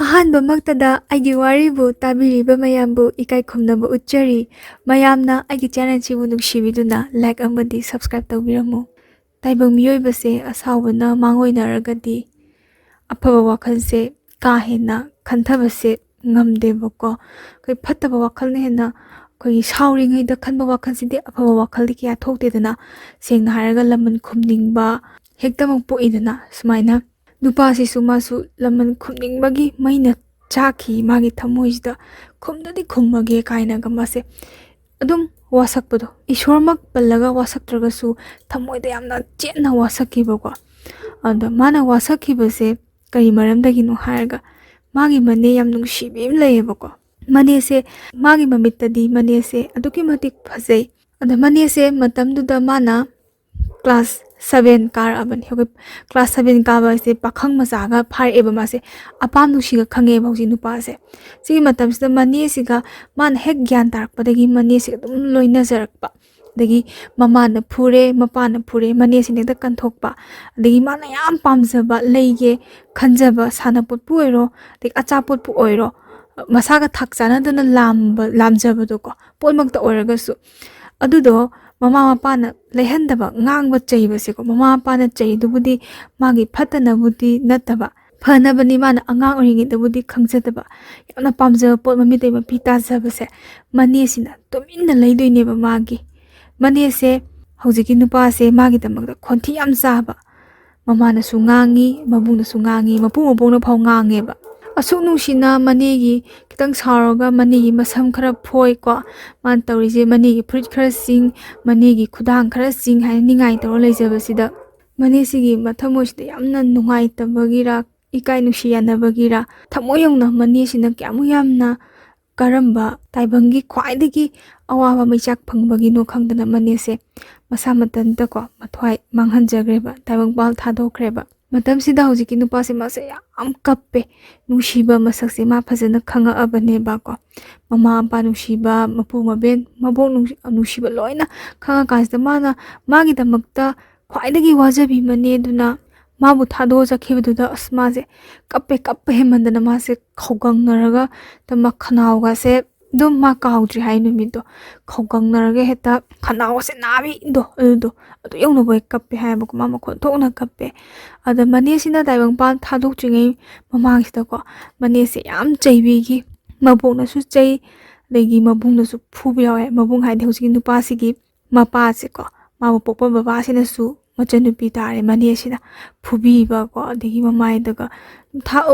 ꯑꯍꯥꯟꯕꯃꯛꯇꯗ ꯑꯩꯒꯤ ꯋꯥꯔꯤꯕꯨ ꯇꯥꯕꯤꯔꯤꯕ ꯃꯌꯥꯝꯕꯨ ꯏꯀꯥꯏ ꯈꯨꯝꯅꯕ ꯎꯠꯆꯔꯤ꯫ ꯃꯌꯥꯝꯅ ꯑꯩꯒꯤ ꯆꯦꯅꯦꯜꯁꯤꯕꯨ ꯅꯨꯡꯁꯤꯕꯤꯗꯨꯅ ꯂꯥꯏꯛ ꯑꯃꯗꯤ ꯁꯕꯁꯀ꯭ꯔꯥꯏꯕ ꯇꯧꯕꯤꯔꯝꯃꯨ꯫ ꯇꯥꯏꯕꯪ ꯃꯤꯑꯣꯏꯕꯁꯦ ꯑꯁꯥꯎꯕꯅ ꯃꯥꯡꯑꯣꯏꯅꯔꯒꯗꯤ ꯑꯐꯕ ꯋꯥꯈꯜꯁꯦ ꯀꯥ ꯍꯦꯟꯅ ꯈꯟꯊꯕꯁꯦ ꯉꯝꯗꯦꯕꯀꯣ꯫ ꯑꯩꯈꯣꯏ ꯐꯠꯇꯕ ꯋꯥꯈꯜꯅ ꯍꯦꯟꯅ ꯑꯩꯈꯣꯏꯒꯤ ꯁꯥꯎꯔꯤꯉꯩꯗ ꯈꯟꯕ ꯋꯥꯈꯜꯁꯤꯗꯤ ꯑꯐꯕ ꯋꯥꯈꯜꯗꯤ ꯀꯌꯥ ꯊꯣꯛꯇꯦꯗꯅ, ꯁꯦꯡꯅ ꯍꯥꯏꯔꯒ ꯂꯃꯟ ꯈꯨꯝꯅꯤꯡꯕ ꯍꯦꯛꯇꯃꯛ ꯄꯣꯛꯏꯗꯅ꯫ ꯁꯨꯃꯥꯏꯅ ꯅꯨꯄꯥꯁꯤꯁꯨ ꯃꯥꯁꯨ ꯂꯃꯟ ꯈꯨꯝꯅꯤꯡꯕꯒꯤ ꯃꯩꯅ ꯆꯥꯛꯈꯤ ꯃꯥꯒꯤ ꯊꯃꯣꯏꯁꯤꯗ, ꯈꯨꯝꯗꯗꯤ ꯈꯨꯝꯃꯒꯦ ꯀꯥꯏꯅꯒ ꯃꯥꯁꯦ ꯑꯗꯨꯝ ꯋꯥꯁꯛꯄꯗꯣ, ꯏꯁꯣꯔꯃꯛ ꯄꯜꯂꯒ ꯋꯥꯁꯛꯇ꯭ꯔꯒꯁꯨ ꯊꯃꯣꯏꯗ ꯌꯥꯝꯅ ꯆꯦꯠꯅ ꯋꯥꯁꯛꯈꯤꯕꯀꯣ꯫ ꯑꯗ ꯃꯥꯅ ꯋꯥꯁꯛꯈꯤꯕꯁꯦ ꯀꯔꯤ ꯃꯔꯝꯗꯒꯤꯅꯣ ꯍꯥꯏꯔꯒ ꯃꯥꯒꯤ ꯃꯅꯦ ꯌꯥꯝ ꯅꯨꯡꯁꯤꯕꯤ ꯑꯃ ꯂꯩꯌꯦꯕꯀꯣ꯫ ꯃꯅꯦꯁꯦ ꯃꯥꯒꯤ ꯃꯃꯤꯠꯇꯗꯤ ꯃꯅꯦꯁꯦ ꯑꯗꯨꯛꯀꯤ ꯃꯇꯤꯛ ꯐꯖꯩ꯫ ꯑꯗ ꯃꯅꯦꯁꯦ ꯃꯇꯝꯗꯨꯗ ꯃꯥꯅ ꯀ꯭ꯂꯥꯁ 7 ꯀꯥꯔꯛꯑꯕꯅꯤ꯫ ꯀ꯭ꯂꯥꯁ 7 ꯀꯥꯕ ꯍꯥꯏꯁꯦ ꯄꯥꯈꯪ ꯃꯆꯥꯒ ꯐꯥꯔꯛꯑꯦꯕ ꯃꯥꯁꯦ, ꯑꯄꯥꯝ ꯅꯨꯡꯁꯤꯒ ꯈꯪꯉꯦꯕ ꯍꯧꯖꯤꯛ ꯅꯨꯄꯥꯁꯦ꯫ ꯁꯤꯒꯤ ꯃꯇꯝꯁꯤꯗ ꯃꯅꯦꯁꯤꯒ ꯃꯥꯅ ꯍꯦꯛ ꯒ꯭ꯌꯥꯟ ꯇꯥꯔꯛꯄꯗꯒꯤ ꯃꯅꯦꯁꯤꯒ ꯑꯗꯨꯝ ꯂꯣꯏꯅꯖꯔꯛꯄ꯫ ꯑꯗꯒꯤ ꯃꯃꯥꯅ ꯐꯨꯔꯦ, ꯃꯄꯥꯅ ꯐꯨꯔꯦ, ꯃꯅꯦꯁꯤꯅ ꯍꯦꯛꯇ ꯀꯟꯊꯣꯛꯄ꯫ ꯑꯗꯒꯤ ꯃꯥꯅ ꯌꯥꯝ ꯄꯥꯝꯖꯕ ꯂꯩꯒꯦ ꯈꯟꯖꯕ ꯁꯥꯟꯅꯄꯣꯠꯄꯨ ꯑꯣꯏꯔꯣ, ꯑꯗꯒꯤ ꯑꯆꯥꯄꯣꯠꯄꯨ ꯑꯣꯏꯔꯣ, ꯃꯁꯥꯒ ꯊꯥꯛ ꯆꯥꯟꯅꯗꯅ ꯂꯥꯝꯖꯕꯗꯣꯀꯣ, ꯄꯣꯠꯃꯛꯇ ꯑꯣꯏꯔꯒꯁꯨ ꯑꯗꯨꯗꯣ ꯃꯃꯥ ꯃꯄꯥꯅ ꯂꯩꯍꯟꯗꯕ, ꯉꯥꯡꯕ ꯆꯩꯕꯁꯦꯀꯣ꯫ ꯃꯃꯥ ꯃꯄꯥꯅ ꯆꯩꯗꯨꯕꯨꯗꯤ ꯃꯥꯒꯤ ꯐꯠꯇꯅꯕꯨꯗꯤ ꯅꯠꯇꯕ, ꯐꯅꯕꯅꯤ ꯃꯥꯅ ꯑꯉꯥꯡ ꯑꯣꯏꯔꯤꯉꯩꯗꯕꯨꯗꯤ ꯈꯪꯖꯗꯕ, ꯌꯥꯝꯅ ꯄꯥꯝꯖꯕ ꯄꯣꯠ ꯃꯃꯤꯠꯇꯩ ꯃꯄꯤ ꯇꯥꯖꯕꯁꯦ ꯃꯅꯦꯁꯤꯅ ꯇꯨꯃꯤꯟꯅ ꯂꯩꯗꯣꯏꯅꯦꯕ ꯃꯥꯒꯤ꯫ ꯃꯅꯦꯁꯦ ꯍꯧꯖꯤꯛꯀꯤ ꯅꯨꯄꯥꯁꯦ ꯃꯥꯒꯤꯗꯃꯛꯇ ꯈꯣꯟꯊꯤ ꯌꯥꯝ ꯆꯥꯕ, ꯃꯃꯥꯅꯁꯨ ꯉꯥꯡꯉꯤ, ꯃꯕꯨꯡꯅꯁꯨ ꯉꯥꯡꯉꯤ, ꯃꯄꯨ ꯃꯕꯣꯛꯅ ꯐꯥꯎ ꯉꯥꯡꯉꯦꯕ꯫ ꯑꯁꯨꯛ ꯅꯨꯡꯁꯤꯅ ꯃꯅꯦꯒꯤ ꯈꯤꯇꯪ ꯁꯥꯎꯔꯒ ꯃꯅꯦꯒꯤ ꯃꯁꯝ ꯈꯔ ꯐꯣꯏꯀꯣ, ꯃꯥꯅ ꯇꯧꯔꯤꯁꯦ ꯃꯅꯦꯒꯤ ꯐꯨꯔꯤꯠ ꯈꯔ ꯆꯤꯡ, ꯃꯅꯦꯒꯤ ꯈꯨꯗꯥꯡ ꯈꯔ ꯆꯤꯡ ꯍꯥꯏꯅ ꯅꯤꯡꯉꯥꯏ ꯇꯧꯔ ꯂꯩꯖꯕꯁꯤꯗ ꯃꯅꯦꯁꯤꯒꯤ ꯃꯊꯃꯣꯏꯁꯤꯗ ꯌꯥꯝꯅ ꯅꯨꯡꯉꯥꯏꯇꯕꯒꯤꯔ, ꯏꯀꯥꯏ ꯅꯨꯡꯁꯤ ꯌꯥꯅꯕꯒꯤꯔ, ꯊꯃꯣꯏ ꯌꯧꯅ ꯃꯅꯦꯁꯤꯅ ꯀꯌꯥꯃꯨꯛ ꯌꯥꯝꯅ ꯀꯔꯝꯕ ꯇꯥꯏꯕꯪꯒꯤ ꯈ꯭ꯋꯥꯏꯗꯒꯤ ꯑꯋꯥꯕ ꯃꯩꯆꯥꯛ ꯐꯪꯕꯒꯤꯅꯣ ꯈꯪꯗꯅ ꯃꯅꯦꯁꯦ ꯃꯁꯥ ꯃꯊꯟꯇꯀꯣ ꯃꯊ꯭ꯋꯥꯏ ꯃꯥꯡꯍꯟꯖꯈ꯭ꯔꯦꯕ, ꯇꯥꯏꯕꯪꯄꯥꯜ ꯊꯥꯗꯣꯛꯈ꯭ꯔꯦꯕ꯫ ꯃꯇꯝꯁꯤꯗ ꯍꯧꯖꯤꯛꯀꯤ ꯅꯨꯄꯥꯁꯦ ꯃꯥꯁꯦ ꯌꯥꯝ ꯀꯞꯄꯦ꯫ ꯅꯨꯡꯁꯤꯕ ꯃꯁꯛꯁꯦ ꯃꯥ ꯐꯖꯅ ꯈꯪꯉꯛꯑꯕꯅꯦꯕꯀꯣ꯫ ꯃꯃꯥ ꯃꯄꯥ ꯅꯨꯡꯁꯤꯕ, ꯃꯄꯨ ꯃꯕꯣꯛ ꯅꯨꯡꯁꯤꯕ ꯂꯣꯏꯅ ꯈꯪꯉꯀꯥꯟꯁꯤꯗ ꯃꯥꯅ ꯃꯥꯒꯤꯗꯃꯛꯇ ꯈ꯭ꯋꯥꯏꯗꯒꯤ ꯋꯥꯖꯕꯤ ꯃꯅꯦꯗꯨꯅ ꯃꯥꯕꯨ ꯊꯥꯗꯣꯛꯑ ꯆꯠꯈꯤꯕꯗꯨꯗ ꯑꯁ ꯃꯥꯁꯦ ꯀꯞꯄ ꯍꯦꯟꯃꯟꯗꯅ ꯃꯥꯁꯦ ꯈꯧꯒꯪꯅꯔꯒ ꯈꯅꯥꯎꯒꯁꯦ ꯑꯗꯨꯝ ꯃꯥ ꯀꯥꯎꯗ꯭ꯔꯤ ꯍꯥꯏ ꯅꯨꯃꯤꯠꯇꯣ, ꯈꯧꯒꯪꯅꯔꯒ ꯍꯦꯛꯇ ꯈꯅꯥꯎꯒꯁꯦ ꯅꯥꯕꯤꯗꯣ ꯑꯗꯨ ꯌꯧꯅꯕ ꯀꯞꯄꯦ ꯍꯥꯏꯕꯀꯣ, ꯃꯥ ꯃꯈꯣꯟ ꯊꯣꯛꯅ ꯀꯞꯄꯦ꯫ ꯑꯗ ꯃꯅꯦꯁꯤꯅ ꯇꯥꯏꯕꯪꯄꯥꯟ ꯊꯥꯗꯣꯛꯇ꯭ꯔꯤꯉꯩ ꯃꯃꯥꯡꯁꯤꯗꯀꯣ ꯃꯅꯦꯁꯦ ꯌꯥꯝ ꯆꯩꯕꯤꯈꯤ꯫ ꯃꯕꯣꯛꯅꯁꯨ ꯆꯩ, ꯑꯗꯒꯤ ꯃꯕꯨꯡꯅꯁꯨ ꯐꯨꯕ ꯌꯥꯎꯋꯦ꯫ ꯃꯕꯨꯡ ꯍꯥꯏꯗꯤ ꯍꯧꯖꯤꯛꯀꯤ ꯅꯨꯄꯥꯁꯤꯒꯤ ꯃꯄꯥꯁꯦꯀꯣ, ꯃꯥꯕꯨ ꯄꯣꯛꯄ ꯕꯕꯥꯁꯤꯅꯁꯨ ꯃꯆꯟꯅꯨꯄꯤ ꯇꯥꯔꯦ ꯃꯅꯦꯁꯤꯅ ꯐꯨꯕꯤꯕꯀꯣ, ꯑꯗꯒꯤ ꯃꯃꯥꯏꯗꯒ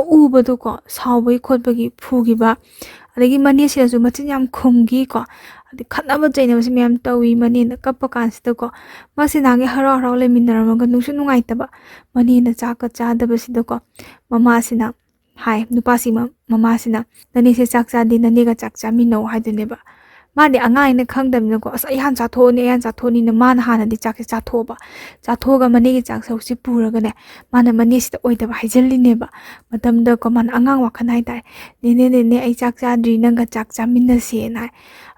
ꯎꯕꯗꯣꯀꯣ ꯁꯥꯎꯕꯒꯤ ꯈꯣꯠꯄꯒꯤ ꯐꯨꯈꯤꯕ꯫ ꯑꯗꯒꯤ ꯃꯅꯦꯁꯤꯅꯁꯨ ꯃꯆꯤꯟ ꯌꯥꯝ ꯈꯨꯝꯈꯤꯀꯣ, ꯑꯗꯩ ꯈꯠꯅꯕ ꯆꯩꯅꯕꯁꯤ ꯃꯌꯥꯝ ꯇꯧꯏ꯫ ꯃꯅꯦꯅ ꯀꯞꯄ ꯀꯥꯟꯁꯤꯗꯀꯣ ꯃꯥꯁꯤ ꯅꯍꯥꯟꯒꯩ ꯍꯔꯥꯎ ꯍꯔꯥꯎ ꯂꯩꯃꯤꯟꯅꯔꯝꯃꯒ ꯅꯨꯡꯁꯨ ꯅꯨꯡꯉꯥꯏꯇꯕ, ꯃꯅꯦꯅ ꯆꯥꯛꯀ ꯆꯥꯗꯕꯁꯤꯗꯀꯣ ꯃꯃꯥꯁꯤꯅ ꯍꯥꯏ, ꯅꯨꯄꯥꯁꯤ ꯃꯃꯥꯁꯤꯅ ꯅꯅꯦꯁꯦ ꯆꯥꯛ ꯆꯥꯗꯦ, ꯅꯅꯦꯒ ꯆꯥꯛ ꯆꯥꯃꯤꯟꯅꯧ ꯍꯥꯏꯗꯨꯅꯦꯕ꯫ ꯃꯥꯗꯤ ꯑꯉꯥꯡꯅ ꯈꯪꯗꯕꯅꯤꯅꯀꯣ, ꯑꯁ ꯑꯩ ꯍꯥꯟꯅ ꯆꯥꯊꯣꯛꯑꯅꯤꯅ ꯃꯥꯅ ꯍꯥꯟꯅꯗꯤ ꯆꯥꯛꯁꯦ ꯆꯥꯊꯣꯛꯑꯒ ꯃꯅꯦꯒꯤ ꯆꯥꯛ ꯁꯔꯨꯛꯁꯦ ꯄꯨꯔꯒꯅꯦ ꯃꯥꯅ ꯃꯅꯦꯁꯤꯗ ꯑꯣꯏꯗꯕ ꯍꯥꯏꯖꯤꯜꯂꯤꯅꯦꯕ꯫ ꯃꯇꯝꯗꯀꯣ ꯃꯥꯅ ꯑꯉꯥꯡ ꯋꯥꯈꯜ ꯍꯥꯏꯇꯥꯔꯦ, ꯅꯦꯅꯦ ꯑꯩ ꯆꯥꯛ ꯆꯥꯗ꯭ꯔꯤ, ꯅꯪꯒ ꯆꯥꯛ ꯆꯥꯃꯤꯟꯅꯁꯦꯅ ꯍꯥꯏ꯫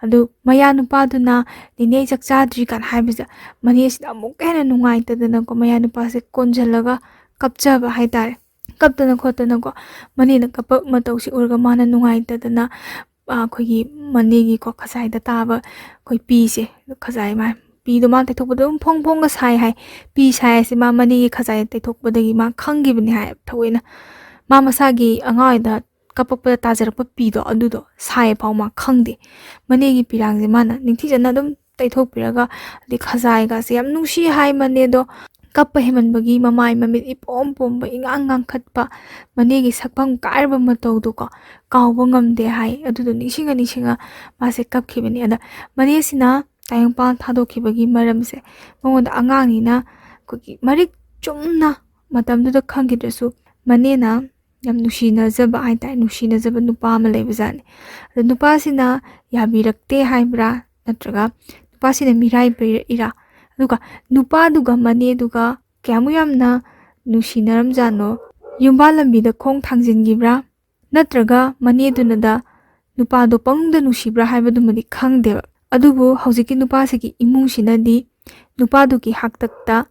ꯑꯗꯨ ꯃꯌꯥ ꯅꯨꯄꯥꯗꯨꯅ ꯅꯦꯅꯦ ꯑꯩ ꯆꯥꯛ ꯆꯥꯗ꯭ꯔꯤ ꯀꯥꯟ ꯍꯥꯏꯕꯁꯤꯗ ꯃꯅꯦꯁꯤꯗ ꯑꯃꯨꯛꯀ ꯍꯦꯟꯅ ꯅꯨꯡꯉꯥꯏꯇꯗꯅꯀꯣ ꯃꯌꯥ ꯅꯨꯄꯥꯁꯦ ꯀꯣꯟꯁꯤꯜꯂꯒ ꯀꯞꯆꯕ ꯍꯥꯏꯇꯥꯔꯦ꯫ ꯀꯞꯇꯅ ꯈꯣꯠꯇꯅꯀꯣ ꯃꯅꯦꯅ ꯀꯞꯄ ꯃꯇꯧꯁꯤ ꯎꯔꯒ ꯃꯥꯅ ꯅꯨꯡꯉꯥꯏꯇꯗꯅ ꯑꯩꯈꯣꯏꯒꯤ ꯃꯅꯦꯒꯤꯀꯣ ꯈꯖꯥꯏꯗ ꯇꯥꯕ ꯑꯩꯈꯣꯏ ꯄꯤꯁꯦ, ꯈꯖꯥꯏ ꯄꯤꯗꯣ ꯃꯥ ꯇꯩꯊꯣꯛꯄꯗ ꯑꯗꯨꯝ ꯐꯣꯡ ꯐꯣꯡꯒ ꯁꯥꯏ ꯍꯥꯏ꯫ ꯄꯤ ꯁꯥꯏ ꯍꯥꯏꯁꯦ ꯃꯥ ꯃꯅꯦꯒꯤ ꯈꯖꯥꯏꯗ ꯇꯩꯊꯣꯛꯄꯗꯒꯤ ꯃꯥ ꯈꯪꯈꯤꯕꯅꯤ ꯍꯥꯏ ꯊꯑꯣꯏꯅ꯫ ꯃꯥ ꯃꯁꯥꯒꯤ ꯑꯉꯥꯡꯑꯣꯏꯗ ꯀꯞꯄꯛꯄꯗ ꯇꯥꯖꯔꯛꯄ ꯄꯤꯗꯣ ꯑꯗꯨꯗꯣ ꯁꯥꯏꯐꯥꯎ ꯃꯥ ꯈꯪꯗꯦ꯫ ꯃꯅꯦꯒꯤ ꯄꯤꯔꯥꯡꯁꯦ ꯃꯥꯅ ꯅꯤꯡꯊꯤꯖꯅ ꯑꯗꯨꯝ ꯇꯩꯊꯣꯛꯄꯤꯔꯒ, ꯑꯗꯩ ꯈꯖꯥꯏꯒꯁꯦ ꯌꯥꯝ ꯅꯨꯡꯁꯤ ꯍꯥꯏ ꯃꯅꯦꯗꯣ꯫ ꯀꯞꯄ ꯍꯦꯟꯃꯟꯕꯒꯤ ꯃꯃꯥꯏ ꯃꯃꯤꯠ ꯏꯄꯣꯝ ꯄꯣꯝꯕ, ꯏꯉꯥꯡ ꯉꯥꯡꯈꯠꯄ, ꯃꯅꯦꯒꯤ ꯁꯛꯐꯝ ꯀꯥꯏꯔꯕ ꯃꯇꯧꯗꯣꯀꯣ ꯀꯥꯎꯕ ꯉꯝꯗꯦ ꯍꯥꯏ꯫ ꯑꯗꯨꯗꯣ ꯅꯤꯡꯁꯤꯡꯉ ꯃꯥꯁꯦ ꯀꯞꯈꯤꯕꯅꯤ꯫ ꯑꯗ ꯃꯅꯦꯁꯤꯅ ꯇꯥꯏꯕꯪꯄꯥꯟ ꯊꯥꯗꯣꯛꯈꯤꯕꯒꯤ ꯃꯔꯝꯁꯦ ꯃꯉꯣꯟꯗ ꯑꯉꯥꯡꯅꯤꯅ ꯑꯩꯈꯣꯏꯒꯤ ꯃꯔꯤꯛ ꯆꯨꯝꯅ ꯃꯇꯝꯗꯨꯗ ꯈꯪꯈꯤꯗ꯭ꯔꯁꯨ ꯃꯅꯦꯅ ꯌꯥꯝ ꯅꯨꯡꯁꯤꯅꯖꯕ ꯍꯥꯏꯇꯥꯔꯦ, ꯅꯨꯡꯁꯤꯅꯖꯕ ꯅꯨꯄꯥ ꯑꯃ ꯂꯩꯕꯖꯥꯠꯅꯤ꯫ ꯑꯗ ꯅꯨꯄꯥꯁꯤꯅ ꯌꯥꯕꯤꯔꯛꯇꯦ ꯍꯥꯏꯕ꯭ꯔꯥ, ꯅꯠꯇ꯭ꯔꯒ ꯅꯨꯄꯥꯁꯤꯅ ꯃꯤꯔꯥꯏꯕꯤꯔꯛꯏꯔꯥ, ꯑꯗꯨꯒ ꯅꯨꯄꯥꯗꯨꯒ ꯃꯅꯦꯗꯨꯒ ꯀꯌꯥꯃꯨꯛ ꯌꯥꯝꯅ ꯅꯨꯡꯁꯤꯅꯔꯝꯖꯥꯠꯅꯣ, ꯌꯨꯝꯕꯥꯜ ꯂꯝꯕꯤꯗ ꯈꯣꯡ ꯊꯥꯡꯖꯤꯟꯈꯤꯕ꯭ꯔꯥ, ꯅꯠꯇ꯭ꯔꯒ ꯃꯅꯦꯗꯨꯅꯗ ꯅꯨꯄꯥꯗꯣ ꯄꯪꯅꯨꯡꯗ ꯅꯨꯡꯁꯤꯕ꯭ꯔꯥ ꯍꯥꯏꯕꯗꯨꯃꯗꯤ ꯈꯪꯗꯦꯕ꯫ ꯑꯗꯨꯕꯨ ꯍꯧꯖꯤꯛꯀꯤ ꯅꯨꯄꯥꯁꯤꯒꯤ ꯏꯃꯨꯡꯁꯤꯅꯗꯤ ꯅꯨꯄꯥꯗꯨꯒꯤ ꯍꯥꯛꯇꯛꯇ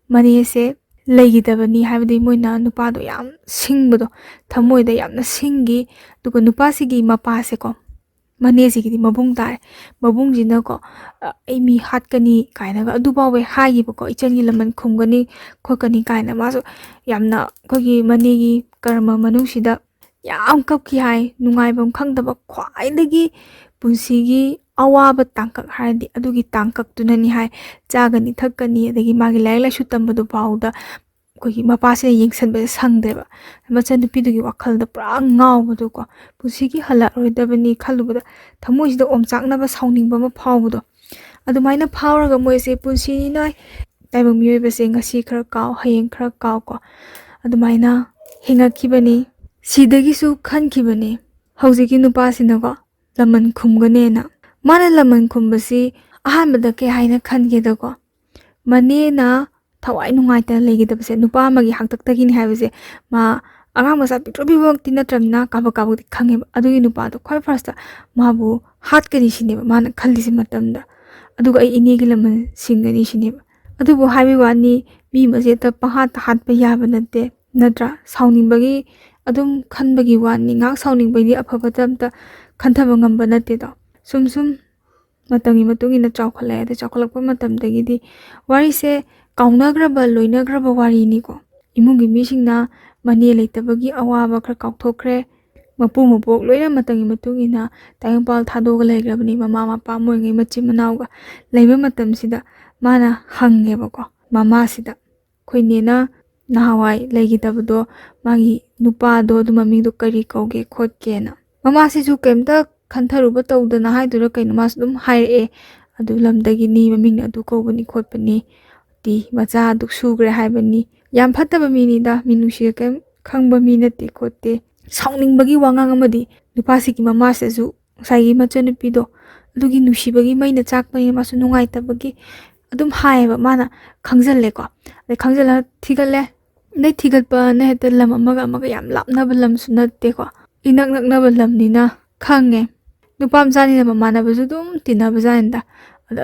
ꯃꯅꯦꯁꯦ ꯂꯩꯒꯤꯗꯕꯅꯤ ꯍꯥꯏꯕꯗꯤ ꯃꯣꯏꯅ ꯅꯨꯄꯥꯗꯣ ꯌꯥꯝ ꯁꯤꯡꯕꯗꯣ ꯊꯃꯣꯏꯗ ꯌꯥꯝꯅ ꯁꯤꯡꯒꯤ ꯑꯗꯨꯒ ꯅꯨꯄꯥꯁꯤꯒꯤ ꯃꯄꯥꯁꯦꯀꯣ ꯃꯅꯦꯁꯤꯒꯤꯗꯤ ꯃꯕꯨꯡ ꯇꯥꯔꯦ ꯃꯕꯨꯡꯁꯤꯅꯀꯣ ꯑꯩ ꯃꯤ ꯍꯥꯠꯀꯅꯤ ꯀꯥꯏꯅꯒ ꯑꯗꯨꯐꯥꯎꯕ ꯍꯥꯏꯈꯤꯕꯀꯣ ꯏꯆꯟꯒꯤ ꯂꯃꯟ ꯈꯨꯝꯒꯅꯤ ꯈꯣꯠꯀꯅꯤ ꯀꯥꯏꯅ ꯃꯥꯁꯨ ꯌꯥꯝꯅ ꯑꯩꯈꯣꯏꯒꯤ ꯃꯅꯦꯒꯤ ꯀꯔꯃ ꯃꯅꯨꯡꯁꯤꯗ ꯌꯥꯝ ꯀꯞꯈꯤ ꯍꯥꯏ ꯅꯨꯡꯉꯥꯏꯐꯝ ꯈꯪꯗꯕ ꯈ꯭ꯋꯥꯏꯗꯒꯤ ꯄꯨꯟꯁꯤꯒꯤ ꯑꯋꯥꯕ ꯇꯥꯡꯀꯛ ꯍꯥꯏꯔꯗꯤ ꯑꯗꯨꯒꯤ ꯇꯥꯡꯀꯛꯇꯨꯅꯅꯤ ꯍꯥꯏ ꯆꯥꯒꯅꯤ ꯊꯛꯀꯅꯤ ꯑꯗꯒꯤ ꯃꯥꯒꯤ ꯂꯥꯏꯔꯤꯛ ꯂꯥꯏꯁꯨ ꯇꯝꯕꯗꯨ ꯐꯥꯎꯗ ꯑꯩꯈꯣꯏꯒꯤ ꯃꯄꯥꯁꯤꯅ ꯌꯦꯡꯁꯟꯕꯁꯦ ꯁꯪꯗꯦꯕ ꯃꯆꯟꯅꯨꯄꯤꯗꯨꯒꯤ ꯋꯥꯈꯜꯗ ꯄꯨꯔꯥ ꯉꯥꯎꯕꯗꯣꯀꯣ ꯄꯨꯟꯁꯤꯒꯤ ꯍꯜꯂꯛꯑꯔꯣꯏꯗꯕꯅꯤ ꯈꯜꯂꯨꯕꯗ ꯊꯃꯣꯏꯁꯤꯗ ꯑꯣꯝꯆꯥꯛꯅꯕ ꯁꯥꯎꯅꯤꯡꯕ ꯑꯃ ꯐꯥꯎꯕꯗꯣ ꯑꯗꯨꯃꯥꯏꯅ ꯐꯥꯎꯔꯒ ꯃꯣꯏꯁꯦ ꯄꯨꯟꯁꯤꯅ ꯇꯥꯏꯕꯪ ꯃꯤꯑꯣꯏꯕꯁꯦ ꯉꯁꯤ ꯈꯔ ꯀꯥꯎ ꯍꯌꯦꯡ ꯈꯔ ꯀꯥꯎꯀꯣ ꯑꯗꯨꯃꯥꯏꯅ ꯍꯤꯡꯉꯛꯈꯤꯕꯅꯤ ꯁꯤꯗꯒꯤꯁꯨ ꯈꯟꯈꯤꯕꯅꯤ ꯍꯧꯖꯤꯛꯀꯤ ꯅꯨꯄꯥꯁꯤꯅꯀꯣ ꯂꯃꯟ ꯈꯨꯝꯒꯅꯦꯅ ꯃꯥꯅ ꯂꯃꯟ ꯈꯨꯝꯕꯁꯤ ꯑꯍꯥꯟꯕꯗ ꯀꯩ ꯍꯥꯏꯅ ꯈꯟꯒꯦꯗꯀꯣ ꯃꯅꯦꯅ ꯊꯋꯥꯏ ꯅꯨꯡꯉꯥꯏꯇꯅ ꯂꯩꯒꯗꯕꯁꯦ ꯅꯨꯄꯥ ꯑꯃꯒꯤ ꯍꯥꯛꯇꯛꯇꯒꯤꯅꯤ ꯍꯥꯏꯕꯁꯦ ꯃꯥ ꯑꯉꯥꯡ ꯃꯆꯥ ꯄꯤꯛꯇ꯭ꯔꯨ ꯄꯤꯛꯄꯃꯛꯇꯤ ꯅꯠꯇ꯭ꯔꯕꯅꯤꯅ ꯀꯥꯕꯛ ꯀꯥꯕꯛꯇꯤ ꯈꯪꯉꯦꯕ ꯑꯗꯨꯒꯤ ꯅꯨꯄꯥꯗꯣ ꯈ꯭ꯋꯥꯏ ꯐꯥꯔꯁꯇ ꯃꯥꯕꯨ ꯍꯥꯠꯀꯅꯤ ꯁꯤꯅꯦꯕ ꯃꯥꯅ ꯈꯜꯂꯤꯁꯤ ꯃꯇꯝꯗ ꯑꯗꯨꯒ ꯑꯩ ꯏꯅꯦꯒꯤ ꯂꯃꯟ ꯁꯤꯡꯒꯅꯤ ꯁꯤꯅꯦꯕ ꯑꯗꯨꯕꯨ ꯍꯥꯏꯕꯒꯤ ꯋꯥꯅꯤ ꯃꯤ ꯃꯆꯦꯠꯇ ꯄꯪꯍꯥꯠꯇ ꯍꯥꯠꯄ ꯌꯥꯕ ꯅꯠꯇꯦ ꯅꯠꯇ꯭ꯔꯥ ꯁꯥꯎꯅꯤꯡꯕꯒꯤ ꯑꯗꯨꯝ ꯈꯟꯕꯒꯤ ꯋꯥꯅꯤ ꯉꯥꯏꯍꯥꯛ ꯁꯥꯎꯅꯤꯡꯕꯒꯤ ꯑꯐꯕꯇ ꯑꯝꯇ ꯈꯟꯊꯕ ꯉꯝꯕ ꯅꯠꯇꯦꯗꯣ ꯁꯨꯝ ꯃꯇꯝꯒꯤ ꯃꯇꯨꯡ ꯏꯟꯅ ꯆꯥꯎꯈꯠꯂꯛꯑꯦ ꯑꯗ ꯆꯥꯎꯈꯠꯂꯛꯄ ꯃꯇꯝꯗꯒꯤꯗꯤ ꯋꯥꯔꯤꯁꯦ ꯀꯥꯎꯅꯈ꯭ꯔꯕ ꯂꯣꯏꯅꯈ꯭ꯔꯕ ꯋꯥꯔꯤꯅꯤꯀꯣ ꯏꯃꯨꯡꯒꯤ ꯃꯤꯁꯤꯡꯅ ꯃꯅꯦ ꯂꯩꯇꯕꯒꯤ ꯑꯋꯥꯕ ꯈꯔ ꯀꯥꯎꯊꯣꯛꯈ꯭ꯔꯦ ꯃꯄꯨ ꯃꯄꯣꯛ ꯂꯣꯏꯅ ꯃꯇꯝꯒꯤ ꯃꯇꯨꯡ ꯏꯟꯅ ꯇꯥꯏꯕꯪꯄꯥꯜ ꯊꯥꯗꯣꯛꯑꯒ ꯂꯩꯈ꯭ꯔꯕꯅꯤ ꯃꯃꯥ ꯃꯄꯥ ꯃꯣꯏꯉꯩ ꯃꯆꯤꯟ ꯃꯅꯥꯎꯒ ꯂꯩꯕ ꯃꯇꯝꯁꯤꯗ ꯃꯥꯅ ꯍꯪꯉꯦꯕꯀꯣ ꯃꯃꯥꯁꯤꯗ ꯑꯩꯈꯣꯏꯅꯦꯅ ꯅꯍꯥꯟꯋꯥꯏ ꯂꯩꯈꯤꯗꯕꯗꯣ ꯃꯥꯒꯤ ꯅꯨꯄꯥꯗꯣ ꯑꯗꯨ ꯃꯃꯤꯡꯗꯣ ꯀꯔꯤ ꯀꯧꯒꯦ ꯈꯣꯠꯀꯦꯅ ꯃꯃꯥꯁꯤꯁꯨ ꯀꯩꯝꯇ ꯈꯟꯊꯔꯨꯕ ꯇꯧꯗꯅ ꯍꯥꯏꯗꯨꯔا ꯀꯩꯅꯣ ꯃꯥꯁꯨ ꯑꯗꯨꯝ ꯍꯥꯏꯔꯛꯑꯦ ꯑꯗꯨ ꯂꯝꯗꯒꯤꯅꯤ ꯃꯃꯤꯡꯅ ꯑꯗꯨ ꯀꯧꯕꯅꯤ ꯈꯣꯠꯄꯅꯤ ꯗꯤ ꯃꯆꯥ ꯑꯗꯨꯛ ꯁꯨꯈ꯭ꯔꯦ ꯍꯥꯏꯕꯅꯤ ꯌꯥꯝ ꯐꯠꯇꯕ ꯃꯤꯅꯤꯗ ꯃꯤꯅꯨꯡꯁꯤꯒ ꯀꯩꯝ ꯈꯪꯕ ꯃꯤ ꯅꯠꯇꯦ ꯈꯣꯠꯇꯦ ꯁꯥꯎꯅꯤꯡꯕꯒꯤ ꯋꯥꯉꯥꯡ ꯑꯃꯗꯤ ꯅꯨꯄꯥꯁꯤꯒꯤ ꯃꯃꯥꯁꯤꯗꯁꯨ ꯉꯁꯥꯏꯒꯤ ꯃꯆꯟꯅꯨꯄꯤꯗꯣ ꯑꯗꯨꯒꯤ ꯅꯨꯡꯁꯤꯕꯒꯤ ꯃꯩꯅ ꯆꯥꯛꯄꯅꯤ ꯃꯥꯁꯨ ꯅꯨꯡꯉꯥꯏꯇꯕꯒꯤ ꯑꯗꯨꯝ ꯍꯥꯏꯌꯦꯕ ꯃꯥꯅ ꯈꯪꯖꯜꯂꯦꯀꯣ ꯑꯗꯩ ꯈꯪꯖꯜꯂꯒ ꯊꯤꯒꯠꯂꯦ ꯑꯗꯩ ꯊꯤꯒꯠꯄꯅ ꯍꯦꯛꯇ ꯂꯝ ꯑꯃꯒ ꯑꯃꯒ ꯌꯥꯝ ꯂꯥꯞꯅꯕ ꯂꯝꯁꯨ ꯅꯠꯇꯦꯀꯣ ꯏꯅꯛ ꯅꯛꯅꯕ ꯂꯝꯅꯤꯅ ꯈꯪꯉꯦ ꯅꯨꯄꯥ ꯃꯆꯥꯅꯤꯅ ꯃꯃꯥꯟꯅꯕꯁꯨ ꯑꯗꯨꯝ ꯇꯤꯟꯅꯕꯖꯥꯠꯅꯤꯗ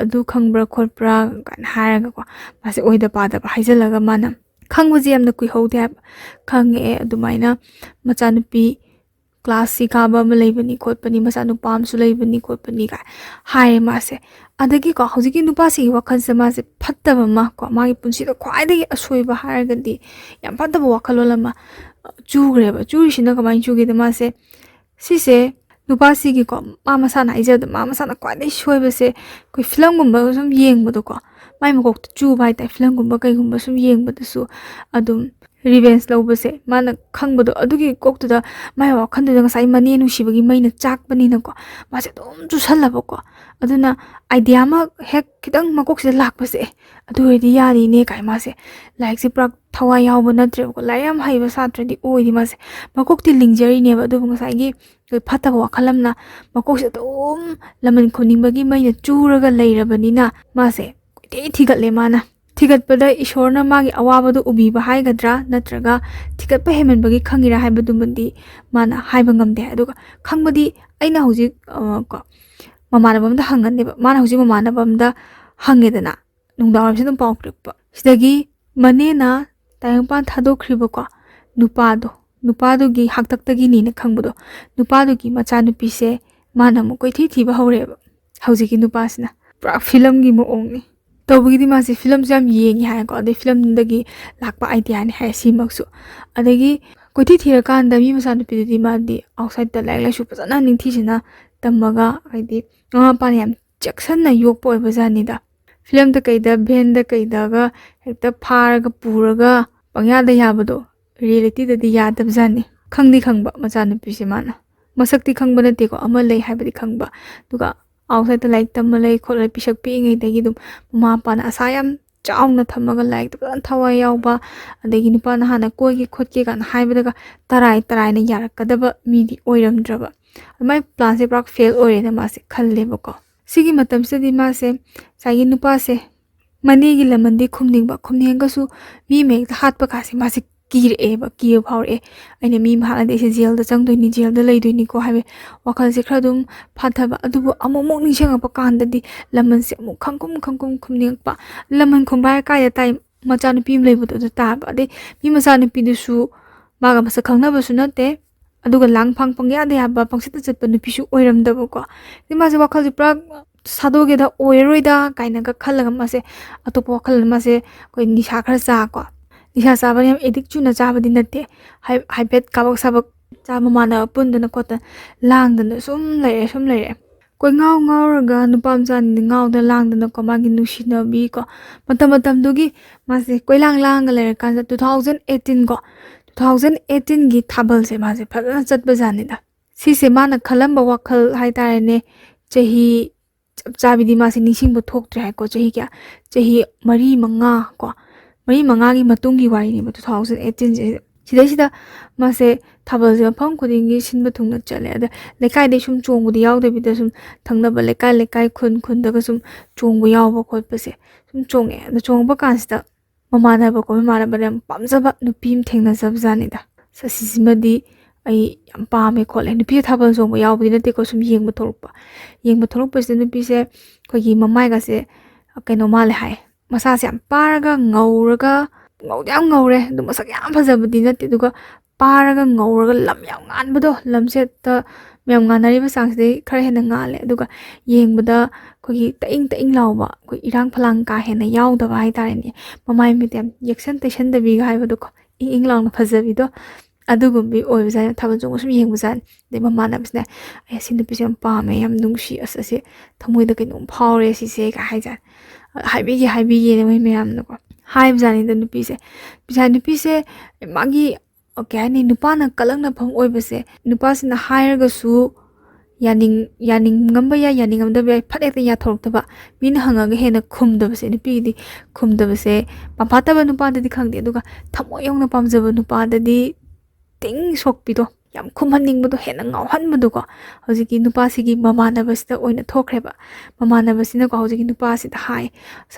ꯑꯗꯨ ꯈꯪꯕ꯭ꯔꯥ ꯈꯣꯠꯄ꯭ꯔꯥ ꯀꯥꯏꯅ ꯍꯥꯏꯔꯒꯀꯣ ꯃꯥꯁꯦ ꯑꯣꯏꯗ ꯄꯥꯗꯕ ꯍꯥꯏꯖꯤꯜꯂꯒ ꯃꯥꯅ ꯈꯪꯕꯁꯦ ꯌꯥꯝꯅ ꯀꯨꯏꯍꯧꯗꯦ ꯍꯥꯏꯕ ꯈꯪꯉꯛꯑꯦ ꯑꯗꯨꯃꯥꯏꯅ ꯃꯆꯥꯅꯨꯄꯤ ꯀ꯭ꯂꯥꯁ 6 ꯀꯥꯕ ꯑꯃ ꯂꯩꯕꯅꯤ ꯈꯣꯠꯄꯅꯤ ꯃꯆꯥꯅꯨꯄꯥ ꯑꯃꯁꯨ ꯂꯩꯕꯅꯤ ꯈꯣꯠꯄꯅꯤ ꯀꯥꯏ ꯍꯥꯏꯔꯦ ꯃꯥꯁꯦ ꯑꯗꯒꯤꯀꯣ ꯍꯧꯖꯤꯛꯀꯤ ꯅꯨꯄꯥꯁꯤꯒꯤ ꯋꯥꯈꯜꯁꯦ ꯃꯥꯁꯦ ꯐꯠꯇꯕ ꯑꯃ ꯀꯣ ꯃꯥꯒꯤ ꯄꯨꯟꯁꯤꯗ ꯈ꯭ꯋꯥꯏꯗꯒꯤ ꯑꯁꯣꯏꯕ ꯍꯥꯏꯔꯒꯗꯤ ꯌꯥꯝ ꯐꯠꯇꯕ ꯋꯥꯈꯜꯂꯣꯟ ꯑꯃ ꯆꯨꯈ꯭ꯔꯦꯕ ꯆꯨꯔꯤꯁꯤꯅ ꯀꯃꯥꯏꯅ ꯆꯨꯒꯦꯗ ꯃꯥꯁꯦ ꯁꯤꯁꯦ ꯅꯨꯄꯥꯁꯤꯒꯤꯀꯣ ꯃꯥ ꯃꯁꯥꯅ ꯍꯥꯏꯖꯕꯗ ꯃꯥ ꯃꯁꯥꯅ ꯈ꯭ꯋꯥꯏꯗꯒꯤ ꯁꯣꯏꯕꯁꯦ ꯑꯩꯈꯣই ꯐꯤꯂꯝꯒꯨꯝꯕ ꯁꯨꯝ ꯌꯦꯡꯕꯗꯣꯀꯣ ꯃꯥꯏ ꯃꯀꯣꯛꯇ ꯆꯨꯕ ꯍꯥꯏꯇꯥꯔꯦ ꯐꯤꯂꯝꯒꯨꯝꯕ ꯀꯩꯒꯨꯝꯕ ꯁꯨꯝ ꯌꯦꯡꯕꯗꯁꯨ ꯑꯗꯨꯝ ꯔꯤꯚꯦꯟꯁ ꯂꯧꯕꯁꯦ ꯃꯥꯅ ꯈꯪꯕꯗꯣ ꯑꯗꯨꯒꯤ ꯀꯣꯛꯇꯨꯗ ꯃꯥꯏ ꯋꯥꯈꯜꯗꯨꯗ ꯉꯁꯥꯏ ꯃꯅꯦ ꯅꯨꯡꯁꯤꯕꯒꯤ ꯃꯩꯅ ꯆꯥꯛꯄꯅꯤꯅꯀꯣ ꯃꯥꯁꯦ ꯑꯗꯨꯝ ꯆꯨꯁꯜꯂꯕꯀꯣ ꯑꯗꯨꯅ ꯑꯥꯏꯗꯤꯌꯥ ꯑꯃ ꯍꯦꯛ ꯈꯤꯇꯪ ꯃꯀꯣꯛꯁꯤꯗ ꯂꯥꯛꯄꯁꯦ ꯑꯗꯨ ꯑꯣꯏꯔꯗꯤ ꯌꯥꯔꯤꯅꯦ ꯀꯥꯏ ꯃꯥꯁꯦ ꯂꯥꯏꯔꯤꯛꯁꯦ ꯄꯨꯔꯥ ꯊꯋꯥꯏ ꯌꯥꯎꯕ ꯅꯠꯇ꯭ꯔꯦꯕꯀꯣ ꯂꯥꯏꯔꯤꯛ ꯌꯥꯝ ꯍꯩꯕ ꯁꯥꯇ꯭ꯔꯗꯤ ꯑꯣꯏꯗꯤ ꯃꯥꯁꯦ ꯃꯀꯣꯛꯇꯤ ꯂꯤꯡꯖꯔꯤꯅꯦꯕ ꯑꯗꯨꯕꯨ ꯉꯁꯥꯏꯒꯤ ꯐꯠꯇꯕ ꯋꯥꯈꯜ ꯑꯃꯅ ꯃꯀꯣꯛꯁꯦ ꯑꯗꯨꯝ ꯂꯃꯟ ꯈꯨꯝꯅꯤꯡꯕꯒꯤ ꯃꯩꯅ ꯆꯨꯔꯒ ꯂꯩꯔꯕꯅꯤꯅ ꯃꯥꯁꯦ ꯀꯣꯏꯊꯤ ꯊꯤꯒꯠꯂꯦ ꯃꯥꯅ ꯊꯤꯒꯠꯄꯗ ꯏꯁꯣꯔꯅ ꯃꯥꯒꯤ ꯑꯋꯥꯕꯗꯣ ꯎꯕꯤꯕ ꯍꯥꯏꯒꯗ꯭ꯔꯥ ꯅꯠꯇ꯭ꯔꯒ ꯊꯤꯒꯠꯄ ꯍꯦꯟꯃꯟꯕꯒꯤ ꯈꯪꯉꯤꯔꯥ ꯍꯥꯏꯕꯗꯨꯃꯗꯤ ꯃꯥꯅ ꯍꯥꯏꯕ ꯉꯝꯗꯦ ꯑꯗꯨꯒ ꯈꯪꯕꯗꯤ ꯑꯩꯅ ꯍꯧꯖꯤꯛ ꯀꯣ ꯃꯃꯥꯟꯅꯕ ꯑꯝꯗ ꯍꯪꯒꯅꯦꯕ ꯃꯥꯅ ꯍꯧꯖꯤꯛ ꯃꯃꯥꯟꯅꯕ ꯑꯝꯗ ꯍꯪꯉꯦꯗꯅ ꯅꯨꯡꯗꯥꯡꯋꯥꯏꯔꯝꯁꯦ ꯑꯗꯨꯝ ꯄꯥꯎ ꯄꯤꯔꯛꯄ ꯁꯤꯗꯒꯤ ꯃꯅꯦꯅ ꯇꯥꯏꯕꯪꯄꯥꯟ ꯊꯥꯗꯣꯛꯈ꯭ꯔꯤꯕꯀꯣ ꯅꯨꯄꯥꯗꯨꯒꯤ ꯍꯥꯛꯇꯛꯇꯒꯤꯅꯤꯅ ꯈꯪꯕꯗꯣ ꯅꯨꯄꯥꯗꯨꯒꯤ ꯃꯆꯥꯅꯨꯄꯤꯁꯦ ꯃꯥꯅ ꯑꯃꯨꯛ ꯀꯣꯏꯊꯤ ꯊꯤꯕ ꯍꯧꯔꯛꯑꯦꯕ ꯍꯧꯖꯤꯛꯀꯤ ꯅꯨꯄꯥꯁꯤꯅ ꯄꯨꯔꯥ ꯐꯤꯂꯝꯒꯤ ꯃꯑꯣꯡꯅꯤ ꯇꯧꯕꯒꯤꯗꯤ ꯃꯥꯁꯦ ꯐꯤꯂꯝꯁꯨ ꯌꯥꯝ ꯌꯦꯡꯉꯤ ꯍꯥꯏꯀꯣ ꯑꯗꯩ ꯐꯤꯂꯝꯗꯒꯤ ꯂꯥꯛꯄ ꯑꯥꯏꯗꯤꯌꯥꯅꯤ ꯍꯥꯏ ꯁꯤꯃꯛꯁꯨ ꯑꯗꯒꯤ ꯀꯣꯏꯊꯤ ꯊꯤꯔꯀꯥꯟꯗ ꯃꯤ ꯃꯆꯥꯅꯨꯄꯤꯗꯨꯗꯤ ꯃꯥꯗꯤ ꯑꯥꯎꯠꯁꯥꯏꯗꯠꯇ ꯂꯥꯏꯔꯤꯛ ꯂꯥꯏꯁꯨ ꯐꯖꯅ ꯅꯤꯡꯊꯤꯖꯅ ꯇꯝꯃꯒ ꯍꯥꯏꯗꯤ ꯃꯃꯥ ꯃꯄꯥꯅ ꯌꯥꯝ ꯆꯦꯛꯁꯟꯅ ꯌꯣꯛꯄ ꯑꯣꯏꯕꯖꯥꯠꯅꯤꯗ ꯐꯤꯂꯝꯗ ꯀꯩꯗ ꯚꯦꯟꯗ ꯀꯩꯗꯒ ꯍꯦꯛꯇ ꯐꯥꯔꯒ ꯄꯨꯔꯒ ꯄꯪꯌꯥꯗ ꯌꯥꯕꯗꯣ ꯔꯤꯌꯦꯂꯤꯇꯤꯗꯗꯤ ꯌꯥꯗꯕꯖꯥꯠꯅꯤ ꯈꯪꯗꯤ ꯈꯪꯕ ꯃꯆꯥꯅꯨꯄꯤꯁꯦ ꯃꯥꯅ ꯃꯁꯛꯇꯤ ꯈꯪꯕ ꯅꯠꯇꯦꯀꯣ ꯑꯃ ꯂꯩ ꯍꯥꯏꯕꯗꯤ ꯈꯪꯕ ꯑꯗꯨꯒ ꯑꯥꯎꯠꯁꯥꯏꯗꯠꯇ ꯂꯥꯏꯔꯤꯛ ꯇꯝꯃ ꯂꯩ ꯈꯣꯠꯂ ꯄꯤꯁꯛ ꯄꯤꯛꯏꯉꯩꯗꯒꯤ ꯑꯗꯨꯝ ꯃꯃꯥ ꯃꯄꯥꯅ ꯑꯁꯥ ꯌꯥꯝ ꯆꯥꯎꯅ ꯊꯝꯃꯒ ꯂꯥꯏꯔꯤꯛꯇ ꯐꯖꯅ ꯊꯋꯥꯏ ꯌꯥꯎꯕ ꯑꯗꯒꯤ ꯅꯨꯄꯥꯅ ꯍꯥꯟꯅ ꯀꯣꯏꯒꯦ ꯈꯣꯠꯀꯦ ꯀꯥꯏꯅ ꯍꯥꯏꯕꯗꯒ ꯇꯔꯥꯏꯅ ꯌꯥꯔꯛꯀꯗꯕ ꯃꯤꯗꯤ ꯑꯣꯏꯔꯝꯗ꯭ꯔꯕ ꯃꯥꯏ ꯄ꯭ꯂꯥꯟꯁꯦ ꯄꯨꯔꯥ ꯐꯦꯜ ꯑꯣꯏꯔꯦꯅ ꯃꯥꯁꯦ ꯈꯜꯂꯦꯕꯀꯣ ꯁꯤꯒꯤ ꯃꯇꯝꯁꯤꯗꯗꯤ ꯃꯥꯁꯦ ꯉꯁꯥꯏꯒꯤ ꯅꯨꯄꯥꯁꯦ ꯃꯅꯦꯒꯤ ꯂꯃꯟꯗꯤ ꯈꯨꯝꯅꯤꯡꯉꯒꯁꯨ ꯃꯤ ꯑꯃ ꯍꯦꯛꯇ ꯍꯥꯠꯄ ꯀꯥꯁꯦ ꯃꯥꯁꯦ ꯀꯤꯔꯛꯑꯦꯕ ꯀꯤꯕ ꯐꯥꯎꯔꯛꯑꯦ ꯑꯩꯅ ꯃꯤ ꯑꯃ ꯍꯥꯠꯂꯗꯤ ꯑꯩꯁꯦ ꯖꯦꯜꯗ ꯆꯪꯗꯣꯏꯅꯤ ꯖꯦꯜꯗ ꯂꯩꯗꯣꯏꯅꯤꯀꯣ ꯍꯥꯏꯕ ꯋꯥꯈꯜꯁꯦ ꯈꯔ ꯑꯗꯨꯝ ꯐꯥꯊꯕ ꯑꯗꯨꯕꯨ ꯑꯃꯨꯛ ꯅꯤꯡꯁꯤꯡꯉꯛꯄ ꯀꯥꯟꯗꯗꯤ ꯂꯃꯟꯁꯦ ꯑꯃꯨꯛ ꯈꯪꯀꯨꯝ ꯈꯨꯝꯅꯤꯡꯉꯛꯄ ꯂꯃꯟ ꯈꯨꯝꯕ ꯍꯥꯏꯔ ꯀꯥꯏꯗ ꯇꯥꯏ ꯃꯆꯥꯅꯨꯄꯤ ꯑꯃ ꯂꯩꯕꯗꯣ ꯑꯗꯨ ꯇꯥꯕ ꯑꯗꯩ ꯃꯤ ꯃꯆꯥꯅꯨꯄꯤꯗꯨꯁꯨ ꯃꯥꯒ ꯃꯁꯛ ꯈꯪꯅꯕꯁꯨ ꯅꯠꯇꯦ ꯑꯗꯨꯒ ꯂꯥꯡ ꯐꯥꯡ ꯄꯪꯌꯥꯗ ꯌꯥꯕ ꯄꯪꯆꯠꯇ ꯆꯠꯄ ꯅꯨꯄꯤꯁꯨ ꯑꯣꯏꯔꯝꯗꯕꯀꯣ ꯑꯗꯩ ꯃꯥꯁꯦ ꯋꯥꯈꯜꯁꯦ ꯄꯨꯔꯥ ꯁꯥꯗꯣꯛꯒꯦꯗ ꯑꯣꯏꯔꯔꯣꯏꯗ ꯀꯥꯏꯅꯒ ꯈꯜꯂꯒ ꯃꯥꯁꯦ ꯑꯇꯣꯞꯄ ꯋꯥꯈꯜ ꯃꯥꯁꯦ ꯑꯩꯈꯣꯏ ꯅꯤꯁꯥ ꯈꯔ ꯆꯥꯀꯣ ꯅꯤꯁꯥ ꯆꯥꯕ ꯌꯥꯝ ꯑꯦꯗꯤꯛ ꯆꯨꯅ ꯆꯥꯕꯗꯤ ꯅꯠꯇꯦ ꯍꯥꯏꯐꯦꯠ ꯀꯥꯕꯛ ꯁꯥꯕꯛ ꯆꯥꯕ ꯃꯥꯟꯅꯕ ꯄꯨꯟꯗꯅ ꯈꯣꯠꯇꯅ ꯂꯥꯡꯗꯅ ꯁꯨꯝ ꯂꯩꯔꯦ ꯀꯣꯏ ꯉꯥꯎꯔꯒ ꯅꯨꯄꯥ ꯃꯆꯥꯅꯤ ꯉꯥꯎꯗꯅ ꯂꯥꯡꯗꯅꯀꯣ ꯃꯥꯒꯤ ꯅꯨꯡꯁꯤꯅꯕꯤꯀꯣ ꯃꯇꯝꯗꯨꯒꯤ ꯃꯥꯁꯦ ꯂꯥꯡꯒ ꯂꯩꯔꯀꯥꯟꯗ 2018 ꯀꯣ 2018ꯒꯤ ꯊꯥꯕꯜꯁꯦ ꯃꯥꯁꯦ ꯐꯖꯅ ꯆꯠꯄꯖꯥꯠꯅꯤꯗ ꯁꯤꯁꯦ ꯃꯥꯅ ꯈꯜꯂꯝꯕ ꯋꯥꯈꯜ ꯍꯥꯏꯇꯥꯔꯦꯅꯦ ꯆꯍꯤ ꯆꯞ ꯆꯥꯕꯤꯗꯤ ꯃꯥꯁꯦ ꯅꯤꯡꯁꯤꯡꯕ ꯊꯣꯛꯇ꯭ꯔꯦ ꯍꯥꯏꯀꯣ ꯆꯍꯤ 4-5 ꯀꯣ 4-5ꯒꯤ ꯃꯇꯨꯡꯒꯤ ꯋꯥꯔꯤꯅꯦꯕ 2018ꯁꯦ ꯁꯤꯗꯩꯁꯤꯗ ꯃꯥꯁꯦ ꯊꯥꯕꯜꯁꯦ ꯃꯐꯝ ꯈꯨꯗꯤꯡꯒꯤ ꯁꯤꯟꯕ ꯊꯨꯡꯅ ꯆꯠꯂꯦ ꯑꯗ ꯂꯩꯀꯥꯏꯗꯩ ꯁꯨꯝ ꯆꯣꯡꯕꯗꯤ ꯌꯥꯎꯗꯕꯤꯗ ꯁꯨꯝ ꯊꯪꯅꯕ ꯂꯩꯀꯥꯏ ꯈꯨꯟꯗꯒ ꯁꯨꯝ ꯆꯣꯡꯕ ꯌꯥꯎꯕ ꯈꯣꯠꯄꯁꯦ ꯁꯨꯝ ꯆꯣꯡꯉꯦ ꯑꯗ ꯆꯣꯡꯕ ꯀꯥꯟꯁꯤꯗ ꯃꯃꯥꯟꯅꯕꯗ ꯌꯥꯝ ꯄꯥꯝꯖꯕ ꯅꯨꯄꯤ ꯑꯃ ꯊꯦꯡꯅꯖꯕꯖꯥꯠꯅꯤꯗ ꯁꯤꯁꯤꯃꯗꯤ ꯑꯩ ꯌꯥꯝ ꯄꯥꯝꯃꯦ ꯈꯣꯠꯂꯦ ꯅꯨꯄꯤꯗ ꯊꯥꯕꯜ ꯆꯣꯡꯕ ꯌꯥꯎꯕꯗꯤ ꯅꯠꯇꯦꯀꯣ ꯁꯨꯝ ꯌꯦꯡꯕ ꯊꯣꯛꯂꯛꯄꯁꯤꯗ ꯅꯨꯄꯤꯁꯦ ꯑꯩꯈꯣꯏꯒꯤ ꯃꯃꯥꯏꯒꯁꯦ ꯀꯩꯅꯣ ꯃꯥꯜꯂꯦ ꯍꯥꯏ ꯃꯁꯥꯁꯦ ꯌꯥꯝ ꯄꯥꯔꯒ ꯉꯧꯗꯤ ꯌꯥꯝ ꯉꯧꯔꯦ ꯑꯗꯨ ꯃꯁꯛ ꯌꯥꯝ ꯐꯖꯕꯗꯤ ꯅꯠꯇꯦ ꯑꯗꯨꯒ ꯄꯥꯔꯒ ꯉꯧꯔꯒ ꯂꯝ ꯌꯥꯝ ꯉꯥꯟꯕꯗꯣ ꯂꯝꯁꯦꯠꯇ ꯃꯌꯥꯝ ꯉꯥꯟꯅꯔꯤꯕ ꯆꯥꯡꯁꯤꯗꯩ ꯈꯔ ꯍꯦꯟꯅ ꯉꯥꯜꯂꯦ ꯑꯗꯨꯒ ꯌꯦꯡꯕꯗ ꯑꯩꯈꯣꯏꯒꯤ ꯇꯏꯡ ꯂꯥꯎꯕ ꯑꯩꯈꯣꯏ ꯏꯔꯥꯡ ꯐꯂꯥꯡ ꯀꯥ ꯍꯦꯟꯅ ꯌꯥꯎꯗꯕ ꯍꯥꯏꯇꯥꯔꯦꯅꯦ ꯃꯃꯥꯏ ꯃꯤꯠ ꯌꯥꯝ ꯌꯦꯛꯁꯟ ꯇꯩꯁꯟꯗꯕꯤꯒ ꯍꯥꯏꯕꯗꯣꯀꯣ ꯏꯪ ꯂꯥꯎꯅ ꯐꯖꯕꯤꯗꯣ ꯑꯗꯨꯒꯨꯝꯕꯤ ꯑꯣꯏꯕꯖꯥꯠꯅꯤ ꯊꯥꯕꯜ ꯆꯣꯡꯕ ꯁꯨꯝ ꯌꯦꯡꯕꯖꯥꯠꯅꯤ ꯑꯗꯩ ꯃꯃꯥꯟꯅꯕꯁꯤꯅ ꯁꯤ ꯅꯨꯄꯤꯁꯦ ꯌꯥꯝ ꯄꯥꯝꯃꯦ ꯌꯥꯝ ꯅꯨꯡꯁꯤ ꯑꯁꯤ ꯊꯃꯣꯏꯗ ꯀꯩꯅꯣꯝ ꯐꯥꯎꯔꯦ ꯁꯤꯁꯦ ꯀ ꯍꯥꯏꯖꯥꯠꯅꯤ ꯍꯥꯏꯕꯤꯒꯦꯅ ꯃꯣꯏ ꯃꯌꯥꯝꯅꯀꯣ ꯍꯥꯏꯕꯖꯥꯠꯅꯤꯗ ꯅꯨꯄꯤꯁꯦ ꯃꯥꯒꯤ ꯀꯩ ꯍꯥꯏꯅꯤ ꯅꯨꯄꯥꯅ ꯀꯜꯂꯛꯅꯐꯝ ꯑꯣꯏꯕꯁꯦ ꯅꯨꯄꯥꯁꯤꯅ ꯍꯥꯏꯔꯒꯁꯨ ꯌꯥꯅꯤꯡꯉꯝꯕ ꯌꯥꯏ ꯌꯥꯅꯤꯡꯉꯝꯗꯕ ꯌꯥꯏ ꯐꯠ ꯍꯦꯛꯇ ꯌꯥꯊꯣꯔꯛꯇꯕ ꯃꯤꯅ ꯍꯪꯉꯒ ꯍꯦꯟꯅ ꯈꯨꯝꯗꯕꯁꯦ ꯅꯨꯄꯤꯒꯤꯗꯤ ꯈꯨꯝꯗꯕꯁꯦ ꯄꯥꯝꯐꯥꯠꯇꯕ ꯅꯨꯄꯥꯗꯗꯤ ꯈꯪꯗꯦ ꯑꯗꯨꯒ ꯊꯃꯣꯏ ꯌꯧꯅ ꯄꯥꯝꯖꯕ ꯅꯨꯄꯥꯗꯗꯤ ꯇꯤꯡ ꯁꯣꯛꯄꯤꯗꯣ ꯌꯥꯝ ꯈꯨꯝꯍꯟꯅꯤꯡꯕꯗꯣ ꯍꯦꯟꯅ ꯉꯥꯎꯍꯟꯕꯗꯣꯀꯣ ꯍꯧꯖꯤꯛꯀꯤ ꯅꯨꯄꯥꯁꯤꯒꯤ ꯃꯃꯥꯟꯅꯕꯁꯤꯗ ꯑꯣꯏꯅ ꯊꯣꯛꯈ꯭ꯔꯦꯕ ꯃꯃꯥꯟꯅꯕꯁꯤꯅꯀꯣ ꯍꯧꯖꯤꯛꯀꯤ ꯅꯨꯄꯥꯁꯤꯗ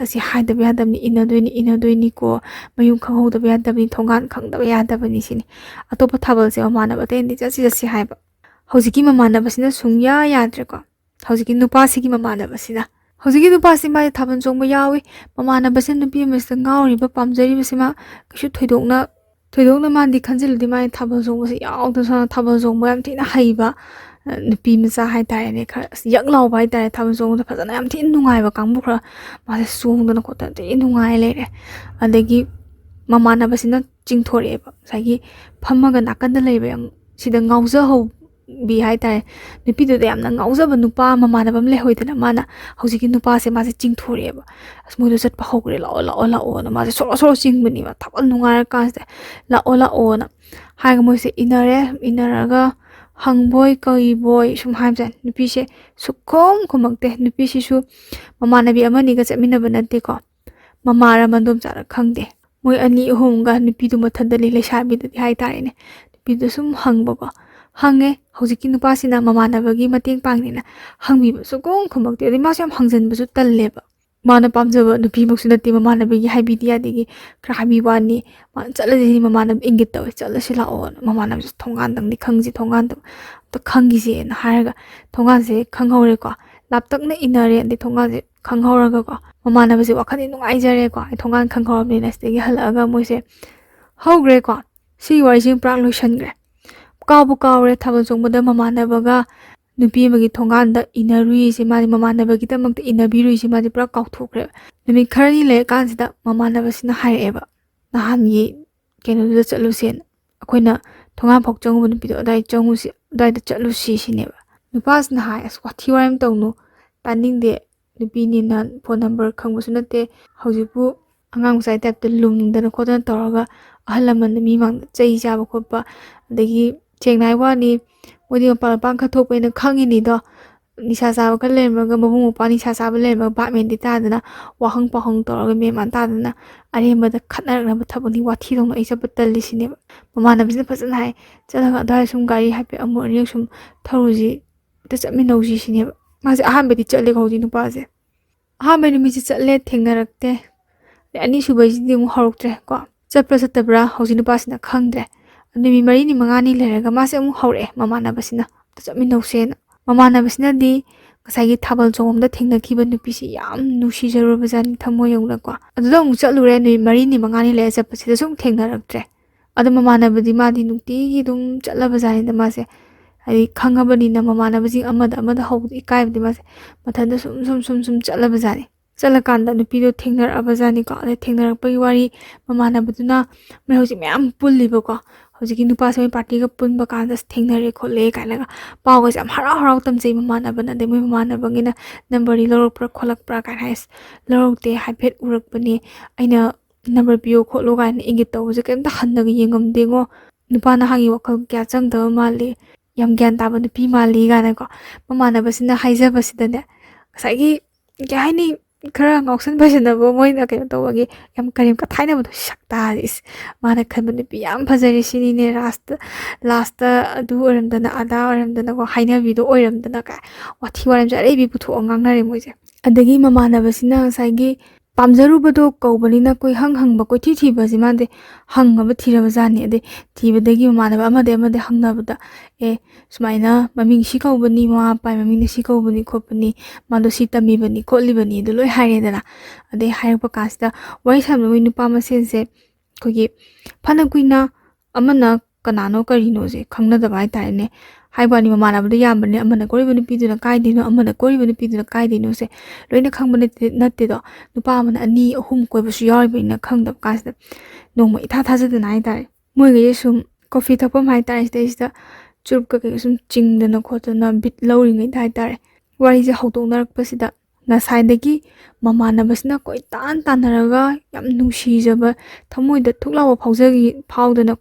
ꯑꯁꯤ ꯍꯥꯏꯗꯕ ꯌꯥꯗꯕꯅꯤ ꯏꯟꯅꯗꯣꯏꯅꯤꯀꯣ ꯃꯌꯨꯝ ꯈꯪꯍꯧꯗꯕ ꯌꯥꯗꯕꯅꯤ ꯊꯣꯡꯒꯥꯟ ꯈꯪꯗꯕ ꯌꯥꯗꯕꯅꯤ ꯁꯤꯅꯤ ꯑꯇꯣꯞꯄ ꯊꯥꯕꯜꯁꯦ ꯃꯃꯥꯟꯅꯕ ꯑꯇꯩꯗꯤ ꯆꯠꯁꯤ ꯍꯥꯏꯕ ꯍꯧꯖꯤꯛꯀꯤ ꯃꯃꯥꯟꯅꯕꯁꯤꯅ ꯁꯨꯡꯌꯥ ꯌꯥꯗ꯭ꯔꯦꯀꯣ ꯍꯧꯖꯤꯛꯀꯤ ꯅꯨꯄꯥꯁꯤꯒꯤ ꯃꯃꯥꯟꯅꯕꯁꯤꯅ ꯍꯧꯖꯤꯛꯀꯤ ꯅꯨꯄꯥꯁꯤ ꯃꯥꯁꯦ ꯊꯥꯕꯜ ꯆꯣꯡꯕ ꯌꯥꯎꯏ ꯃꯃꯥꯟꯅꯕꯁꯤꯅ ꯅꯨꯄꯤ ꯑꯃꯁꯤꯗ ꯉꯥꯎꯔꯤꯕ ꯄꯥꯝꯖꯔꯤꯕꯁꯤ ꯃꯥ ꯀꯩꯁꯨ ꯊꯣꯏꯗꯣꯛꯅ ꯃꯥꯗꯤ ꯈꯟꯖꯤꯜꯂꯗꯤ ꯃꯥꯒꯤ ꯊꯥꯕꯜ ꯆꯣꯡꯕꯁꯤ ꯌꯥꯎꯗꯅ ꯊꯥꯕꯜ ꯆꯣꯡꯕ ꯌꯥꯝ ꯊꯤꯅ ꯍꯩꯕ ꯅꯨꯄꯤ ꯃꯆꯥ ꯍꯥꯏꯇꯥꯔꯦꯅꯦ ꯈꯔ ꯌꯛ ꯂꯥꯎꯕ ꯍꯥꯏꯇꯥꯔꯦ ꯊꯥꯕꯜ ꯆꯣꯡꯕꯗ ꯐꯖꯅ ꯌꯥꯝ ꯊꯤꯅ ꯅꯨꯡꯉꯥꯏꯕ ꯀꯥꯡꯕꯨ ꯈꯔ ꯃꯥꯁꯦ ꯆꯣꯡꯗꯅ ꯈꯣꯠꯇꯅ ꯊꯤꯅ ꯅꯨꯡꯉꯥꯏ ꯂꯩꯔꯦ ꯑꯗꯒꯤ ꯃꯃꯥꯟꯅꯕꯁꯤꯅ ꯆꯤꯡꯊꯣꯔꯛꯑꯦꯕ ꯉꯁꯥꯏꯒꯤ ꯐꯝꯃꯒ ꯅꯥꯀꯟꯗ ꯂꯩꯕ ꯁꯤꯗ ꯉꯥꯎꯖꯍꯧꯕꯤ ꯍꯥꯏꯇꯥꯔꯦ ꯅꯨꯄꯤꯗꯨꯗ ꯌꯥꯝꯅ ꯉꯥꯎꯖꯕ ꯅꯨꯄꯥ ꯃꯃꯥꯟꯅꯕ ꯑꯃ ꯂꯩꯍꯧꯏꯗꯅ ꯃꯥꯅ ꯍꯧꯖꯤꯛꯀꯤ ꯅꯨꯄꯥꯁꯦ ꯃꯥꯁꯦ ꯆꯤꯡꯊꯣꯔꯛꯑꯦꯕ ꯃꯣꯏꯗꯣ ꯆꯠꯄ ꯍꯧꯈ꯭ꯔꯦ ꯂꯥꯛꯑꯣꯅ ꯃꯥꯁꯦ ꯁꯣꯔꯣ ꯆꯤꯡꯕꯅꯦꯕ ꯊꯥꯕꯜ ꯅꯨꯡꯉꯥꯏꯔ ꯀꯥꯟꯁꯤꯗ ꯂꯥꯛꯑꯣꯅ ꯍꯥꯏꯔꯒ ꯃꯣꯏꯁꯦ ꯏꯟꯅꯔꯒ ꯍꯪꯕꯣꯏ ꯀꯩꯕꯣꯏ ꯁꯨꯝ ꯍꯥꯏꯕꯖꯥꯠꯅꯤ ꯅꯨꯄꯤꯁꯦ ꯈꯨꯝꯃꯛꯇꯦ ꯅꯨꯄꯤꯁꯤꯁꯨ ꯃꯃꯥꯟꯅꯕꯤ ꯑꯃꯅꯤꯒ ꯆꯠꯃꯤꯟꯅꯕ ꯅꯠꯇꯦꯀꯣ ꯃꯃꯥꯔ ꯃꯟꯗꯣꯝꯆꯥꯔ ꯈꯪꯗꯦ ꯃꯣꯏ 2-3ꯒ ꯅꯨꯄꯤꯗꯨ ꯃꯊꯟꯗꯅꯤ ꯂꯩꯁꯥꯕꯤꯗꯨꯗꯤ ꯍꯥꯏꯇꯥꯔꯦꯅꯦ ꯅꯨꯄꯤꯗꯨ ꯁꯨꯝ ꯍꯪꯕꯀꯣ ꯍꯪꯉꯦ ꯍꯧꯖꯤꯛꯀꯤ ꯅꯨꯄꯥꯁꯤꯅ ꯃꯃꯥꯟꯅꯕꯒꯤ ꯃꯇꯦꯡ ꯄꯥꯡꯅꯤꯅ ꯍꯪꯕꯤꯕ ꯈꯨꯝꯃꯛꯇꯦ ꯑꯗꯩ ꯃꯥꯁꯨ ꯌꯥꯝ ꯍꯪꯖꯟꯕꯁꯨ ꯇꯜꯂꯦꯕ ꯃꯥꯅ ꯄꯥꯝꯖꯕ ꯅꯨꯄꯤꯃꯛꯁꯨ ꯅꯠꯇꯦ ꯃꯃꯥꯟꯅꯕꯤꯒꯤ ꯍꯥꯏꯕꯤꯗꯤ ꯌꯥꯗꯦꯒꯤ ꯈꯔ ꯍꯥꯏꯕꯤꯕ ꯋꯥꯅꯤ ꯃꯥꯅ ꯆꯠꯂꯁꯤ ꯃꯃꯥꯟꯅꯕ ꯏꯪꯒꯤꯠ ꯇꯧꯋꯦ ꯆꯠꯂꯁꯤ ꯂꯥꯛꯑꯣꯅ ꯃꯃꯥꯟꯅꯕꯤꯁꯨ ꯊꯣꯡꯒꯥꯟꯗꯪꯗꯤ ꯊꯣꯡꯒꯥꯟꯗ ꯑꯝꯇ ꯈꯪꯈꯤꯁꯦꯅ ꯍꯥꯏꯔꯒ ꯊꯣꯡꯒꯥꯟꯁꯦ ꯈꯪꯍꯧꯔꯦꯀꯣ ꯂꯥꯞꯇꯛꯅ ꯏꯟꯅꯔꯦ ꯑꯗꯩ ꯊꯣꯡꯒꯥꯟꯁꯦ ꯈꯪꯍꯧꯔꯒꯀꯣ ꯃꯃꯥꯟꯅꯕꯁꯦ ꯋꯥꯈꯜꯗꯤ ꯅꯨꯡꯉꯥꯏꯖꯔꯦꯀꯣ ꯊꯣꯡꯒꯥꯟ ꯈꯪꯍꯧꯔꯕꯅꯤꯅ ꯁꯤꯗꯒꯤ ꯍꯜꯂꯛꯑꯒ ꯃꯣꯏꯁꯦ ꯍꯧꯈ꯭ꯔꯦꯀꯣ ꯁꯤꯒꯤ ꯋꯥꯔꯤꯁꯤ ꯄꯨꯔꯥ ꯂꯣꯏꯁꯟꯈ꯭ꯔꯦ ꯀꯥꯎꯔꯦ ꯊꯥꯕꯜ ꯆꯣꯡꯕꯗ ꯃꯃꯥꯟꯅꯕꯒ ꯅꯨꯄꯤ ꯑꯃꯒꯤ ꯊꯣꯡꯒꯥꯟꯗ ꯏꯟꯅꯔꯨꯏꯁꯦ ꯃꯥꯗꯤ ꯃꯃꯥꯟꯅꯕꯒꯤꯗꯃꯛꯇ ꯏꯟꯅꯕꯤꯔꯨꯏꯁꯦ ꯃꯥꯗꯤ ꯄꯨꯔꯥ ꯀꯥꯎꯊꯣꯛꯈ꯭ꯔꯦꯕ ꯅꯨꯃꯤꯠ ꯈꯔꯅꯤ ꯂꯩꯔꯀꯥꯟꯁꯤꯗ ꯃꯃꯥꯟꯅꯕꯁꯤꯅ ꯍꯥꯏꯔꯛꯑꯦꯕ ꯅꯍꯥꯟꯒꯤ ꯀꯩꯅꯣꯗꯨꯗ ꯆꯠꯂꯨꯁꯦꯅ ꯑꯩꯈꯣꯏꯅ ꯊꯣꯡꯒꯥꯟꯐꯥꯎ ꯆꯪꯉꯨꯕ ꯅꯨꯄꯤꯗꯣ ꯑꯗꯨꯋꯥꯏꯗ ꯆꯠꯂꯨꯁꯤ ꯁꯤꯅꯦꯕ ꯅꯨꯄꯥꯁꯤꯅ ꯍꯥꯏ ꯋꯥꯊꯤ ꯋꯥꯔꯦꯝ ꯇꯧꯅꯨ ꯇꯥꯅꯤꯡꯗꯦ ꯅꯨꯄꯤꯅꯤꯅ ꯐꯣꯟ ꯅꯝꯕꯔ ꯈꯪꯕꯁꯨ ꯅꯠꯇꯦ ꯍꯧꯖꯤꯛꯄꯨ ꯑꯉꯥꯡ ꯃꯆꯥꯒꯤ ꯇꯥꯏꯞꯇ ꯂꯨꯝꯗꯅ ꯈꯣꯠꯇꯅ ꯇꯧꯔꯒ ꯑꯍꯜ ꯂꯃꯟꯅ ꯃꯤ ꯃꯥꯡꯗ ꯆꯩ ꯆꯥꯕ ꯈꯣꯠꯄ ꯑꯗꯒꯤ ꯁꯦꯡꯅ ꯍꯥꯏꯕ ꯋꯥꯅꯤ ꯃꯣꯏꯗꯤ ꯃꯄꯥꯟ ꯈꯔ ꯊꯣꯛꯄꯅꯤꯅ ꯈꯪꯉꯤꯅꯤꯗꯣ ꯅꯤꯁꯥ ꯆꯥꯕ ꯈꯔ ꯂꯩꯔꯝꯃꯒ ꯃꯕꯨꯡ ꯃꯧꯄ꯭ꯋꯥ ꯅꯤꯁꯥ ꯆꯥꯕ ꯂꯩꯔꯝꯃꯒ ꯚꯥꯞ ꯃꯦꯟꯗꯤ ꯇꯥꯗꯅ ꯋꯥꯍꯪ ꯄꯥꯎꯍꯪ ꯇꯧꯔꯒ ꯃꯦꯟꯃꯥꯟ ꯇꯥꯗꯅ ꯑꯔꯦꯝꯕꯗ ꯈꯠꯅꯔꯛꯅꯕ ꯊꯕꯛꯅꯤ ꯋꯥꯊꯤ ꯇꯧꯅ ꯑꯩ ꯆꯠꯄ ꯇꯜꯂꯤꯁꯤꯅꯦꯕ ꯃꯃꯥꯟꯅꯕꯁꯤꯅ ꯐꯖꯅ ꯍꯥꯏ ꯆꯠꯂꯒ ꯑꯗꯨꯋꯥꯏꯗ ꯁꯨꯝ ꯒꯥꯔꯤ ꯍꯥꯏꯐꯦꯠ ꯑꯃꯨꯛ ꯑꯅꯤꯔꯛ ꯁꯨꯝ ꯊꯧꯔꯨꯁꯤ ꯆꯠꯃꯤꯟꯅꯧꯁꯤ ꯁꯤꯅꯦꯕ ꯃꯥꯁꯦ ꯑꯍꯥꯟꯕꯗꯤ ꯆꯠꯂꯦꯀꯣ ꯍꯧꯖꯤꯛ ꯅꯨꯄꯥꯁꯦ ꯑꯍꯥꯟꯕ ꯅꯨꯃꯤꯠꯁꯦ ꯆꯠꯂꯦ ꯊꯦꯡꯅꯔꯛꯇꯦ ꯑꯅꯤꯁꯨꯕꯩꯁꯤꯗꯤ ꯑꯃꯨꯛ ꯍꯧꯔꯛꯇ꯭ꯔꯦ ꯀꯣ ꯆꯠꯄ꯭ꯔꯥ ꯆꯠꯇꯕ꯭ꯔꯥ ꯍꯧꯖꯤꯛ ꯅꯨꯄꯥꯁꯤꯅ ꯈꯪꯗ꯭ꯔꯦ ꯅꯨꯃꯤꯠ 4-5 ꯂꯩꯔꯒ ꯃꯥꯁꯦ ꯑꯃꯨꯛ ꯍꯧꯔꯛꯑꯦ ꯃꯃꯥꯟꯅꯕꯁꯤꯅ ꯆꯠꯃꯤꯟꯅꯧꯁꯦꯅ ꯃꯃꯥꯟꯅꯕꯁꯤꯅꯗꯤ ꯉꯁꯥꯏꯒꯤ ꯊꯥꯕꯜ ꯆꯣꯡꯕꯝꯗ ꯊꯦꯡꯅꯈꯤꯕ ꯅꯨꯄꯤꯁꯤ ꯌꯥꯝ ꯅꯨꯡꯁꯤꯖꯔꯨꯕꯖꯥꯠꯅꯤ ꯊꯃꯣꯏ ꯌꯧꯅꯀꯣ ꯑꯗꯨꯗ ꯑꯃꯨꯛ ꯆꯠꯂꯨꯔꯦ ꯅꯨꯃꯤꯠ 4-5 ꯂꯩꯔ ꯆꯠꯄꯁꯤꯗ ꯁꯨꯝ ꯊꯦꯡꯅꯔꯛꯇ꯭ꯔꯦ ꯑꯗꯣ ꯃꯃꯥꯟꯅꯕꯗꯤ ꯃꯥꯗꯤ ꯅꯨꯡꯇꯤꯒꯤ ꯑꯗꯨꯝ ꯆꯠꯂꯕꯖꯥꯠꯅꯤꯗ ꯃꯥꯁꯦ ꯍꯥꯏꯗꯤ ꯈꯪꯉꯕꯅꯤꯅ ꯃꯃꯥꯟꯅꯕꯁꯤꯡ ꯑꯃꯗ ꯍꯧꯕꯗ ꯏꯀꯥꯏꯕꯗꯤ ꯃꯥꯁꯦ ꯃꯊꯟꯇ ꯁꯨꯝ ꯆꯠꯂꯕꯖꯥꯠꯅꯤ ꯆꯠꯂꯀꯥꯟꯗ ꯅꯨꯄꯤꯗꯣ ꯊꯦꯡꯅꯔꯛꯑꯕꯖꯥꯠꯅꯤꯀꯣ ꯑꯗꯩ ꯊꯦꯡꯅꯔꯛꯄꯒꯤ ꯋꯥꯔꯤ ꯃꯃꯥꯟꯅꯕꯗꯨꯅ ꯃꯣꯏ ꯍꯧꯖꯤꯛ ꯃꯌꯥꯝ ꯄꯨꯜꯂꯤꯕꯀꯣ ꯍꯧꯖꯤꯛꯀꯤ ꯅꯨꯄꯥꯁꯦ ꯃꯣꯏ ꯄꯥꯔꯇꯤꯒ ꯄꯨꯟꯕ ꯀꯥꯟꯗ ꯊꯦꯡꯅꯔꯦ ꯈꯣꯠꯂꯦ ꯀꯥꯏꯅꯒ ꯄꯥꯎꯒꯁꯦ ꯌꯥꯝ ꯍꯔꯥꯎ ꯇꯝꯖꯩ ꯃꯃꯥꯟꯅꯕꯅ ꯑꯗꯩ ꯃꯣꯏ ꯃꯃꯥꯟꯅꯕꯒꯤꯅ ꯅꯝꯕꯔꯗꯤ ꯂꯧꯔꯛꯄ꯭ꯔꯥ ꯈꯣꯠꯂꯛꯄ꯭ꯔꯥ ꯀꯥꯏꯅ ꯍꯥꯏꯁ ꯂꯧꯔꯛꯇꯦ ꯍꯥꯏꯐꯦꯠ ꯎꯔꯛꯄꯅꯦ ꯑꯩꯅ ꯅꯝꯕꯔ ꯄꯤꯌꯣ ꯈꯣꯠꯂꯣ ꯀꯥꯏꯅ ꯏꯪꯒꯤꯠ ꯇꯧꯕꯁꯦ ꯀꯩꯝꯇ ꯍꯟꯅꯒ ꯌꯦꯡꯉꯝꯗꯦꯉꯣ ꯅꯨꯄꯥ ꯅꯍꯥꯒꯤ ꯋꯥꯈꯜ ꯀꯌꯥ ꯆꯪꯗꯕ ꯃꯥꯜꯂꯤ ꯌꯥꯝ ꯒ꯭ꯌꯥꯟ ꯇꯥꯕ ꯅꯨꯄꯤ ꯃꯥꯜꯂꯤ ꯀꯥꯏꯅꯀꯣ ꯃꯃꯥꯟꯅꯕꯁꯤꯅ ꯍꯥꯏꯖꯕꯁꯤꯗꯅꯦ ꯉꯁꯥꯏꯒꯤ ꯀꯩ ꯍꯥꯏꯅꯤ ꯈꯔ ꯉꯥꯎꯁꯟ ꯐꯁꯟꯅꯕ ꯃꯣꯏꯅ ꯀꯩꯅꯣ ꯇꯧꯕꯒꯤ ꯌꯥꯝ ꯀꯔꯦꯝ ꯀꯊꯥꯏꯅꯕꯗꯣ ꯁꯛꯇꯥꯗꯤ ꯃꯥꯅ ꯈꯟꯕ ꯅꯨꯄꯤ ꯌꯥꯝ ꯐꯖꯔꯦ ꯁꯤꯅꯤꯅꯦ ꯂꯥꯁꯇ ꯑꯗꯨ ꯑꯣꯏꯔꯝꯗꯅ ꯑꯗꯥ ꯑꯣꯏꯔꯝꯗꯅꯀꯣ ꯍꯥꯏꯅꯕꯤꯗꯣ ꯑꯣꯏꯔꯝꯗꯅ ꯀꯥꯏ ꯋꯥꯊꯤ ꯋꯥꯔꯦꯝꯁꯦ ꯑꯔꯩꯕꯤ ꯄꯨꯊꯣꯛꯑ ꯉꯥꯡꯅꯔꯦ ꯃꯣꯏꯁꯦ ꯑꯗꯒꯤ ꯃꯃꯥꯟꯅꯕꯁꯤꯅ ꯉꯁꯥꯏꯒꯤ ꯄꯥꯝꯖꯔꯨꯕꯗꯣ ꯀꯧꯕꯅꯤꯅ ꯀꯣꯏꯍꯪ ꯍꯪꯕ ꯀꯣꯏꯊꯤ ꯊꯤꯕꯁꯤ ꯃꯥꯗꯤ ꯍꯪꯉꯕ ꯊꯤꯔꯕꯖꯥꯠꯅꯤ ꯑꯗꯩ ꯊꯤꯕꯗꯒꯤ ꯃꯃꯥꯟꯅꯕ ꯑꯃꯗ ꯍꯪꯅꯕꯗ ꯁꯨꯃꯥꯏꯅ ꯃꯃꯤꯡ ꯁꯤ ꯀꯧꯕꯅꯤ ꯃꯃꯥ ꯃꯄꯥ ꯃꯃꯤꯡꯅ ꯁꯤ ꯀꯧꯕꯅꯤ ꯈꯣꯠꯄꯅꯤ ꯃꯥꯗꯣ ꯁꯤ ꯇꯝꯃꯤꯕꯅꯤ ꯈꯣꯠꯂꯤꯕꯅꯤ ꯑꯗꯨ ꯂꯣꯏ ꯍꯥꯏꯔꯦꯗꯅ ꯑꯗꯩ ꯍꯥꯏꯔꯛꯄ ꯀꯥꯟꯁꯤꯗ ꯋꯥꯔꯤ ꯁꯥꯟꯅꯕ ꯃꯣꯏ ꯅꯨꯄꯥ ꯃꯁꯦꯟꯁꯦ ꯑꯩꯈꯣꯏꯒꯤ ꯐꯅ ꯀꯨꯏꯅ ꯑꯃꯅ ꯀꯅꯥꯅꯣ ꯀꯔꯤꯅꯣꯁꯦ ꯈꯪꯅꯗꯕ ꯍꯥꯏꯇꯥꯔꯦꯅꯦ ꯍꯥꯏꯕꯋꯥꯅꯤ ꯃꯃꯥꯟꯅꯕꯗꯣ ꯌꯥꯝꯕꯅꯦ ꯑꯃꯅ ꯀꯣꯏꯔꯤꯕ ꯅꯨꯄꯤꯗꯨꯅ ꯀꯥꯏꯗꯩꯅꯣ ꯑꯃꯅ ꯀꯣꯏꯔꯤꯕ ꯅꯨꯄꯤꯗꯨꯅ ꯀꯥꯏꯗꯩꯅꯣꯁꯦ ꯂꯣꯏꯅ ꯈꯪꯕ ꯅꯠꯇꯦꯗꯣ ꯅꯨꯄꯥ ꯑꯃꯅ 2-3 ꯀꯣꯏꯕꯁꯨ ꯌꯥꯎꯔꯤꯕꯅꯤꯅ ꯈꯪꯗꯕ ꯀꯥꯟꯁꯤꯗ ꯅꯣꯡꯃ ꯏꯊꯥ ꯊꯥꯖꯗꯅ ꯍꯥꯏꯇꯥꯔꯦ ꯃꯣꯏꯒꯩꯁꯦ ꯁꯨꯝ ꯀꯣꯐꯤ ꯊꯛꯐꯝ ꯍꯥꯏꯇꯥꯔꯦ ꯁꯤꯗꯩꯁꯤꯗ ꯆꯨꯔꯨꯞꯀ ꯀꯩꯀ ꯁꯨꯝ ꯆꯤꯡꯗꯅ ꯈꯣꯠꯇꯅ ꯕꯤꯠ ꯂꯧꯔꯤꯉꯩꯗ ꯍꯥꯏꯇꯥꯔꯦ ꯋꯥꯔꯤꯁꯦ ꯍꯧꯗꯣꯛꯅꯔꯛꯄꯁꯤꯗ ꯉꯁꯥꯏꯗꯒꯤ ꯃꯃꯥꯟꯅꯕꯁꯤꯅ ꯀꯣꯏꯇꯥꯟ ꯇꯥꯟꯅꯔꯒ ꯌꯥꯝ ꯅꯨꯡꯁꯤꯖꯕ ꯊꯃꯣꯏꯗ ꯊꯨꯛ ꯂꯥꯎꯕ ꯐꯥꯎꯗꯅ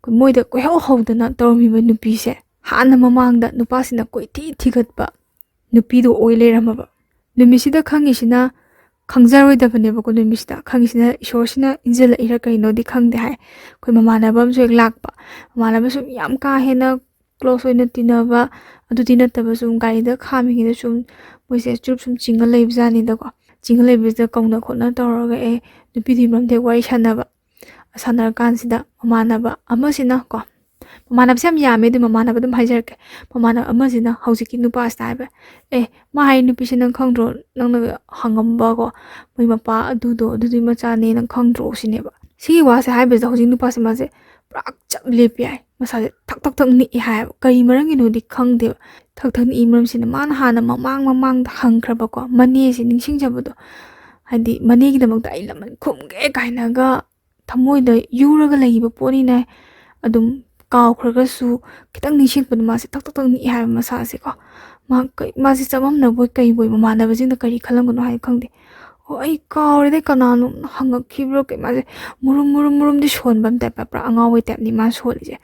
ꯃꯣꯏꯗ ꯀꯣꯏꯍꯧ ꯍꯧꯗꯅ ꯇꯧꯔꯝꯃꯤꯕ ꯅꯨꯄꯤꯁꯦ ꯍꯥꯟꯅ ꯃꯃꯥꯡꯗ ꯅꯨꯄꯥꯁꯤꯅ ꯀꯣꯏꯊꯤ ꯊꯤꯒꯠꯄ ꯅꯨꯄꯤꯗꯣ ꯑꯣꯏ ꯂꯩꯔꯝꯃꯕ ꯅꯨꯃꯤꯠꯁꯤꯗ ꯈꯪꯉꯤꯁꯤꯅ ꯈꯪꯖꯔꯣꯏꯗꯕꯅꯦꯕꯀꯣ ꯅꯨꯃꯤꯠꯁꯤꯗ ꯈꯪꯉꯤꯁꯤꯅ ꯏꯁꯣꯔꯁꯤꯅ ꯏꯟꯖꯜꯂꯛꯏꯔ ꯀꯩꯅꯣꯗꯤ ꯈꯪꯗꯦ ꯍꯥꯏ ꯑꯩꯈꯣꯏ ꯃꯃꯥꯟꯅꯕ ꯑꯃꯁꯨ ꯍꯦꯛ ꯂꯥꯛꯄ ꯃꯃꯥꯟꯅꯕ ꯁꯨꯝ ꯌꯥꯝ ꯀꯥ ꯍꯦꯟꯅ ꯀ꯭ꯂꯣꯁ ꯑꯣꯏꯅ ꯇꯤꯟꯅꯕ ꯑꯗꯨꯗꯤ ꯅꯠꯇꯕ ꯁꯨꯝ ꯒꯥꯔꯤꯗ ꯈꯥꯝꯃꯤꯉꯩꯗ ꯁꯨꯝ ꯃꯣꯏꯁꯦ ꯆꯨꯔꯨꯞ ꯁꯨꯝ ꯆꯤꯡꯉ ꯂꯩꯕꯖꯥꯠꯅꯤꯗꯀꯣ ꯆꯤꯡꯉ ꯂꯩꯕꯁꯤꯗ ꯀꯧꯅ ꯈꯣꯠꯅ ꯇꯧꯔꯒ ꯅꯨꯄꯤꯗꯨꯒꯤ ꯃꯔꯝꯗ ꯋꯥꯔꯤ ꯁꯥꯟꯅꯔ ꯀꯥꯟꯁꯤꯗ ꯃꯃꯥꯟꯅꯕ ꯑꯃꯁꯤꯅ ꯀꯣ ꯃꯃꯥꯟꯅꯕꯁꯦ ꯌꯥꯝ ꯌꯥꯝꯃꯦ ꯑꯗꯨ ꯃꯃꯥꯟꯅꯕ ꯑꯗꯨꯝ ꯍꯥꯏꯖꯔꯛꯀꯦ ꯃꯃꯥꯟꯅꯕ ꯑꯃꯁꯤꯅ ꯍꯧꯖꯤꯛꯀꯤ ꯅꯨꯄꯥꯁꯤꯗ ꯍꯥꯏꯕ ꯃꯥ ꯍꯥꯏ ꯅꯨꯄꯤꯁꯦ ꯅꯪ ꯈꯪꯗ꯭ꯔꯣ ꯅꯪꯅ ꯍꯪꯉꯝꯕꯀꯣ ꯃꯣꯏ ꯃꯄꯥ ꯑꯗꯨꯗꯨꯒꯤ ꯃꯆꯥꯅꯦ ꯅꯪ ꯈꯪꯗ꯭ꯔꯣ ꯁꯤꯅꯦꯕ ꯁꯤꯒꯤ ꯋꯥꯁꯦ ꯍꯥꯏꯕꯁꯤꯗ ꯍꯧꯖꯤꯛ ꯅꯨꯄꯥꯁꯦ ꯃꯥꯁꯦ ꯄꯨꯔꯥ ꯆꯞ ꯂꯦꯞꯄꯤ ꯌꯥꯏ ꯃꯁꯥꯁꯦ ꯊꯛ ꯅꯤꯛꯏ ꯍꯥꯏꯌꯦꯕ ꯀꯔꯤ ꯃꯔꯝꯒꯤꯅꯣꯗꯤ ꯈꯪꯗꯦꯕ ꯊꯛ ꯅꯤꯛꯏ ꯃꯔꯝꯁꯤꯅ ꯃꯥꯅ ꯍꯥꯟꯅ ꯃꯃꯥꯡꯗ ꯍꯪꯈ꯭ꯔꯕꯀꯣ ꯃꯅꯦꯁꯦ ꯅꯤꯡꯁꯤꯡꯖꯕꯗꯣ ꯍꯥꯏꯗꯤ ꯃꯅꯦꯒꯤꯗꯃꯛꯇ ꯑꯩ ꯂꯃꯟ ꯈꯨꯝꯒꯦ ꯀꯥꯏꯅꯒ ꯊꯃꯣꯏꯗ ꯌꯨꯔꯒ ꯂꯩꯕ ꯄꯣꯠꯅꯤꯅ ꯑꯗꯨꯝ ꯀꯥꯎꯈ꯭ꯔꯒꯁꯨ ꯈꯤꯇꯪ ꯅꯤꯡꯁꯤꯡꯄꯗ ꯃꯥꯁꯦ ꯊꯛ ꯅꯤꯛꯏ ꯍꯥꯏꯕ ꯃꯁꯥꯁꯦꯀꯣ ꯃꯥꯁꯦ ꯆꯃꯝꯅꯕꯣꯏ ꯀꯩꯕꯣꯏ ꯃꯃꯥꯟꯅꯕꯁꯤꯡꯅ ꯀꯔꯤ ꯈꯜꯂꯝꯒꯅꯣ ꯍꯥꯏ ꯈꯪꯗꯦ ꯑꯩ ꯀꯥꯎꯔꯦꯗꯩ ꯀꯅꯥꯅꯣ ꯍꯪꯉꯛꯈꯤꯕ꯭ꯔꯣ ꯃꯥꯁꯦ ꯃꯨꯔꯨꯝꯗꯤ ꯁꯣꯟꯕ ꯑꯃ ꯇꯥꯏꯞ ꯄꯨꯔꯥ ꯑꯉꯥꯎꯕꯩ ꯇꯥꯏꯞꯅꯤ ꯃꯥ ꯁꯣꯜꯂꯤꯁꯦ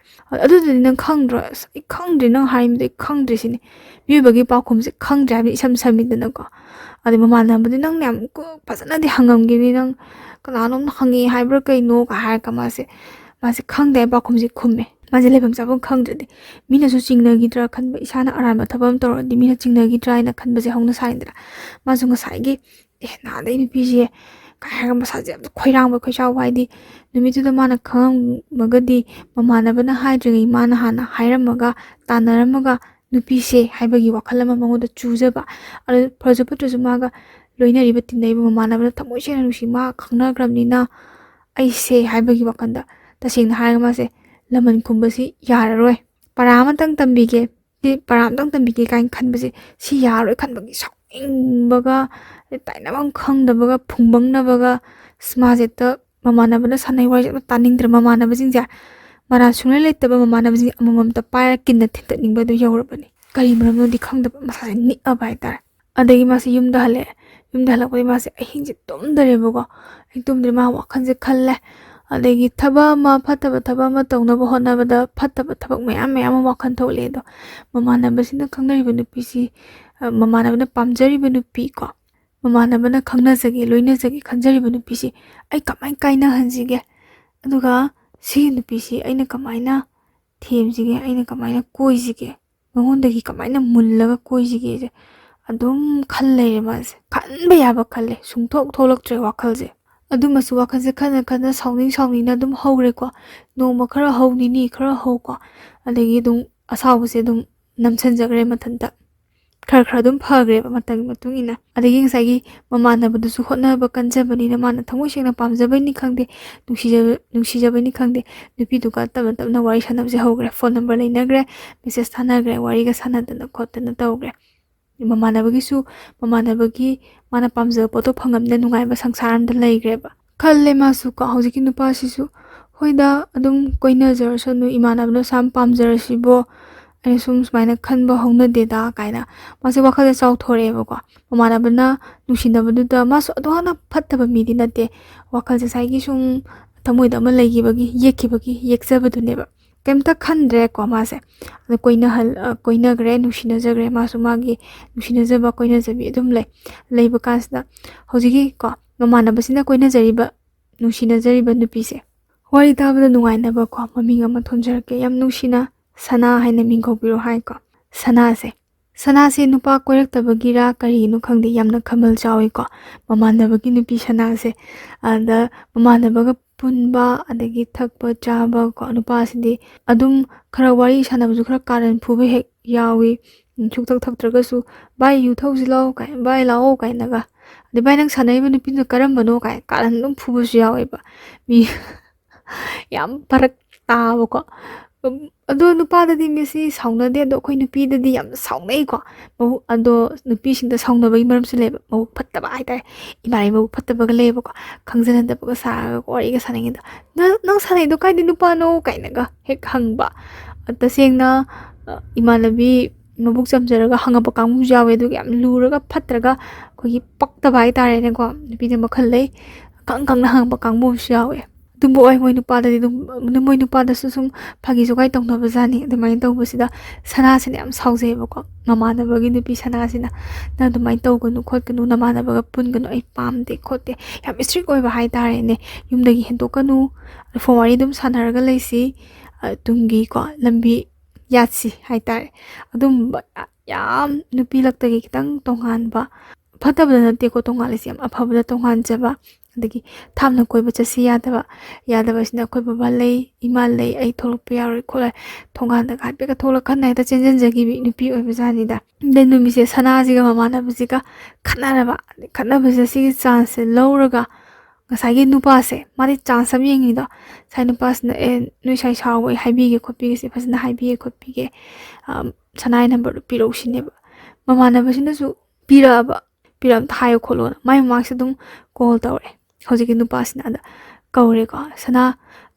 ꯑꯗꯨꯗꯤ ꯅꯪ ꯈꯪꯗ꯭ꯔꯣ ꯑꯁ ꯑꯩ ꯈꯪꯗ꯭ꯔꯦ ꯅꯪ ꯍꯥꯏꯔꯤꯕꯗꯤ ꯑꯩ ꯈꯪꯗ꯭ꯔꯦ ꯁꯤꯅꯤ ꯃꯤꯑꯣꯏꯕꯒꯤ ꯄꯥꯎꯈꯨꯝꯁꯦ ꯈꯪꯗ꯭ꯔꯦ ꯍꯥꯏꯕꯗꯤ ꯏꯁꯝ ꯁꯝꯃꯤꯗꯅꯀꯣ ꯑꯗꯩ ꯃꯃꯥꯟꯅꯕꯗꯤ ꯅꯪꯅ ꯌꯥꯝ ꯐꯖꯅꯗꯤ ꯍꯪꯉꯝꯈꯤꯅꯤ ꯅꯪ ꯀꯅꯥꯅꯣꯝꯅ ꯍꯪꯉꯤ ꯍꯥꯏꯕ꯭ꯔꯥ ꯀꯩꯅꯣꯒ ꯍꯥꯏꯔꯒ ꯃꯥꯁꯦ ꯈꯪꯗꯦ ꯍꯥꯏꯕ ꯄꯥꯎꯈꯨꯝꯁꯦ ꯈꯨꯝꯃꯦ ꯃꯥꯁꯦ ꯂꯩꯐꯝ ꯆꯥꯐꯝ ꯈꯪꯗ꯭ꯔꯗꯤ ꯃꯤꯅꯁꯨ ꯆꯤꯡꯅꯈꯤꯗ꯭ꯔꯥ ꯈꯟꯕ ꯏꯁꯥꯅ ꯑꯔꯥꯟꯕ ꯊꯕꯛ ꯑꯃ ꯇꯧꯔꯗꯤ ꯃꯤꯅ ꯆꯤꯡꯅꯈꯤꯗ꯭ꯔꯥ ꯍꯥꯏꯅ ꯈꯟꯕꯁꯦ ꯍꯧꯅ ꯁꯥꯏꯗꯅ ꯃꯥꯁꯨ ꯉꯁꯥꯏꯒꯤ ꯅꯍꯥꯟꯗꯩ ꯅꯨꯄꯤꯁꯦ ꯀꯥꯏ ꯍꯥꯏꯔꯒ ꯃꯁꯥꯁꯦ ꯌꯥꯝ ꯈꯣꯏꯔꯥꯡꯕ ꯈꯣꯏꯆꯥꯎꯕ ꯍꯥꯏꯗꯤ ꯅꯨꯃꯤꯠꯇꯨꯗ ꯃꯥꯅ ꯈꯪꯉꯝꯃꯒꯗꯤ ꯃꯃꯥꯟꯅꯕꯅ ꯍꯥꯏꯗ꯭ꯔꯤꯉꯩ ꯃꯥꯅ ꯍꯥꯟꯅ ꯍꯥꯏꯔꯝꯃꯒ ꯇꯥꯟꯅꯔꯝꯃꯒ ꯅꯨꯄꯤꯁꯦ ꯍꯥꯏꯕꯒꯤ ꯋꯥꯈꯜ ꯑꯃ ꯃꯉꯣꯟꯗ ꯆꯨꯖꯕ ꯑꯗꯨ ꯐꯖ ꯐꯠꯇ꯭ꯔꯁꯨ ꯃꯥꯒ ꯂꯣꯏꯅꯔꯤꯕ ꯇꯤꯟꯅꯔꯤꯕ ꯃꯃꯥꯟꯅꯕꯅ ꯊꯃꯣꯏ ꯁꯦꯡꯅ ꯅꯨꯡꯁꯤ ꯃꯥ ꯈꯪꯅꯈ꯭ꯔꯕꯅꯤ나 ꯑꯩꯁꯦ ꯍꯥꯏꯕꯒꯤ ꯋꯥꯈꯜꯗ ꯇꯁꯦꯡꯅ ꯍꯥꯏꯔꯒ ꯃꯥꯁꯦ ꯂꯃꯟ ꯈꯨꯝꯕꯁꯤ ꯌꯥꯔꯔꯣꯏ ꯄꯔꯥ ꯑꯃꯇꯪ ꯇꯝꯕꯤꯒꯦ ꯀꯥꯏꯅ ꯈꯟꯕꯁꯦ ꯁꯤ ꯌꯥꯔꯔꯣꯏ ꯈꯟꯕꯒꯤ ꯁꯥꯎꯅꯤꯡꯕꯒ ꯇꯥꯏꯅꯐꯝ ꯈꯪꯗꯕꯒ ꯐꯨꯡꯕꯪꯅꯕꯒ ꯃꯥꯁꯦ ꯍꯦꯛꯇ ꯃꯃꯥꯟꯅꯕꯅ ꯁꯥꯟꯅꯩ ꯋꯥꯔꯤꯁꯦ ꯑꯝꯇ ꯇꯥꯅꯤꯡꯗ꯭ꯔꯦ ꯃꯃꯥꯟꯅꯕꯁꯤꯡꯁꯦ ꯃꯔꯥ ꯁꯨꯡꯂꯩ ꯂꯩꯇꯕ ꯃꯃꯥꯟꯅꯕꯁꯤꯡ ꯑꯃꯃꯝꯇ ꯄꯥꯏꯔ ꯀꯤꯟꯅ ꯊꯤꯟꯇꯠꯅꯤꯡꯕꯗꯣ ꯌꯧꯔꯕꯅꯤ ꯀꯔꯤ ꯃꯔꯝꯅꯣꯗꯤ ꯈꯪꯗꯕ ꯃꯁꯥꯁꯦ ꯅꯤꯛꯑꯕ ꯍꯥꯏꯇꯥꯔꯦ ꯑꯗꯒꯤ ꯃꯥꯁꯦ ꯌꯨꯝꯗ ꯍꯜꯂꯛꯄꯗꯤ ꯃꯥꯁꯦ ꯑꯍꯤꯡꯁꯦ ꯇꯨꯝꯗꯔꯦꯕꯀꯣ ꯑꯍꯤꯡ ꯇꯨꯝꯗ꯭ꯔꯦ ꯃꯥ ꯋꯥꯈꯜꯁꯦ ꯈꯜꯂꯦ ꯑꯗꯒꯤ ꯊꯕꯛ ꯑꯃ ꯐꯠꯇꯕ ꯊꯕꯛ ꯑꯃ ꯇꯧꯅꯕ ꯍꯣꯠꯅꯕꯗ ꯐꯠꯇꯕ ꯊꯕꯛ ꯃꯌꯥꯝ ꯑꯃ ꯋꯥꯈꯜ ꯊꯣꯛꯂꯛꯑꯦ ꯑꯗꯣ ꯃꯃꯥꯟꯅꯕꯁꯤꯅ ꯈꯪꯅꯔꯤꯕ ꯅꯨꯄꯤꯁꯤ ꯃꯃꯥꯟꯅꯕꯅ ꯄꯥꯝꯖꯔꯤꯕ ꯅꯨꯄꯤ ꯀꯣ ꯃꯃꯥꯟꯅꯕꯅ ꯈꯪꯅꯖꯒꯦ ꯂꯣꯏꯅꯖꯒꯦ ꯈꯟꯖꯔꯤꯕ ꯅꯨꯄꯤꯁꯤ ꯑꯩ ꯀꯃꯥꯏꯅ ꯀꯥꯏꯅꯍꯟꯁꯤꯒꯦ ꯑꯗꯨꯒ ꯁꯤꯒꯤ ꯅꯨꯄꯤꯁꯤ ꯑꯩꯅ ꯀꯃꯥꯏꯅ ꯊꯦꯝꯁꯤꯒꯦ ꯑꯩꯅ ꯀꯃꯥꯏꯅ ꯀꯣꯏꯁꯤꯒꯦ ꯃꯉꯣꯟꯗꯒꯤ ꯀꯃꯥꯏꯅ ꯃꯨꯜꯂꯒ ꯀꯣꯏꯁꯤꯒꯦꯁꯦ ꯑꯗꯨꯝ ꯈꯜ ꯂꯩꯔꯦ ꯃꯥꯁꯦ ꯈꯟꯕ ꯌꯥꯕ ꯈꯜꯂꯦ ꯁꯨꯡꯊꯣꯛ ꯊꯣꯛꯂꯛꯇ꯭ꯔꯦ ꯋꯥꯈꯜꯁꯦ ꯑꯗꯨꯃꯁꯨ ꯋꯥꯈꯜꯁꯦ ꯈꯟꯅ ꯁꯥꯎꯅꯤꯡꯅ ꯑꯗꯨꯝ ꯍꯧꯔꯦꯀꯣ ꯅꯣꯡꯃ khara ꯍꯧ ꯅꯤꯅꯤ khara ꯍꯧꯀꯣ ꯑꯗꯒꯤ ꯑꯗꯨꯝ ꯑꯁꯥꯎꯕꯁꯦ ꯑꯗꯨꯝ ꯅꯝꯁꯟꯖꯈ꯭ꯔꯦ ꯃꯊꯟꯇ खरा ꯑꯗꯨꯝ ꯐꯈ꯭ꯔꯦꯕ ꯃꯇꯝꯒꯤ ꯃꯇꯨꯡ ꯏꯟꯅ ꯑꯗꯒꯤ ꯉꯁꯥꯏꯒꯤ ꯃꯃꯥꯟꯅꯕꯗꯨꯁꯨ ꯍꯣꯠꯅꯕ ꯀꯟꯖꯕꯅꯤꯅ ꯃꯥꯅ ꯊꯃꯣꯏ ꯁꯦꯡꯅ ꯄꯥꯝꯖꯕꯩꯅꯤ ꯈꯪꯗꯦ ꯅꯨꯡꯁꯤꯖꯕꯩꯅꯤ ꯈꯪꯗꯦ ꯅꯨꯄꯤꯗꯨꯒ ꯇꯞꯅ ꯇꯞꯅ ꯋꯥꯔꯤ ꯁꯥꯟꯅꯕꯁꯦ ꯍꯧꯈ꯭ꯔꯦ ꯐꯣꯟ ꯅꯝꯕꯔ ꯂꯩꯅꯈ꯭ꯔꯦ ꯃꯦꯁꯦꯁ ꯊꯥꯅꯈ꯭ꯔꯦ ꯋꯥꯔꯤꯒ ꯁꯥꯟꯅꯗꯅ ꯈꯣꯠꯇꯅ ꯇꯧꯈ꯭ꯔꯦ ꯃꯃꯥꯟꯅꯕꯒꯤ ꯃꯥꯅ ꯄꯥꯝꯖꯕ ꯄꯣꯠꯇꯣ ꯐꯪꯉꯝꯅꯤꯅ ꯅꯨꯡꯉꯥꯏꯕ ꯁꯪꯁꯥꯔ ꯑꯃꯗ ꯂꯩꯈ꯭ꯔꯦꯕ ꯈꯜꯂꯦ ꯃꯥꯁꯨ ꯀꯣ ꯍꯧꯖꯤꯛꯀꯤ ꯅꯨꯄꯥꯁꯤꯁꯨ ꯍꯣꯏꯗ ꯑꯗꯨꯝ ꯀꯣꯏꯅꯖꯔꯁꯅꯨ ꯏꯃꯥꯟꯅꯕꯅ ꯁꯥꯝ ꯄꯥꯝꯖꯔꯁꯤꯕꯣ ꯑꯩꯅ ꯁꯨꯃꯥꯏꯅ ꯈꯟꯕ ꯍꯧꯅꯗꯦꯗ ꯀꯥꯏꯅ ꯃꯥꯁꯦ ꯋꯥꯈꯜꯗ ꯆꯥꯎꯊꯣꯔꯛꯑꯦꯕꯀꯣ ꯃꯃꯥꯟꯅꯕꯅ ꯅꯨꯡꯁꯤꯅꯕꯗꯨꯗ ꯃꯥꯁꯨ ꯑꯗꯨꯛꯌꯥꯝꯅ ꯐꯠꯇꯕ ꯃꯤꯗꯤ ꯅꯠꯇꯦ ꯋꯥꯈꯜꯁꯦ ꯉꯁꯥꯏꯒꯤ ꯁꯨꯝ ꯊꯃꯣꯏꯗ ꯑꯃ ꯂꯩꯈꯤꯕꯒꯤ ꯌꯦꯛꯆꯕꯗꯨꯅꯦꯕ ꯀꯩꯝꯇ ꯈꯟꯗ꯭ꯔꯦꯀꯣ ꯃꯥꯁꯦ ꯑꯗꯨ ꯀꯣꯏꯅꯈ꯭ꯔꯦ ꯅꯨꯡꯁꯤꯅꯖꯈ꯭ꯔꯦ ꯃꯥꯁꯨ ꯃꯥꯒꯤ ꯅꯨꯡꯁꯤꯅꯖꯕ ꯀꯣꯏꯅꯖꯕꯤ ꯑꯗꯨꯝ ꯂꯩꯕ ꯀꯥꯟꯁꯤꯗ ꯍꯧꯖꯤꯛꯀꯤ ꯃꯃꯥꯟꯅꯕꯁꯤꯅ ꯅꯨꯡꯁꯤꯅꯖꯔꯤꯕ ꯅꯨꯄꯤꯁꯦ ꯋꯥꯔꯤ ꯇꯥꯕꯗ ꯅꯨꯡꯉꯥꯏꯅꯕꯀꯣ ꯃꯃꯤꯡ ꯑꯃ ꯊꯣꯟꯖꯔꯛꯀꯦ ꯌꯥꯝ ꯅꯨꯡꯁꯤꯅ ꯁꯅꯥ ꯍꯥꯏꯅ ꯃꯤꯡꯒꯧꯕꯤꯔꯣ ꯍꯥꯏꯀꯣ ꯁꯅꯥꯁꯦ ꯅꯨꯄꯥ ꯀꯣꯏꯔꯛꯇꯕꯒꯤꯔ ꯀꯔꯤꯅꯣ ꯈꯪꯗꯦ ꯌꯥꯝꯅ ꯈꯃꯜ ꯆꯥꯎꯏꯀꯣ ꯃꯃꯥꯟꯅꯕꯒꯤ ꯅꯨꯄꯤ ꯁꯅꯥꯁꯦ ꯑꯗ ꯃꯃꯥꯟꯅꯕꯒ ꯄꯨꯟꯕ ꯑꯗꯒꯤ ꯊꯛꯄ ꯆꯥꯕ ꯀꯣ ꯅꯨꯄꯥꯁꯤꯗꯤ ꯑꯗꯨꯝ ꯈꯔ ꯋꯥꯔꯤ ꯁꯥꯟꯅꯕꯁꯨ ꯈꯔ ꯀꯥꯔꯟ ꯐꯨꯕ ꯍꯦꯛ ꯌꯥꯎꯏ ꯁꯨꯛꯊꯛ ꯊꯛꯇ꯭ꯔꯒꯁꯨ ꯚꯥꯏ ꯌꯨ ꯊꯧꯁꯤ ꯂꯥꯛꯑꯣ ꯀꯥꯏ ꯚꯥꯏ ꯂꯥꯛꯑꯣ ꯀꯥꯏꯅꯒ ꯑꯗꯩ ꯚꯥꯏ ꯅꯪ ꯁꯥꯟꯅꯔꯤꯕ ꯅꯨꯄꯤꯗꯨꯅ ꯀꯔꯝꯕꯅꯣ ꯀꯥꯏ ꯀꯥꯔꯟ ꯑꯗꯨꯝ ꯐꯨꯕꯁꯨ ꯌꯥꯎꯋꯦꯕ ꯃꯤ ꯌꯥꯝ ꯐꯔꯛ ꯇꯥꯕꯀꯣ ꯑꯗꯣ ꯅꯨꯄꯥꯗꯗꯤ ꯃꯤꯁꯤ ꯁꯥꯎꯅꯗꯦ ꯑꯗꯣ ꯑꯩꯈꯣꯏ ꯅꯨꯄꯤꯗꯗꯤ ꯌꯥꯝ ꯁꯥꯎꯅꯩꯀꯣ ꯑꯗꯣ ꯅꯨꯄꯤꯁꯤꯡꯗ ꯁꯥꯎꯅꯕꯒꯤ ꯃꯔꯝꯁꯨ ꯂꯩꯌꯦꯕ ꯃꯕꯨꯛ ꯐꯠꯇꯕ ꯍꯥꯏꯇꯥꯔꯦ ꯏꯃꯥꯟꯅꯕꯤ ꯃꯕꯨꯛ ꯐꯠꯇꯕꯒ ꯂꯩꯌꯦꯕꯀꯣ ꯈꯪꯖꯅꯗꯕꯒ ꯁꯥꯔꯒ ꯋꯥꯔꯤꯒ ꯁꯥꯟꯅꯉꯩꯗ ꯅꯪ ꯁꯥꯟꯅꯩꯗꯣ ꯀꯥꯏꯗꯤ ꯅꯨꯄꯥꯅꯣ ꯀꯥꯏꯅꯒ ꯍꯦꯛ ꯍꯪꯕ ꯇꯁꯦꯡꯅ ꯏꯃꯥꯟꯅꯕꯤ ꯃꯕꯨꯛ ꯆꯝꯖꯔꯒ ꯍꯪꯉꯛꯄ ꯀꯥꯡꯕꯨꯁꯨ ꯌꯥꯎꯋꯦ ꯑꯗꯨꯒ ꯌꯥꯝ ꯂꯨꯔꯒ ꯐꯠꯇ꯭ꯔꯒ ꯑꯩꯈꯣꯏꯒꯤ ꯄꯛꯇꯕ ꯍꯥꯏꯇꯥꯔꯦꯅꯦꯀꯣ ꯅꯨꯄꯤꯗ ꯃꯈꯜ ꯂꯩ ꯈꯪꯅ ꯍꯪꯉꯛꯄ ꯀꯥꯡꯕꯨꯁꯨ ꯌꯥꯎꯋꯦ ꯑꯗꯨꯝꯕ ꯑꯣꯏ ꯃꯣꯏ ꯅꯨꯄꯥꯗꯗꯤ ꯑꯗꯨꯝ ꯃꯣꯏ ꯅꯨꯄꯥꯗꯁꯨ ꯁꯨꯝ ꯐꯥꯒꯤ ꯖꯣꯒꯥꯏ ꯇꯧꯅꯕꯖꯥꯠꯅꯤ ꯑꯗꯨꯃꯥꯏꯅ ꯇꯧꯕꯁꯤꯗ ꯁꯅꯥꯁꯤꯅ ꯌꯥꯝ ꯁꯥꯎꯖꯩꯑꯕꯀꯣ ꯃꯃꯥꯟꯅꯕꯒꯤ ꯅꯨꯄꯤ ꯁꯅꯥꯁꯤꯅ ꯅꯪ ꯑꯗꯨꯃꯥꯏꯅ ꯇꯧꯒꯅꯨ ꯈꯣꯠꯀꯅꯨ ꯅꯃꯥꯟꯅꯕꯒ ꯄꯨꯟꯒꯅꯨ ꯑꯩ ꯄꯥꯝꯗꯦ ꯈꯣꯠꯇꯦ ꯌꯥꯝ ꯏꯁꯇ꯭ꯔꯤꯛ ꯑꯣꯏꯕ ꯍꯥꯏꯇꯥꯔꯦꯅꯦ ꯌꯨꯝꯗꯒꯤ ꯍꯦꯟꯗꯣꯛꯀꯅꯨ ꯐꯣꯟ ꯋꯥꯔꯤ ꯑꯗꯨꯝ ꯁꯥꯟꯅꯔꯒ ꯂꯩꯁꯤ ꯇꯨꯡꯒꯤꯀꯣ ꯂꯝꯕꯤ ꯌꯥꯠꯁꯤ ꯍꯥꯏꯇꯥꯔꯦ ꯑꯗꯨꯝꯕ ꯌꯥꯝ ꯅꯨꯄꯤꯂꯛꯇꯒꯤ ꯈꯤꯇꯪ ꯇꯣꯉꯥꯟꯕ ꯐꯠꯇꯕꯗ ꯅꯠꯇꯦꯀꯣ ꯇꯣꯉꯥꯜꯂꯤꯁꯤ ꯌꯥꯝ ꯑꯐꯕꯗ ꯇꯣꯉꯥꯟꯖꯕ ꯑꯗꯒꯤ ꯊꯥꯞꯅ ꯀꯣꯏꯕ ꯆꯠꯁꯤ ꯌꯥꯗꯕꯁꯤꯅ ꯑꯩꯈꯣꯏ ꯕꯕꯥ ꯂꯩ ꯏꯃꯥ ꯂꯩ ꯑꯩ ꯊꯣꯛꯂꯛꯄ ꯌꯥꯔꯣꯏ ꯈꯣꯠꯂꯣꯏ ꯊꯣꯡꯒꯥꯟꯗꯒ ꯍꯥꯏꯐꯦꯠꯀ ꯊꯣꯛꯂꯛꯀꯥꯟꯗ ꯍꯦꯛꯇ ꯆꯦꯟꯁꯤꯟꯖꯈꯤꯕꯤ ꯅꯨꯄꯤ ꯑꯣꯏꯕꯖꯥꯠꯅꯤꯗ ꯑꯗꯩ ꯅꯨꯃꯤꯠꯁꯦ ꯁꯅꯥꯁꯤꯒ ꯃꯃꯥꯟꯅꯕꯁꯤꯒ ꯈꯠꯅꯕꯁꯦ ꯁꯤꯒꯤ ꯆꯥꯟꯁꯁꯦ ꯂꯧꯔꯒ ꯉꯁꯥꯏꯒꯤ ꯅꯨꯄꯥꯁꯦ ꯃꯥꯗꯤ ꯆꯥꯟꯁ ꯑꯃ ꯌꯦꯡꯉꯤꯗꯣ ꯉꯁꯥꯏ ꯅꯨꯄꯥꯁꯤꯅ ꯅꯣꯏ ꯁꯥꯏ ꯁꯥꯎꯕ ꯑꯩ ꯍꯥꯏꯕꯤꯒꯦ ꯈꯣꯠꯄꯤꯒꯦꯁꯦ ꯐꯖꯅ ꯍꯥꯏꯕꯤꯒꯦ ꯈꯣꯠꯄꯤꯒꯦ ꯁꯅꯥꯒꯤ ꯅꯝꯕꯔꯗꯣ ꯄꯤꯔꯛꯎ ꯁꯤꯅꯦꯕ ꯃꯃꯥꯟꯅꯕꯁꯤꯅꯁꯨ ꯑꯝꯇ ꯍꯥꯏꯌꯣ ꯈꯣꯠꯂꯣꯅ ꯃꯥꯏ ꯃꯃꯥꯡꯁꯦ ꯑꯗꯨꯝ ꯀꯣꯜ ꯇꯧꯔꯛꯑꯦ ꯍꯧꯖꯤꯛꯀꯤ ꯅꯨꯄꯥꯁꯤꯅ ꯑꯗ ꯀꯧꯔꯦꯀꯣ ꯁꯅꯥ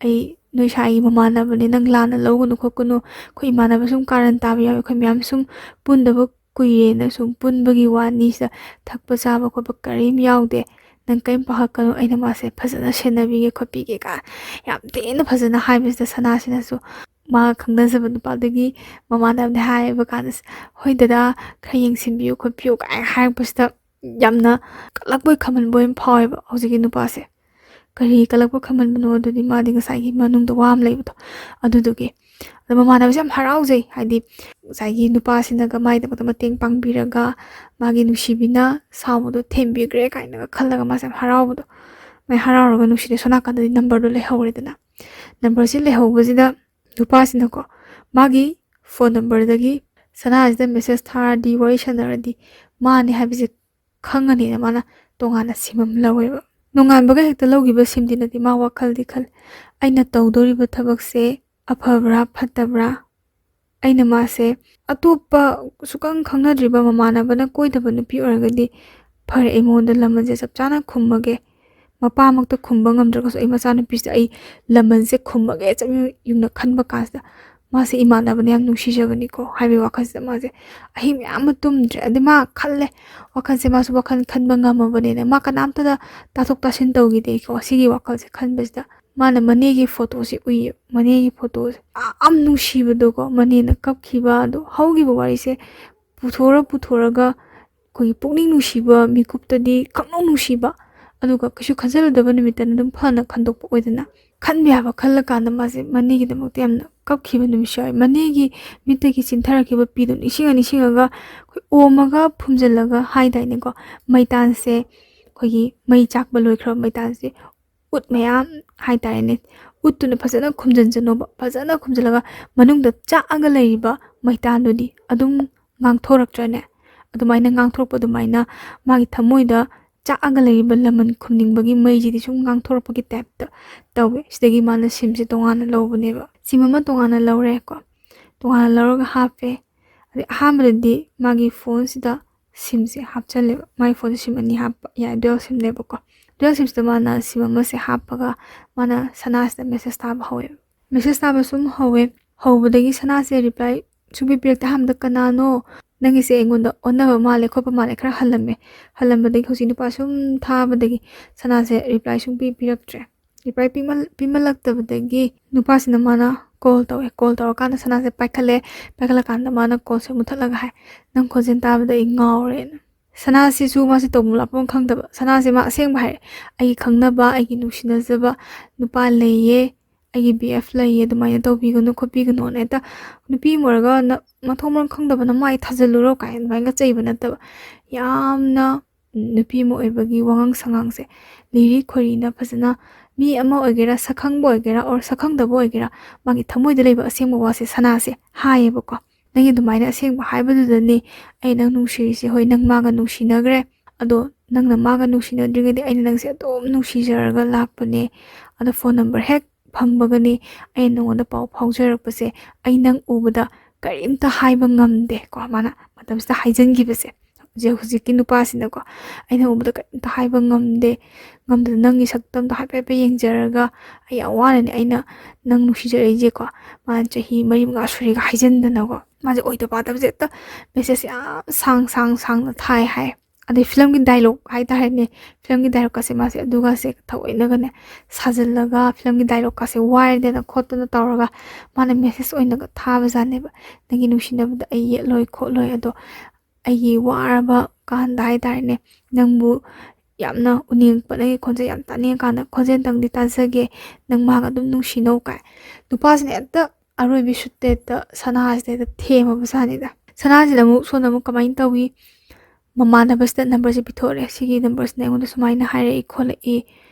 ꯑꯩ ꯅꯣꯏ ꯁꯥꯏꯒꯤ ꯃꯃꯥꯟꯅꯕꯅꯦ ꯅꯪ ꯂꯥꯟꯅ ꯂꯧꯒꯅꯨ ꯈꯣꯠꯀꯅꯨ ꯑꯩꯈꯣꯏ ꯏꯃꯥꯟꯅꯕ ꯁꯨꯝ ꯀꯥꯔꯟ ꯇꯥꯕ ꯌꯥꯎꯋꯦ ꯑꯩꯈꯣꯏ ꯃꯌꯥꯝ ꯁꯨꯝ ꯄꯨꯟꯗꯕ ꯀꯨꯏꯔꯦꯅ ꯁꯨꯝ ꯄꯨꯟꯕꯒꯤ ꯋꯥꯅꯤ ꯁꯤꯗ ꯊꯛꯄ ꯆꯥꯕ ꯈꯣꯠꯄ ꯀꯔꯤꯝ ꯌꯥꯎꯗꯦ ꯅꯪ ꯀꯔꯤꯝ ꯄꯥꯈꯠꯀꯅꯨ ꯑꯩꯅ ꯃꯥꯁꯦ ꯐꯖꯅ ꯁꯦꯟꯅꯕꯤꯒꯦ ꯈꯣꯠꯄꯤꯒꯦ ꯀꯥꯏ ꯌꯥꯝ ꯊꯤꯅ ꯐꯖꯅ ꯍꯥꯏꯕꯁꯤꯗ ꯁꯅꯥꯁꯤꯅꯁꯨ ꯃꯥ ꯈꯪꯅꯖꯕ ꯅꯨꯄꯥꯗꯒꯤ ꯃꯃꯥꯟꯅꯕꯅꯦ ꯍꯥꯏꯕ ꯀꯥꯟꯗ ꯍꯣꯏ ꯗꯗꯥ ꯈꯔ ꯌꯦꯡꯁꯤꯟꯕꯤꯌꯨ ꯈꯣꯠꯄꯤꯌꯨ ꯀꯥꯏ ꯍꯥꯏꯔꯛꯄꯁꯤꯗ ꯌꯥꯝꯅ ꯀꯜꯂꯛꯄꯣꯏ ꯈꯝꯍꯟꯕꯣꯏ ꯑꯃ ꯐꯥꯎꯋꯦꯕ ꯍꯧꯖꯤꯛꯀꯤ ꯅꯨꯄꯥꯁꯦ ꯀꯔꯤ ꯀꯜꯂꯛꯄ ꯈꯝꯍꯟꯕꯅꯣ ꯑꯗꯨꯗꯤ ꯃꯥꯗꯤ ꯉꯁꯥꯏꯒꯤ ꯃꯅꯨꯡꯗ ꯋꯥ ꯑꯃ ꯂꯩꯕꯗꯣ ꯑꯗꯨꯗꯨꯒꯤ ꯑꯗꯣ ꯃꯃꯥꯟꯅꯕꯁꯦ ꯌꯥꯝ ꯍꯔꯥꯎꯖꯩ ꯍꯥꯏꯗꯤ ꯉꯁꯥꯏꯒꯤ ꯅꯨꯄꯥꯁꯤꯅꯒ ꯃꯥꯒꯤꯗꯃꯛꯇ ꯃꯇꯦꯡ ꯄꯥꯡꯕꯤꯔꯒ ꯃꯥꯒꯤ ꯅꯨꯡꯁꯤꯕꯤꯅ ꯁꯥꯎꯕꯗꯣ ꯊꯦꯝꯕꯤꯈ꯭ꯔꯦ ꯀꯥꯏꯅꯒ ꯈꯜꯂꯒ ꯃꯥꯁꯦ ꯌꯥꯝ ꯍꯔꯥꯎꯕꯗꯣ ꯃꯥꯏ ꯍꯔꯥꯎꯔꯒ ꯅꯨꯡꯁꯤꯔꯦ ꯁꯣꯝ ꯅꯥꯀꯟꯗꯗꯤ ꯅꯝꯕꯔꯗꯣ ꯂꯩꯍꯧꯔꯦꯗꯅ ꯅꯝꯕꯔꯁꯤ ꯂꯩꯍꯧꯕꯁꯤꯗ ꯅꯨꯄꯥꯁꯤꯅꯀꯣ ꯃꯥꯒꯤ ꯐꯣꯟ ꯅꯝꯕꯔꯗꯒꯤ ꯁꯅꯥꯁꯤꯗ ꯃꯦꯁꯦꯁ ꯊꯥꯔꯗꯤ ꯋꯥꯔꯤ ꯁꯥꯟꯅꯔꯗꯤ ꯃꯥꯅꯦ ꯍꯥꯏꯕꯁꯦ ꯈꯪꯉꯅꯤꯅ ꯃꯥꯅ ꯇꯣꯉꯥꯟꯅ ꯁꯤꯝ ꯑꯃ ꯂꯧꯋꯦꯕ ꯅꯣꯡꯉꯥꯟꯕꯒ ꯍꯦꯛꯇ ꯂꯧꯈꯤꯕ ꯁꯤꯝꯗꯤꯅꯗꯤ ꯃꯥ ꯋꯥꯈꯜꯗꯤ ꯈꯜꯂꯦ ꯑꯩꯅ ꯇꯧꯗꯣꯔꯤꯕ ꯊꯕꯛꯁꯦ ꯑꯐꯕ꯭ꯔꯥ ꯐꯠꯇꯕ꯭ꯔꯥ ꯑꯩꯅ ꯃꯥꯁꯦ ꯑꯇꯣꯞꯄ ꯁꯨꯛꯈꯪ ꯈꯪꯅꯗ꯭ꯔꯤꯕ ꯃꯃꯥꯟꯅꯕꯅ ꯀꯣꯏꯗꯕ ꯅꯨꯄꯤ ꯑꯣꯏꯔꯒꯗꯤ ꯐꯔꯦ ꯑꯩꯉꯣꯟꯗ ꯂꯃꯟꯁꯦ ꯆꯞ ꯆꯥꯅ ꯈꯨꯝꯃꯒꯦ ꯃꯄꯥꯃꯛꯇ ꯈꯨꯝꯕ ꯉꯝꯗ꯭ꯔꯒꯁꯨ ꯑꯩ ꯃꯆꯥꯅꯨꯄꯤꯁꯤꯗ ꯑꯩ ꯂꯃꯟꯁꯦ ꯈꯨꯝꯃꯒꯦ ꯆꯞ ꯌꯨꯡꯅ ꯈꯟꯕ ꯀꯥꯟꯁꯤꯗ ꯃꯥꯁꯦ ꯏꯃꯥꯟꯅꯕꯅ ꯌꯥꯝ ꯅꯨꯡꯁꯤꯖꯕꯅꯤꯀꯣ ꯍꯥꯏꯕꯒꯤ ꯋꯥꯈꯜꯁꯤꯗ ꯃꯥꯁꯦ ꯑꯍꯤꯡ ꯃꯌꯥꯝ ꯑꯃ ꯇꯨꯝꯗ꯭ꯔꯦ ꯑꯗꯩ ꯃꯥ ꯈꯜꯂꯦ ꯋꯥꯈꯜꯁꯦ ꯃꯥꯁꯨ ꯋꯥꯈꯜ ꯈꯟꯕ ꯉꯝꯃꯕꯅꯤꯅ ꯃꯥ ꯀꯅꯥꯝꯇꯗ ꯇꯥꯊꯣꯛ ꯇꯥꯁꯤꯟ ꯇꯧꯈꯤꯗꯦꯀꯣ ꯁꯤꯒꯤ ꯋꯥꯈꯜꯁꯦ ꯈꯟꯕꯁꯤꯗ ꯃꯥꯅ ꯃꯅꯦꯒꯤ ꯐꯣꯇꯣꯁꯦ ꯎꯏꯌꯦ ꯃꯅꯦꯒꯤ ꯐꯣꯇꯣꯁꯦ ꯌꯥꯝ ꯅꯨꯡꯁꯤꯕꯗꯣꯀꯣ ꯃꯅꯦꯅ ꯀꯞꯈꯤꯕ ꯑꯗꯣ ꯍꯧꯈꯤꯕ ꯋꯥꯔꯤꯁꯦ ꯄꯨꯊꯣꯔꯒ ꯑꯩꯈꯣꯏꯒꯤ ꯄꯨꯛꯅꯤꯡ ꯅꯨꯡꯁꯤꯕ ꯃꯤꯀꯨꯞꯇꯗꯤ ꯈꯪꯅꯨꯡ ꯅꯨꯡꯁꯤꯕ ꯑꯗꯨꯒ ꯀꯩꯁꯨ ꯈꯟꯖꯜꯂꯨꯗꯕ ꯅꯨꯃꯤꯠꯇꯅ ꯑꯗꯨꯝ ꯐꯅ ꯈꯟꯗꯣꯛꯄ ꯑꯣꯏꯗꯅ ꯈꯟꯕ ꯌꯥꯕ ꯈꯜꯂꯀꯥꯟꯗ ꯃꯥꯁꯦ ꯃꯅꯦꯒꯤꯗꯃꯛꯇ ꯌꯥꯝꯅ ꯀꯞꯈꯤꯕ ꯅꯨꯃꯤꯠꯁꯨ ꯌꯥꯎꯋꯦ ꯃꯅꯦꯒꯤ ꯃꯤꯠꯇꯒꯤ ꯆꯤꯟꯊꯔꯛꯈꯤꯕ ꯄꯤꯗꯣ ꯅꯤꯡꯁꯤꯡꯉꯒ ꯑꯩꯈꯣꯏ ꯑꯣꯝꯃꯒ ꯐꯨꯝꯖꯤꯜꯂꯒ ꯍꯥꯏꯗꯥꯏꯅꯦꯀꯣ ꯃꯩꯇꯥꯟꯁꯦ ꯑꯩꯈꯣꯏꯒꯤ ꯃꯩ ꯆꯥꯛꯄ ꯂꯣꯏꯈ꯭ꯔꯕ ꯃꯩꯇꯥꯟꯁꯦ ꯎꯠ ꯃꯌꯥꯝ ꯍꯥꯏꯇꯥꯔꯦꯅꯦ ꯎꯠꯇꯨꯅ ꯐꯖꯅ ꯈꯨꯝꯖꯤꯟꯖꯅꯣꯕ ꯐꯖꯅ ꯈꯨꯝꯖꯤꯜꯂꯒ ꯃꯅꯨꯡꯗ ꯆꯥꯛꯑꯒ ꯂꯩꯔꯤꯕ ꯃꯩꯇꯥꯟꯗꯨꯗꯤ ꯑꯗꯨꯝ ꯉꯥꯡꯊꯣꯔꯛꯇ꯭ꯔꯅꯦ ꯑꯗꯨꯃꯥꯏꯅ ꯉꯥꯡꯊꯣꯔꯛꯄ ꯑꯗꯨꯃꯥꯏꯅ ꯃꯥꯒꯤ ꯊꯃꯣꯏꯗ ꯆꯥꯛꯑꯒ ꯂꯩꯔꯤꯕ ꯂꯃꯟ ꯈꯨꯝꯅꯤꯡꯕꯒꯤ ꯃꯩꯁꯤꯗꯤ ꯁꯨꯝ ꯉꯥꯡꯊꯣꯔꯛꯄꯒꯤ ꯇꯥꯏꯞꯇ ꯇꯧꯋꯦ꯫ ꯁꯤꯗꯒꯤ ꯃꯥꯅ ꯁꯤꯝꯁꯦ ꯇꯣꯉꯥꯟꯅ ꯂꯧꯕꯅꯦꯕ꯫ ꯁꯤꯝ ꯑꯃ ꯇꯣꯉꯥꯟꯅ ꯂꯧꯔꯦꯀꯣ, ꯇꯣꯉꯥꯟꯅ ꯂꯧꯔꯒ ꯍꯥꯞꯄꯦ꯫ ꯑꯗꯩ ꯑꯍꯥꯟꯕꯗꯗꯤ ꯃꯥꯒꯤ ꯐꯣꯟꯁꯤꯗ ꯁꯤꯝꯁꯦ ꯍꯥꯞꯆꯜꯂꯦꯕ꯫ ꯃꯥꯒꯤ ꯐꯣꯟꯁꯦ ꯁꯤꯝ ꯑꯅꯤ ꯍꯥꯞꯄ ꯌꯥꯏ, ꯗꯨꯋꯦꯜ ꯁꯤꯝꯅꯦꯕꯀꯣ꯫ ꯗꯨꯋꯦꯜ ꯁꯤꯝꯁꯤꯗ ꯃꯥꯅ ꯁꯤꯝ ꯑꯃꯁꯦ ꯍꯥꯞꯄꯒ ꯃꯥꯅ ꯁꯅꯥꯁꯤꯗ ꯃꯦꯁꯦꯁ ꯊꯥꯕ ꯍꯧꯋꯦꯕ꯫ ꯃꯦꯁꯦꯁ ꯊꯥꯕ ꯁꯨꯝ ꯍꯧꯋꯦ꯫ ꯍꯧꯕꯗꯒꯤ ꯁꯅꯥꯁꯦ ꯔꯤꯄ꯭ꯂꯥꯏ ꯁꯨꯡꯄꯤ ꯄꯤꯔꯛꯇꯦ꯫ ꯑꯍꯥꯟꯕꯗ ꯀꯅꯥꯅꯣ ꯅꯪꯒꯤꯁꯦ ꯑꯩꯉꯣꯟꯗ ꯑꯣꯟꯅꯕ ꯃꯥꯜꯂꯦ ꯈꯣꯠꯄ ꯃꯥꯜꯂꯦ ꯈꯔ ꯍꯜꯂꯝꯃꯦ꯫ ꯍꯜꯂꯝꯕꯗꯒꯤ ꯍꯧꯖꯤꯛ ꯅꯨꯄꯥ ꯁꯨꯝ ꯊꯥꯕꯗꯒꯤ ꯁꯅꯥꯁꯦ ꯔꯤꯄ꯭ꯂꯥꯏ ꯁꯨꯡꯄꯤ ꯄꯤꯔꯛꯇ꯭ꯔꯦ꯫ ꯔꯤꯄ꯭ꯂꯥꯏ ꯄꯤꯃꯜꯂꯛꯇꯕꯗꯒꯤ ꯅꯨꯄꯥꯁꯤꯅ ꯃꯥꯅ ꯀꯣꯜ ꯇꯧꯋꯦ꯫ ꯀꯣꯜ ꯇꯧꯔꯀꯥꯟꯗ ꯁꯅꯥꯁꯦ ꯄꯥꯏꯈꯠꯂꯦ꯫ ꯄꯥꯏꯈꯠꯂꯀꯥꯟꯗ ꯃꯥꯅ ꯀꯣꯜꯁꯦ ꯃꯨꯊꯠꯂꯒ ꯍꯥꯏ, ꯅꯪ ꯈꯣꯟꯖꯦꯜ ꯇꯥꯕꯗ ꯑꯩ ꯉꯥꯎꯔꯦꯅ꯫ ꯁꯅꯥꯁꯤꯁꯨ ꯃꯥꯁꯦ ꯇꯧꯐꯝ ꯂꯥꯛꯐꯝ ꯈꯪꯗꯕ꯫ ꯁꯅꯥꯁꯦ ꯃꯥ ꯑꯁꯦꯡꯕ ꯍꯥꯏꯔꯦ, ꯑꯩꯒꯤ ꯈꯪꯅꯕ, ꯑꯩꯒꯤ ꯅꯨꯡꯁꯤꯅꯖꯕ ꯅꯨꯄꯥ ꯂꯩꯌꯦ, ꯑꯩꯒꯤ BF ꯂꯩꯌꯦ, ꯑꯗꯨꯃꯥꯏꯅ ꯇꯧꯕꯤꯒꯅꯨ ꯈꯣꯠꯄꯤꯒꯅꯨꯅ ꯍꯦꯛꯇ ꯅꯨꯄꯤ ꯑꯃ ꯑꯣꯏꯔꯒ ꯃꯊꯣꯡ ꯃꯔꯝ ꯈꯪꯗꯕꯅ ꯃꯥꯏ ꯊꯥꯖꯤꯜꯂꯨꯔꯣ ꯀꯥꯏꯅ ꯑꯗꯨꯃꯥꯏꯅ ꯆꯩꯕ ꯅꯠꯇꯕ, ꯌꯥꯝꯅ ꯅꯨꯄꯤ ꯑꯃ ꯑꯣꯏꯕꯒꯤ ꯋꯥꯉꯥꯡ ꯁꯉꯥꯡꯁꯦ ꯂꯤꯔꯤ ꯈꯣꯏꯔꯤꯅ ꯐꯖꯅ ꯃꯤ ꯑꯃ ꯑꯣꯏꯒꯦꯔꯥ, ꯁꯛꯈꯪꯕ ꯑꯣꯏꯒꯦꯔꯥ ꯑꯣꯔ ꯁꯛꯈꯪꯗꯕ ꯑꯣꯏꯒꯦꯔꯥ, ꯃꯥꯒꯤ ꯊꯃꯣꯏꯗ ꯂꯩꯕ ꯑꯁꯦꯡꯕ ꯋꯥꯁꯦ ꯁꯅꯥꯁꯦ ꯍꯥꯏꯌꯦꯕꯀꯣ꯫ ꯅꯪꯒꯤ ꯑꯗꯨꯃꯥꯏꯅ ꯑꯁꯦꯡꯕ ꯍꯥꯏꯕꯗꯨꯗꯅꯤ ꯑꯩ ꯅꯪ ꯅꯨꯡꯁꯤꯔꯤꯁꯦ꯫ ꯍꯣꯏ ꯅꯪ ꯃꯥꯒ ꯅꯨꯡꯁꯤꯅꯈ꯭ꯔꯦ, ꯑꯗꯣ ꯅꯪꯅ ꯃꯥꯒ ꯅꯨꯡꯁꯤꯅꯗ꯭ꯔꯤꯉꯩꯗꯤ ꯑꯩꯅ ꯅꯪꯁꯦ ꯑꯗꯨꯝ ꯅꯨꯡꯁꯤꯖꯔꯒ ꯂꯥꯛꯄꯅꯦ꯫ ꯑꯗꯣ ꯐꯣꯟ ꯅꯝꯕꯔ ꯍꯦꯛ ꯐꯪꯕꯒꯅꯤ ꯑꯩꯅ ꯅꯉꯣꯟꯗ ꯄꯥꯎ ꯐꯥꯎꯖꯔꯛꯄꯁꯦ꯫ ꯑꯩ ꯅꯪ ꯎꯕꯗ ꯀꯔꯤꯝꯇ ꯍꯥꯏꯕ ꯉꯝꯗꯦ ꯀꯣ, ꯃꯥꯅ ꯃꯇꯝꯁꯤꯗ ꯍꯥꯏꯖꯤꯟꯈꯤꯕꯁꯦ ꯍꯧꯖꯤꯛꯀꯤ ꯅꯨꯄꯥꯁꯤꯅꯀꯣ, ꯑꯩꯅ ꯎꯕꯗ ꯀꯔꯤꯝꯇ ꯍꯥꯏꯕ ꯉꯝꯗꯕ ꯅꯪꯒꯤ ꯁꯛꯇꯝꯗꯣ ꯍꯥꯏꯐꯦꯠ ꯌꯦꯡꯖꯔꯒ ꯑꯩ ꯌꯥꯝ ꯋꯥꯅꯅꯤ ꯑꯩꯅ ꯅꯪ ꯅꯨꯡꯁꯤꯖꯔꯛꯏꯁꯦꯀꯣ꯫ ꯃꯥꯅ ꯆꯍꯤ 3-5 ꯁꯨꯔꯦꯒ ꯍꯥꯏꯖꯤꯟꯗꯅꯀꯣ, ꯃꯥꯁꯦ ꯑꯣꯏꯗ ꯄꯥꯗꯕꯁꯦ ꯍꯦꯛꯇ ꯃꯦꯁꯦꯁ ꯌꯥꯝ ꯁꯥꯡꯅ ꯊꯥꯏ ꯍꯥꯏ꯫ ꯑꯗꯩ ꯐꯤꯂꯝꯒꯤ ꯗꯥꯏꯂꯣग ꯍꯥꯏꯇꯥꯔꯦꯅꯦ, ꯐꯤꯂꯝꯒꯤ ꯗꯥꯏꯂꯣꯒꯀꯁꯦ ꯃꯥꯁꯦ ꯑꯗꯨꯒꯁꯦ ꯊꯑꯣꯏꯅꯒꯅꯦ ꯁꯥꯖꯤꯜꯂꯒ ꯐꯤꯂꯝꯒꯤ ꯗꯥꯏꯂꯣꯒꯀꯁꯦ ꯋꯥꯏꯗꯅ ꯈꯣꯠꯇꯅ ꯇꯧꯔꯒ ꯃꯥꯅ ꯃꯦꯁꯦꯁ ꯑꯣꯏꯅꯒ ꯊꯥꯕꯖꯥꯠꯅꯦꯕ꯫ ꯅꯪꯒꯤ ꯅꯨꯡꯁꯤꯅꯕꯗ ꯑꯩ ꯌꯦꯠꯂꯣꯏ ꯈꯣꯠꯂꯣꯏ, ꯑꯗꯣ ꯑꯩꯒꯤ ꯋꯥꯔꯕ ꯀꯥꯟꯗ ꯍꯥꯏꯇꯥꯔꯦꯅꯦ ꯅꯪꯕు ꯌꯥꯝꯅ ꯎꯅꯤꯡꯉꯛꯄ, ꯅꯪꯒꯤ ꯈꯣꯟꯖꯦꯜ ꯌꯥꯝ ꯇꯥꯅꯤꯡꯉꯀꯥꯟꯗ ꯈꯣꯟꯖꯦꯜꯇꯪꯗꯤ ꯇꯥꯖꯒꯦ, ꯅꯪ ꯃꯥꯒ ꯑꯗꯨꯝ ꯅꯨꯡꯁꯤꯅꯧ ꯀꯥꯏ꯫ ꯅꯨꯄꯥꯁꯤꯅ ꯍꯦꯛꯇ ꯑꯔꯣꯏꯕꯤ ꯁꯨꯠꯇꯦꯠꯇ ꯁꯅꯥꯁꯤꯗ ꯍꯦꯛꯇ ꯊꯦꯝꯃꯕꯖꯥꯠꯅꯤꯗ꯫ ꯁꯅꯥꯁꯤꯗ ꯁꯣꯝꯗ ꯀꯃꯥꯏꯅ ꯇꯧꯋꯤ, ꯃꯃꯥꯟꯅꯕꯁꯤꯗ ꯅꯝꯕꯔꯁꯦ ꯄꯤꯊꯣꯛꯑꯦ꯫ ꯁꯤꯒꯤ ꯅꯝꯕꯔꯁꯤꯅ ꯑꯩꯉꯣꯟꯗ ꯁꯨꯃꯥꯏꯅ ꯍꯥꯏꯔꯛꯏ ꯈꯣꯠꯂꯛꯏ,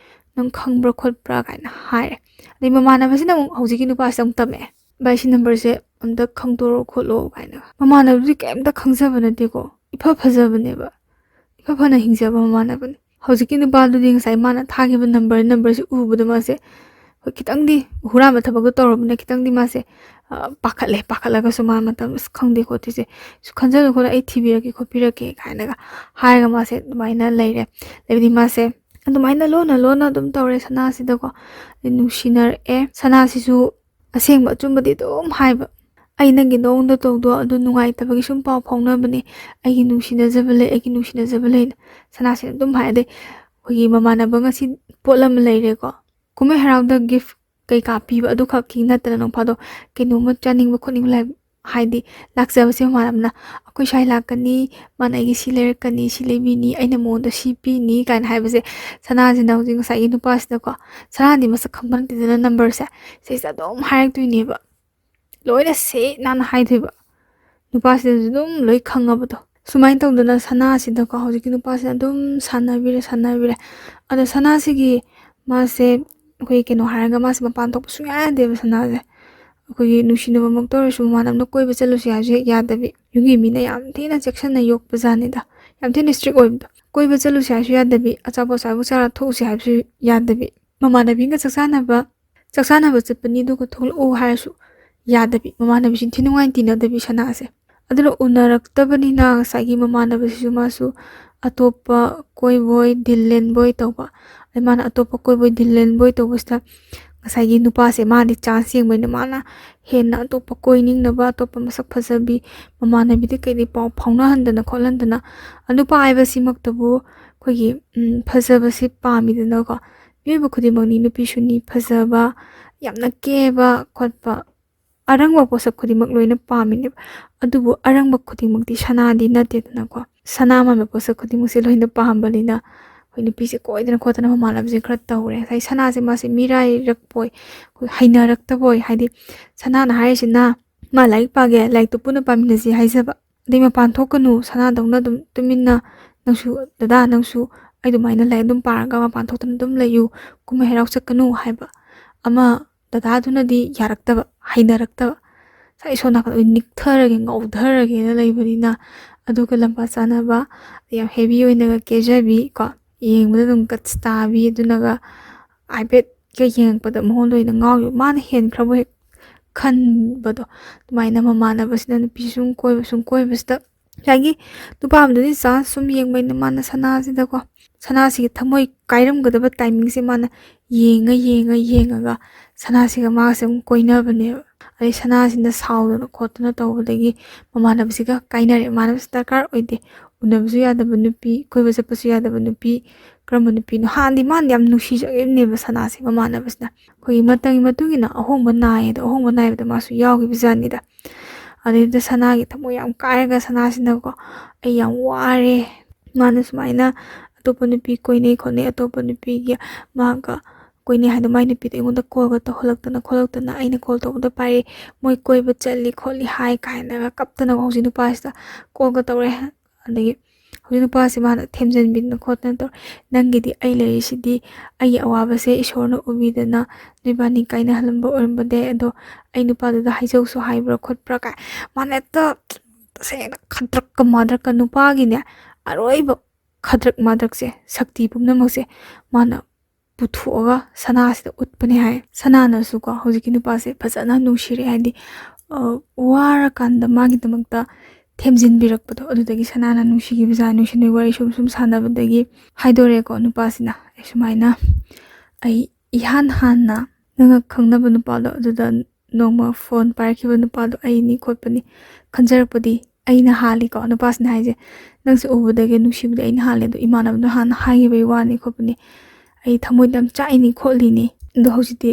ꯅꯪ ꯈꯪꯕ꯭ꯔꯥ ꯈꯣꯠꯄ꯭ꯔꯥ ꯀꯥꯏꯅ ꯍꯥꯏꯔꯦ꯫ ꯑꯗꯩ ꯃꯃꯥꯟꯅꯕꯁꯤꯅ ꯍꯧꯖꯤꯛꯀꯤ ꯅꯨꯄꯥꯁꯤꯗ ꯇꯝꯃꯛꯑꯦ, ꯚꯥꯏ ꯁꯤ ꯅꯝꯕꯔꯁꯦ ꯑꯝꯇ ꯈꯪꯗꯣꯔꯣ ꯈꯣꯠꯂꯣ ꯀꯥꯏꯅ꯫ ꯃꯃꯥꯟꯅꯕꯗꯨꯗꯤ ꯀꯩꯝꯇ ꯈꯪꯖꯕ ꯅꯠꯇꯦꯀꯣ, ꯏꯐ ꯐꯖꯕꯅꯦꯕ, ꯏꯐ ꯐꯅ ꯍꯤꯡꯖꯕ ꯃꯃꯥꯟꯅꯕꯅꯤ꯫ ꯍꯧꯖꯤꯛꯀꯤ ꯅꯨꯄꯥꯗꯨꯗꯤ ꯉꯁꯥꯏ ꯃꯥꯅ ꯊꯥꯈꯤꯕ ꯅꯝꯕꯔꯁꯤ ꯎꯕꯗ ꯃꯥꯁꯦ ꯍꯣꯏ ꯈꯤꯇꯪꯗꯤ ꯍꯨꯔꯥꯟꯕ ꯊꯕꯛꯇꯣ ꯇꯧꯔꯕꯅꯤꯅ ꯈꯤꯇꯪꯗꯤ ꯃꯥꯁꯦ ꯄꯥꯈꯠꯂꯒꯁꯨ ꯃꯥ ꯃꯇꯝ ꯈꯪꯗꯦ ꯈꯣꯠꯇꯦꯁꯦ ꯈꯟꯖꯅꯨ ꯈꯣꯠꯂ ꯑꯩ ꯊꯤꯕꯤꯔꯛꯀꯦ ꯈꯣꯠꯄꯤꯔꯛꯀꯦ ꯀꯥꯏꯅꯒ ꯍꯥꯏꯔꯒ ꯃꯥꯁꯦ ꯑꯗꯨꯃꯥꯏꯅ ꯂꯩꯔꯦ꯫ ꯑꯗꯩꯗꯤ ꯃꯥꯁꯦ ꯑꯗꯨꯃꯥꯏꯅ ꯂꯣꯟꯅ ꯑꯗꯨꯝ ꯇꯧꯔꯦ ꯁꯅꯥꯁꯤꯗꯀꯣ꯫ ꯅꯨꯡꯁꯤꯅꯔꯛꯑꯦ꯫ ꯁꯅꯥꯁꯤꯁꯨ ꯑꯁꯦꯡꯕ ꯑꯆꯨꯝꯕꯗꯤ ꯑꯗꯨꯝ ꯍꯥꯏꯕ, ꯑꯩ ꯅꯪꯒꯤ ꯅꯑꯣꯡꯗ ꯇꯧꯗꯣ ꯑꯗꯨ ꯅꯨꯡꯉꯥꯏꯇꯕꯒꯤ ꯁꯨꯝ ꯄꯥꯎ ꯐꯥꯎꯅꯕꯅꯦ, ꯑꯩꯒꯤ ꯅꯨꯡꯁꯤꯅꯖꯕ ꯂꯩ ꯁꯅꯥꯁꯤꯅ ꯑꯗꯨꯝ ꯍꯥꯏ꯫ ꯑꯗꯩ ꯑꯩꯈꯣꯏꯒꯤ ꯃꯃꯥꯟꯅꯕ ꯉꯁꯤ ꯄꯣꯠ ꯑꯃ ꯂꯩꯔꯦꯀꯣ, ꯀꯨꯝꯍꯩ ꯍꯔꯥꯎꯗ ꯒꯤꯐ ꯀꯩꯀꯥ ꯄꯤꯕ ꯑꯗꯨꯈꯛꯀꯤ ꯅꯠꯇꯅ ꯅꯣꯡ ꯐꯥꯗꯣꯛ ꯀꯩꯅꯣꯝꯃ ꯆꯥꯅꯤꯡꯕ ꯈꯣꯠꯅꯤꯡꯕ ꯍꯥꯏꯗꯤ ꯂꯥꯛꯆꯕꯁꯦ ꯃꯃꯥꯟꯅꯕꯅ ꯑꯩꯈꯣই ꯁ꯭ꯋꯥꯏ ꯂꯥꯛꯀꯅꯤ, ꯃꯥꯅ ꯑꯩꯒꯤ ꯁꯤ ꯂꯩꯔꯛꯀꯅꯤ, ꯁꯤ ꯂꯩꯕꯤꯅꯤ, ꯑꯩꯅ ꯃꯉꯣꯟꯗ ꯁꯤ ꯄꯤꯅꯤ ꯀꯥꯏꯅ ꯍꯥꯏꯕꯁꯦ ꯁꯅꯥꯁꯤꯅ ꯍꯧꯖꯤꯛ ꯉꯁꯥꯏꯒꯤ ꯅꯨꯄꯥꯁꯤꯗꯀꯣ, ꯁꯅꯥꯗꯤ ꯃꯁꯛ ꯈꯪꯕ ꯅꯠꯇꯦꯗꯅ ꯅꯝꯕꯔꯁꯦ ꯁꯤꯁꯦ ꯑꯗꯨꯝ ꯍꯥꯏꯔꯛꯇꯣꯏꯅꯦꯕ, ꯂꯣꯏꯅ ꯁꯦꯠ ꯅꯥꯟꯅ ꯍꯥꯏꯗꯣꯏꯕ꯫ ꯅꯨꯄꯥꯁꯤꯗꯁꯨ ꯑꯗꯨꯝ ꯂꯣꯏ ꯈꯪꯉꯕꯗꯣ꯫ ꯁꯨꯃꯥꯏꯅ ꯇꯧꯗꯅ ꯁꯅꯥꯁꯤꯗꯀꯣ ꯍꯧꯖꯤꯛꯀꯤ ꯅꯨꯄꯥꯁꯤꯅ ꯑꯗꯨꯝ ꯁꯥꯟꯅꯕꯤꯔꯦ꯫ ꯑꯗꯣ ꯁꯅꯥꯁꯤꯒꯤ ꯃꯥꯁꯦ ꯑꯩꯈꯣꯏ ꯀꯩꯅꯣ ꯍꯥꯏꯔꯒ ꯃꯥꯁꯦ ꯃꯄꯥꯟ ꯊꯣꯛꯄ ꯁꯨꯡꯌꯥ ꯌꯥꯗꯦꯕ ꯁꯅꯥꯁꯦ꯫ ꯑꯩꯈꯣꯏꯒꯤ ꯅꯨꯡꯁꯤꯅꯕꯃꯛꯇ ꯑꯣꯏꯔꯁꯨ ꯃꯃꯥꯟꯅꯕꯅ ꯀꯣꯏꯕ ꯆꯠꯂꯨꯁꯤ ꯍꯥꯏꯕꯁꯨ ꯍꯦꯛ ꯌꯥꯗꯕꯤ, ꯌꯨꯝꯒꯤ ꯃꯤꯅ ꯌꯥꯝ ꯊꯤꯅ ꯆꯦꯛꯁꯤꯟꯅ ꯌꯣꯛꯄꯖꯥꯠꯅꯤꯗ, ꯌꯥꯝ ꯊꯤꯅ ꯏꯁꯇ꯭ꯔꯤꯛ ꯑꯣꯏꯕꯗꯣ꯫ ꯀꯣꯏꯕ ꯆꯠꯂꯨꯁꯤ ꯍꯥꯏꯕꯁꯨ ꯌꯥꯗꯕꯤ, ꯑꯆꯥꯄꯣꯠ ꯆꯥꯔ ꯊꯣꯛꯎꯁꯤ ꯍꯥꯏꯕꯁꯨ ꯌꯥꯗꯕꯤ, ꯃꯃꯥꯟꯅꯕꯤꯒ ꯆꯥꯛꯆꯥꯅꯕ ꯆꯠꯄꯅꯤ ꯑꯗꯨꯒ ꯊꯣꯛꯂꯛꯎ ꯍꯥꯏꯔꯁꯨ ꯌꯥꯗꯕꯤ, ꯃꯃꯥꯟꯅꯕꯤꯁꯤ ꯏꯟꯊꯤ ꯅꯨꯡꯉꯥꯏꯅ ꯇꯤꯟꯅꯗꯕꯤ ꯁꯅꯥꯁꯦ꯫ ꯑꯗꯨꯅ ꯎꯅꯔꯛꯇꯕꯅꯤꯅ ꯉꯁꯥꯏꯒꯤ ꯃꯃꯥꯟꯅꯕꯁꯤꯁꯨ ꯃꯥꯁꯨ ꯑꯇꯣꯞꯄ ꯀꯣꯏꯕꯣꯏ ꯗꯤꯜ ꯂꯦꯟꯕꯣꯏ ꯇꯧꯕ꯫ ꯑꯗꯩ ꯃꯥꯅ ꯑꯇꯣꯞꯄ ꯀꯣꯏꯕꯣꯏ ꯗꯤꯜ ꯂꯦꯟꯕꯣꯏ ꯇꯧꯕꯁꯤꯗ ꯉꯁꯥꯏꯒꯤ ꯅꯨꯄꯥꯁꯦ ꯃꯥꯗꯤ ꯆꯥꯟꯁ ꯌꯦꯡꯕꯩꯅ ꯃꯥꯅ ꯍꯦꯟꯅ ꯑꯇꯣꯞꯄ ꯀꯣꯏꯅꯤꯡꯅꯕ, ꯑꯇꯣꯞꯄ ꯃꯁꯛ ꯐꯖꯕꯤ ꯃꯃꯥꯟꯅꯕꯤꯗꯤ ꯀꯩꯗꯤ ꯄꯥꯎ ꯐꯥꯎꯅꯍꯟꯗꯅ ꯈꯣꯠꯍꯟꯗꯅ, ꯅꯨꯄꯥ ꯍꯥꯏꯕꯁꯤꯃꯛꯇꯕꯨ ꯑꯩꯈꯣꯏꯒꯤ ꯐꯖꯕꯁꯤ ꯄꯥꯝꯃꯤꯗꯅꯀꯣ, ꯃꯤꯑꯣꯏꯕ ꯈꯨꯗꯤꯡꯃꯛꯅꯤ, ꯅꯨꯄꯤꯁꯨꯅꯤ, ꯐꯖꯕ, ꯌꯥꯝꯅ ꯀꯦꯕ ꯈꯣꯠꯄ, ꯑꯔꯪꯕ ꯄꯣꯠꯁꯛ ꯈꯨꯗꯤꯡꯃꯛ ꯂꯣꯏꯅ ꯄꯥꯝꯃꯤꯅꯦꯕ꯫ ꯑꯗꯨꯕꯨ ꯑꯔꯪꯕ ꯈꯨꯗꯤꯡꯃꯛꯇꯤ ꯁꯅꯥꯗꯤ ꯅꯠꯇꯦꯗꯅꯀꯣ, ꯁꯅꯥ ꯃꯥꯟꯕ ꯄꯣꯠꯁꯛ ꯈꯨꯗꯤꯡꯃꯛꯁꯦ ꯂꯣꯏꯅ ꯄꯥꯝꯕꯅꯤꯅ ꯑꯩꯈꯣꯏ ꯅꯨꯄꯤꯁꯦ ꯀꯣꯏꯗꯅ ꯈꯣꯠꯇꯅ ꯃꯃꯥꯟꯅꯕꯁꯦ ꯈꯔ ꯇꯧꯔꯦ꯫ ꯉꯁꯥꯏ ꯁꯅꯥꯁꯦ ꯃꯥꯁꯦ ꯃꯤꯔꯥꯏꯔꯛꯄꯣꯏ, ꯑꯩꯈꯣꯏ ꯍꯩꯅꯔꯛꯇꯕꯣꯏ, ꯍꯥꯏꯗꯤ ꯁꯅꯥꯅ ꯍꯥꯏꯔꯤꯁꯤꯅ ꯃꯥ ꯂꯥꯏꯔꯤꯛ ꯄꯥꯒꯦ, ꯂꯥꯏꯔꯤꯛꯇꯣ ꯄꯨꯟꯅ ꯄꯥꯃꯤꯟꯅꯁꯤ ꯍꯥꯏꯖꯕ, ꯑꯗꯩ ꯃꯄꯥꯟ ꯊꯣꯛꯀꯅꯨ, ꯁꯅꯥꯗꯧꯅ ꯑꯗꯨꯝ ꯇꯨꯃꯤꯟꯅ ꯅꯪꯁꯨ ꯗꯗꯥ ꯅꯪꯁꯨ ꯑꯩ ꯑꯗꯨꯃꯥꯏꯅ ꯂꯥꯏꯔꯤꯛ ꯑꯗꯨꯝ ꯄꯥꯔꯒ ꯃꯄꯥꯟ ꯊꯣꯛꯇꯅ ꯑꯗꯨꯝ ꯂꯩꯌꯨ, ꯀꯨꯝꯍꯩ ꯍꯔꯥꯎ ꯆꯠꯀꯅꯨ ꯍꯥꯏꯕ ꯑꯃ ꯗꯗꯥꯗꯨꯅꯗꯤ ꯌꯥꯔꯛꯇꯕ, ꯍꯩꯅꯔꯛꯇꯕ, ꯉꯁꯥꯏ ꯁꯣꯝ ꯅꯥꯀꯟꯗ ꯅꯤꯛꯊꯔꯒꯦ ꯉꯥꯎꯊꯔꯒꯦꯅ ꯂꯩꯕꯅꯤꯅ ꯑꯗꯨꯒ ꯂꯝꯄꯥ ꯆꯥꯅꯕ ꯌꯥꯝ ꯍꯦꯚꯤ ꯑꯣꯏꯅꯒ ꯀꯦꯖꯕꯤ ꯀꯣ ꯌꯦꯡꯕꯗ ꯑꯗꯨꯝ ꯒꯠꯁ ꯇꯥꯕꯤ ꯑꯗꯨꯅꯒ ꯍꯥꯏꯐꯦꯠꯀ ꯌꯦꯡꯉꯛꯄꯗ ꯃꯉꯣꯟꯗ ꯑꯣꯏꯅ ꯉꯥꯎꯈꯤꯕ ꯃꯥꯅ ꯍꯦꯟꯈ꯭ꯔꯕ ꯍꯦꯛ ꯈꯟꯕꯗꯣ ꯑꯗꯨꯃꯥꯏꯅ ꯃꯃꯥꯟꯅꯕꯁꯤꯅ ꯅꯨꯄꯤ ꯁꯨꯝ ꯀꯣꯏꯕꯁꯤꯗ ꯉꯁꯥꯏꯒꯤ ꯅꯨꯄꯥ ꯑꯃꯗꯨꯗꯤ ꯆꯥꯟꯁ ꯁꯨꯝ ꯌꯦꯡꯕꯩꯅ ꯃꯥꯅ ꯁꯅꯥꯁꯤꯗꯀꯣ ꯁꯅꯥꯁꯤꯒꯤ ꯊꯃꯣꯏ ꯀꯥꯏꯔꯝꯒꯗꯕ ꯇꯥꯏꯃꯤꯡꯁꯦ ꯃꯥꯅ ꯌꯦꯡꯉꯒ ꯁꯅꯥꯁꯤꯒ ꯃꯥꯒꯁꯦ ꯑꯃꯨꯛ ꯀꯣꯏꯅꯕꯅꯦꯕ ꯑꯗꯩ ꯁꯅꯥꯁꯤꯅ ꯁꯥꯎꯗꯅ ꯈꯣꯠꯇꯅ ꯇꯧꯕꯗꯒꯤ ꯃꯃꯥꯟꯅꯕꯁꯤꯒ ꯀꯥꯏꯅꯔꯦ ꯃꯃꯥꯟꯅꯕꯁꯤ ꯗꯔꯀꯥꯔ ꯑꯣꯏꯗꯦ ꯎꯅꯕꯁꯨ ꯌꯥꯗꯕ ꯅꯨꯄꯤ ꯀꯣꯏꯕ ꯆꯠꯄꯁꯨ ꯌꯥꯗꯕ ꯅꯨꯄꯤ ꯀꯔꯝꯕ ꯅꯨꯄꯤꯅꯣ ꯍꯥꯟꯅꯗꯤ ꯃꯥꯅ ꯌꯥꯝ ꯅꯨꯡꯁꯤꯖꯈꯤꯕꯅꯦꯕ ꯁꯅꯥꯁꯤ ꯃꯃꯥꯟꯅꯕꯁꯤꯅ ꯑꯩꯈꯣꯏꯒꯤ ꯃꯇꯝꯒꯤ ꯃꯇꯨꯡ ꯏꯟꯅ ꯑꯍꯣꯡꯕ ꯅꯥꯏꯌꯦꯗꯣ ꯑꯍꯣꯡꯕ ꯅꯥꯏꯕꯗ ꯃꯥꯁꯨ ꯌꯥꯎꯈꯤꯕ ꯖꯥꯠꯅꯤꯗ ꯑꯗꯩꯗ ꯁꯅꯥꯒꯤ ꯊꯃꯣꯏ ꯌꯥꯝ ꯀꯥꯏꯔꯒ ꯁꯅꯥꯁꯤꯅꯀꯣ ꯑꯩ ꯌꯥꯝ ꯋꯥꯔꯦ ꯃꯥꯅ ꯁꯨꯃꯥꯏꯅ ꯑꯇꯣꯞꯄ ꯅꯨꯄꯤ ꯀꯣꯏꯅꯩ ꯈꯣꯠꯅꯩ ꯑꯇꯣꯞꯄ ꯅꯨꯄꯤꯒꯤ ꯃꯥꯒ ꯀꯣꯏꯅꯩ ꯍꯥꯏꯗꯣ ꯃꯥꯏ ꯅꯨꯄꯤꯗꯣ ꯑꯩꯉꯣꯟꯗ ꯀꯣꯜꯒ ꯇꯧꯍꯜꯂꯛꯇꯅ ꯈꯣꯠꯂꯛꯇꯅ ꯑꯩꯅ ꯀꯣꯜ ꯇꯧꯕꯗ ꯄꯥꯏꯔꯦ ꯃꯣꯏ ꯀꯣꯏꯕ ꯆꯠꯂꯤ ꯈꯣꯠꯂꯤ ꯍꯥꯏ ꯀꯥꯏꯅꯒ ꯀꯞꯇꯅ ꯍꯧꯖꯤꯛ ꯅꯨꯄꯥꯁꯤꯗ ꯀꯣꯜꯒ ꯇꯧꯔꯦ ꯑꯗꯒꯤ ꯍꯧꯖꯤꯛ ꯅꯨꯄꯥꯁꯤ ꯃꯥꯅ ꯊꯦꯝꯖꯤꯟꯕꯤꯗꯅ ꯈꯣꯠꯇꯅ ꯇꯧꯔꯦ ꯅꯪꯒꯤꯗꯤ ꯑꯩ ꯂꯩꯔꯤꯁꯤꯗꯤ ꯑꯩꯒꯤ ꯑꯋꯥꯕꯁꯦ ꯏꯁꯣꯔꯅ ꯎꯕꯤꯗꯅ ꯅꯣꯏꯕꯥꯅꯤ ꯀꯥꯏꯅꯍꯜꯂꯝꯕ ꯑꯣꯏꯔꯝꯕꯗꯦ ꯑꯗꯣ ꯑꯩ ꯅꯨꯄꯥꯗꯨꯗ ꯍꯥꯏꯖꯧꯁꯨ ꯍꯥꯏꯕ꯭ꯔꯥ ꯈꯣꯠꯄ꯭ꯔꯥ ꯀꯥꯏ ꯃꯥꯅ ꯍꯦꯛꯇ ꯇꯁꯦꯡꯅ ꯈꯗ꯭ꯔꯛꯀ ꯃꯥꯗ꯭ꯔꯛꯀ ꯅꯨꯄꯥꯒꯤꯅꯦ ꯑꯔꯣꯏꯕ ꯈꯗ꯭ꯔꯛ ꯃꯥꯗ꯭ꯔꯛꯁꯦ ꯁꯛꯇꯤ ꯄꯨꯝꯅꯃꯛꯁꯦ ꯃꯥꯅ ꯄꯨꯊꯣꯛꯑꯒ ꯁꯅꯥꯁꯤꯗ ꯎꯠꯄꯅꯦ ꯍꯥꯏ ꯁꯅꯥꯅꯁꯨꯀꯣ ꯍꯧꯖꯤꯛꯀꯤ ꯅꯨꯄꯥꯁꯦ ꯐꯖꯅ ꯅꯨꯡꯁꯤꯔꯦ ꯍꯥꯏꯗꯤ ꯋꯥꯔꯀꯥꯟꯗ ꯃꯥꯒꯤꯗꯃꯛꯇ ꯊꯦꯝꯖꯤꯟꯕꯤꯔꯛꯄꯗꯣ ꯑꯗꯨꯗꯒꯤ ꯁꯅꯥꯅ ꯅꯨꯡꯁꯤꯈꯤꯕꯖꯥꯠ ꯅꯨꯡꯁꯤꯅꯩ ꯋꯥꯔꯤ ꯁꯨꯝ ꯁꯥꯟꯅꯕꯗꯒꯤ ꯍꯥꯏꯗꯣꯔꯦꯀꯣ ꯅꯨꯄꯥꯁꯤꯅ ꯁꯨꯃꯥꯏꯅ ꯑꯩ ꯏꯍꯥꯟ ꯍꯥꯟꯅ ꯅꯪꯒ ꯈꯪꯅꯕ ꯅꯨꯄꯥꯗꯣ ꯑꯗꯨꯗ ꯅꯣꯡꯃ ꯐꯣꯟ ꯄꯥꯏꯔꯛꯈꯤꯕ ꯅꯨꯄꯥꯗꯣ ꯑꯩꯅꯤ ꯈꯣꯠꯄꯅꯤ ꯈꯟꯖꯔꯛꯄꯗꯤ ꯑꯩꯅ ꯍꯥꯜꯂꯤꯀꯣ ꯅꯨꯄꯥꯁꯤꯅ ꯍꯥꯏꯁꯦ ꯅꯪꯁꯦ ꯎꯕꯗꯒꯤ ꯅꯨꯡꯁꯤꯕꯗꯤ ꯑꯩꯅ ꯍꯥꯜꯂꯦ ꯑꯗꯣ ꯏꯃꯥꯟꯅꯕꯗꯣ ꯍꯥꯟꯅ ꯍꯥꯏꯈꯤꯕꯒꯤ ꯋꯥꯅꯤ ꯈꯣꯠꯄꯅꯤ ꯑꯩ ꯊꯃꯣꯏꯗ ꯌꯥꯝ ꯆꯥꯛꯏꯅꯤ ꯈꯣꯠꯂꯤꯅꯤ ꯑꯗꯣ ꯍꯧꯖꯤꯛꯇꯤ